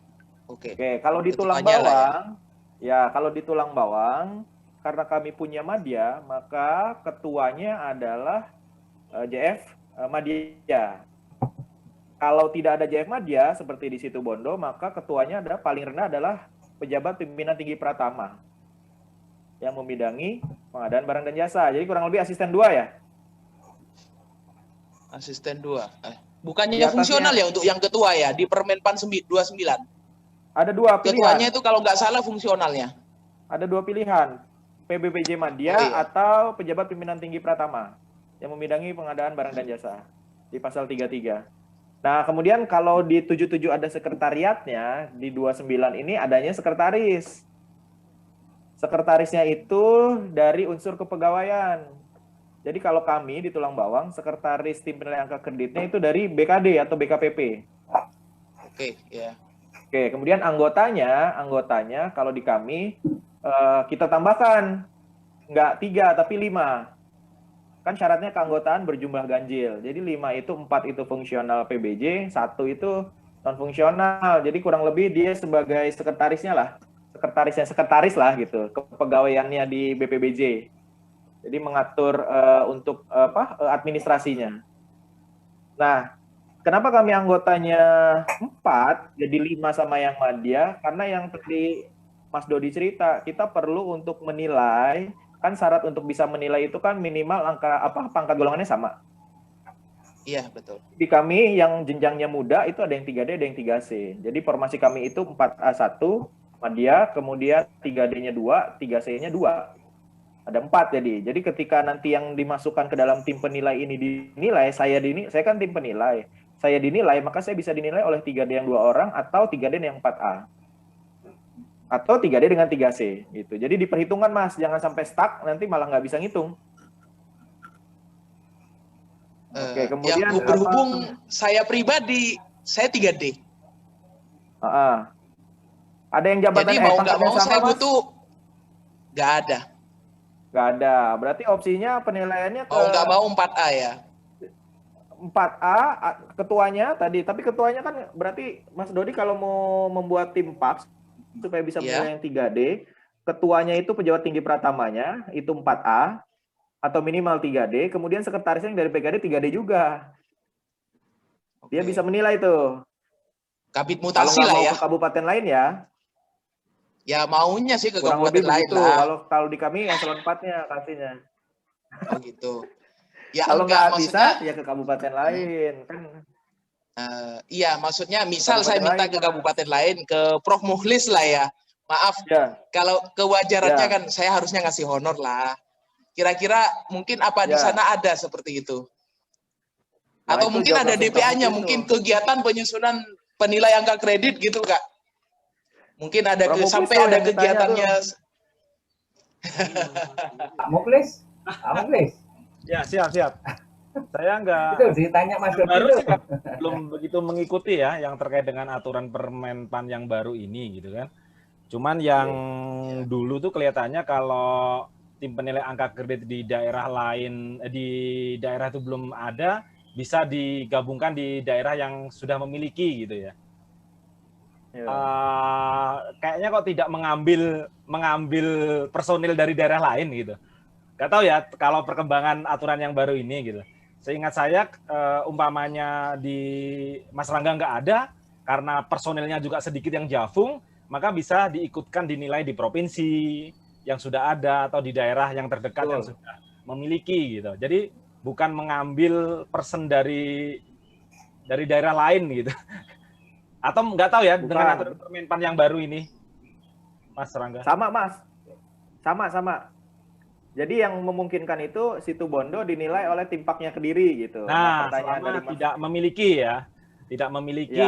Oke. Kalau di tulang bawang kalau di tulang bawang karena kami punya Madya, maka ketuanya adalah JF Madya. kalau tidak ada JF Madya seperti di situ Bondo, maka ketuanya ada paling rendah adalah pejabat pimpinan tinggi Pratama yang membidangi pengadaan barang dan jasa. Jadi kurang lebih asisten 2 ya? Asisten 2. Bukannya Di atasnya- fungsional ya untuk yang ketua ya di Permenpan 29. Ada 2 pilihan. Ketuanya itu kalau nggak salah fungsionalnya. Ada 2 pilihan. PBPJ Madya Oh, iya. atau pejabat pimpinan tinggi Pratama yang membidangi pengadaan barang dan jasa di pasal 33. Nah, kemudian kalau di 77 ada sekretariatnya, di 29 ini adanya sekretaris. Sekretarisnya itu dari unsur kepegawaian. Jadi kalau kami di Tulang Bawang, sekretaris tim penilai angka kreditnya itu dari BKD atau BKPP. Oke, ya. Oke, kemudian anggotanya kalau di kami kita tambahkan nggak 3 tapi 5. Kan syaratnya keanggotaan berjumlah ganjil. Jadi 5 itu 4 itu fungsional PBJ, 1 itu non fungsional. Jadi kurang lebih dia sebagai sekretarisnya lah, sekretaris lah gitu, kepegawaiannya di BPBJ. Jadi mengatur untuk administrasinya. Nah, kenapa kami anggotanya 4, jadi 5 sama yang Madya? Karena yang tadi Mas Dodi cerita, kita perlu untuk menilai, kan syarat untuk bisa menilai itu kan minimal pangkat golongannya sama. Iya, betul. Di kami yang jenjangnya muda itu ada yang 3D, ada yang 3C. Jadi formasi kami itu 4A1, Madya, kemudian 3D-nya 2, 3C-nya 2. Ada 4 jadi. Jadi ketika nanti yang dimasukkan ke dalam tim penilai ini dinilai, saya kan tim penilai. Saya dinilai, maka saya bisa dinilai oleh 3D yang 2 orang atau 3D yang 4A. Atau 3D dengan 3C gitu. Jadi diperhitungkan Mas, jangan sampai stuck nanti malah nggak bisa ngitung. Oke, kemudian yang berhubung saya pribadi, saya 3D. Ada yang jabatan Jadi mau nggak mau sama, saya Mas? butuh nggak ada. Nggak ada. Berarti opsinya penilaiannya ke Mau nggak mau 4A ya. 4A ketuanya tadi, tapi ketuanya kan berarti Mas Dodi kalau mau membuat tim PAX supaya bisa menilai yang 3D, ketuanya itu pejabat tinggi pratamanya itu 4A atau minimal 3D, kemudian sekretarisnya yang dari PKD 3D juga. Dia bisa menilai tuh. Kabit Kalau mutasi nggak lah mau ya. ke kabupaten lain ya. Ya maunya sih ke Kurang kabupaten lebih lain begitu. lah. Kalau di kami eselon 4-nya kasihnya. Oh gitu. Ya Kalau enggak, nggak bisa maksudnya ya ke kabupaten lain kan. iya, maksudnya misal Kabupaten saya minta lain, ke kabupaten lain, ke Prof Mukhlis lah ya. Maaf, kalau kewajarannya kan saya harusnya ngasih honor lah. Kira-kira mungkin apa di sana ada seperti itu? Nah, Atau itu mungkin jawab ada langsung DPA-nya, kamu mungkin itu. kegiatan penyusunan penilai angka kredit gitu, Kak. Mungkin ada Prof. sampai Mukhlis ada yang ditanya kegiatannya. Pak Mukhlis, Pak Mukhlis. Ya, siap. Saya nggak. Itu ditanya Mas Dodi baru itu. sih belum begitu mengikuti ya yang terkait dengan aturan Permenpan yang baru ini gitu kan. Cuman yang dulu tuh kelihatannya kalau tim penilai angka kredit di daerah lain di daerah itu belum ada, bisa digabungkan di daerah yang sudah memiliki gitu ya. Kayaknya kok tidak mengambil personil dari daerah lain gitu. Gak tahu ya kalau perkembangan aturan yang baru ini gitu. Seingat saya umpamanya di Mas Rangga nggak ada karena personilnya juga sedikit yang jafung, maka bisa diikutkan dinilai di provinsi yang sudah ada atau di daerah yang terdekat yang sudah memiliki gitu. Jadi bukan mengambil person dari daerah lain gitu. Atau nggak tahu ya dengan aturan Permenpan yang baru ini, Mas Rangga. Sama Mas, sama. Jadi yang memungkinkan itu situ Bondo dinilai oleh timpaknya Kediri gitu. Nah, selama tidak memiliki ya, tidak memiliki,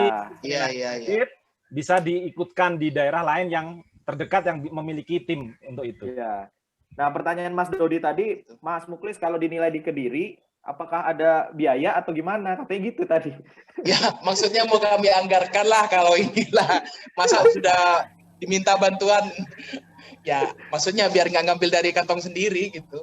bisa diikutkan di daerah lain yang terdekat yang memiliki tim untuk itu. Iya. Nah, pertanyaan Mas Dodi tadi, Mas Mukhlis kalau dinilai di Kediri, apakah ada biaya atau gimana? Katanya gitu tadi. Ya, maksudnya mau kami anggarkan lah kalau inilah. Masa sudah diminta bantuan. Ya, maksudnya biar nggak ngambil dari kantong sendiri gitu.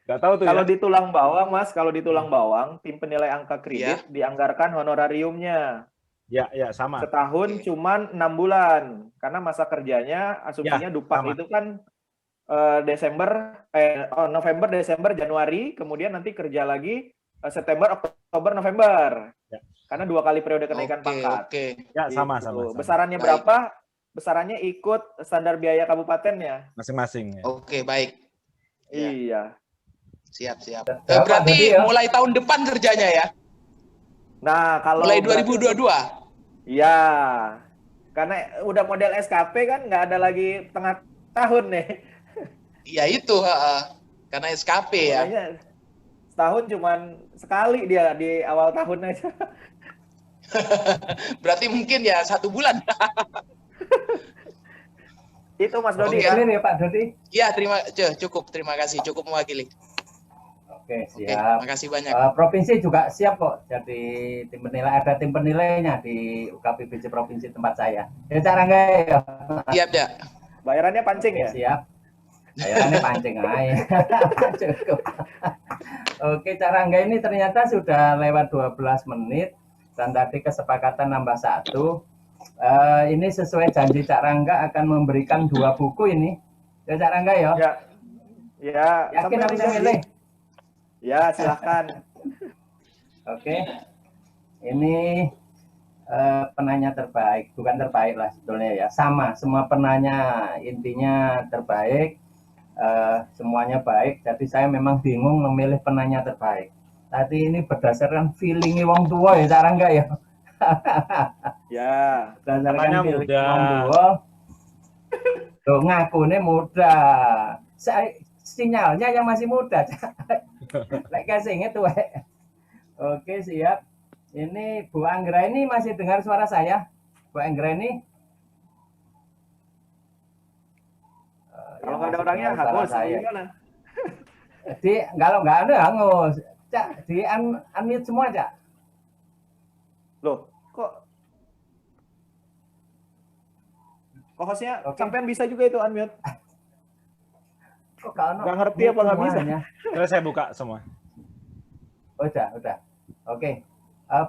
Nggak tahu tuh kalau ya. di Tulang Bawang, Mas, kalau di Tulang Bawang, tim penilai angka kredit dianggarkan honorariumnya. Ya, sama. Setahun cuman 6 bulan. Karena masa kerjanya, asumsinya Dupak itu kan November, Desember, Januari, kemudian nanti kerja lagi September, Oktober, November. Ya. Karena 2 kali periode kenaikan pangkat. Ya, sama. Besarannya Baik. berapa? Besarannya ikut standar biaya kabupatennya. Masing-masing. Ya. Oke, baik. Iya. Siap. Pak Berarti Dodi ya. mulai tahun depan kerjanya ya? Nah, kalau Mulai berarti 2022? Iya. Karena udah model SKP kan nggak ada lagi tengah tahun nih. Iya itu, karena SKP ya. Makanya setahun cuman sekali dia di awal tahun aja. Berarti mungkin ya 1 bulan. Itu Mas Dodi Oke. ya. Clear ya Pak Dodi? Ya, cukup. Terima kasih. Cukup mewakili. Oke, Oke, siap. makasih banyak. Provinsi juga siap kok jadi tim penilai, ada tim penilainya di UKPBC provinsi tempat saya. Ya cara nggak ya? Siap, ya. Bayarannya pancing ya? Siap. Bayarannya pancing aja. Cukup. Oke, cara nggak ini ternyata sudah lewat 12 menit dan tadi kesepakatan nambah 1. Ini sesuai janji Cak Rangga akan memberikan 2 buku ini. Ya Cak Rangga ya? Ya. Yakin sampai bisa milih? Ya, silahkan. Oke. Ini penanya terbaik, bukan terbaik lah sebetulnya ya. Sama, semua penanya intinya terbaik, semuanya baik. Jadi saya memang bingung memilih penanya terbaik. Tadi ini berdasarkan feeling wong tua ya, cara enggak ya? Ya. Berdasarkan feeling wong tua. Tuh ngakunya muda. Sinyalnya yang masih muda. Lek casingnya tuh. Oke, siap. Ini Bu Anggra ini masih dengar suara saya? Bu Anggra ini? Kalau nggak ada orangnya hangus, gimana? Kalau nggak ada hangus. Cak, di unmute semua, Cak. Loh, kok hostnya sampean bisa juga itu unmute? Kok nggak ngerti apa nggak bisa? Terus saya buka semua. Udah. Oke.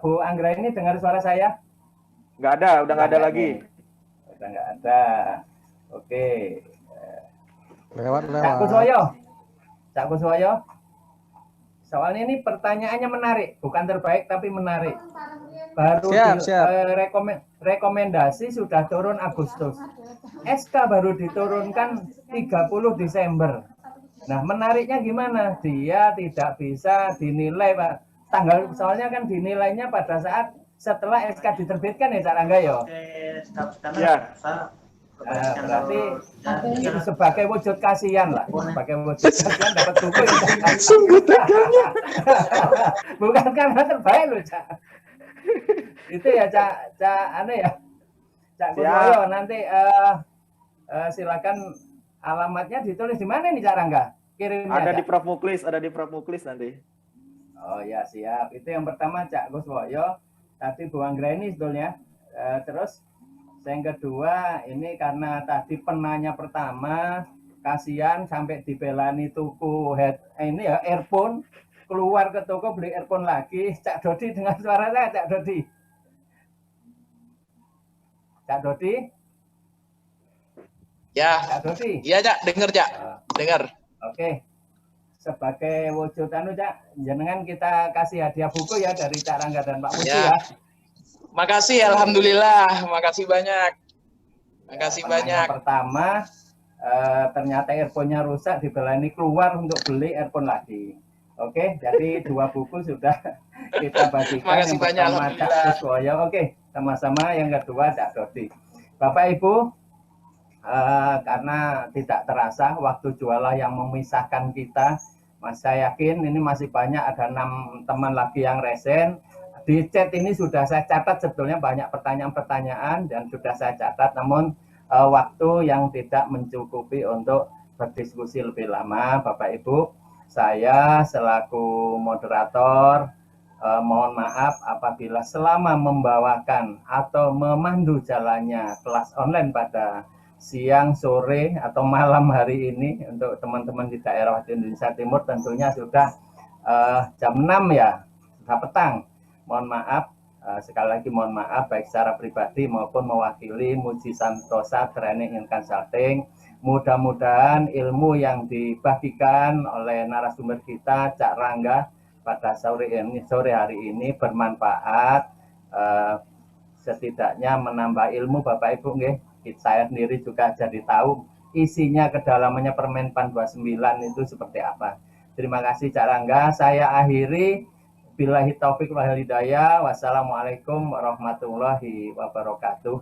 Bu Anggra ini dengar suara saya? Nggak ada, udah nggak ada lagi. Udah nggak ada. Oke. Lewat. Cak Kuswoyo. Soalnya ini pertanyaannya menarik, bukan terbaik tapi menarik. Baru rekomendasi sudah turun Agustus. SK baru diturunkan 30 Desember. Nah, menariknya gimana? Dia tidak bisa dinilai, Pak. Soalnya kan dinilainya pada saat setelah SK diterbitkan ya, Cak Rangga ya? Ya. Berarti itu sebagai wujud kasihan lah. Sebagai wujud kasihan dapat buku ya. Sungguh teganya. Bukan karena terbaik loh, Cak. Itu ya, Cak Kuswoyo, nanti silakan alamatnya ditulis di mana nih, Cak Rangga? Kirimnya. Ada di Prof Muklis nanti. Oh ya, siap. Itu yang pertama, Cak Kuswoyo. Tadi Bu Anggra ini sebetulnya. Terus yang kedua, ini karena tadi penanya pertama, kasihan sampai dibelani tuku earphone, keluar ke toko beli earphone lagi. Cak Dodi dengan suara saya, Cak Dodi. Cak Dodi? Ya. Cak Dodi? Iya, Cak. Dengar. Oke. Sebagai wujud Cak, jenengan kita kasih hadiah buku ya dari Cak Rangga dan Pak Muji ya. Makasih, alhamdulillah. Makasih banyak. Makasih banyak. Pertama, ternyata earphone-nya rusak, dibelani keluar untuk beli earphone lagi. Oke, jadi 2 buku sudah kita bagikan. Makasih yang banyak, pertama Cak Kuswoyo. Oke, sama-sama. Yang kedua Cak Dodi. Bapak Ibu, karena tidak terasa waktu jualan yang memisahkan kita, saya yakin ini masih banyak, ada 6 teman lagi yang resen. Di chat ini sudah saya catat sebetulnya banyak pertanyaan-pertanyaan dan sudah saya catat, namun waktu yang tidak mencukupi untuk berdiskusi lebih lama. Bapak Ibu, saya selaku moderator mohon maaf apabila selama membawakan atau memandu jalannya kelas online pada siang, sore, atau malam hari ini untuk teman-teman di daerah Indonesia Timur tentunya sudah jam 6 ya, sudah petang. Mohon maaf, sekali lagi mohon maaf baik secara pribadi maupun mewakili Muji Santosa Training and Consulting. Mudah-mudahan ilmu yang dibagikan oleh narasumber kita Cak Rangga pada sore hari ini bermanfaat, setidaknya menambah ilmu Bapak Ibu nggih. Saya sendiri juga jadi tahu isinya kedalamannya Permenpan 29 itu seperti apa. Terima kasih Cak Rangga. Saya akhiri. Billahi taufik wal hidayah. Wassalamualaikum warahmatullahi wabarakatuh.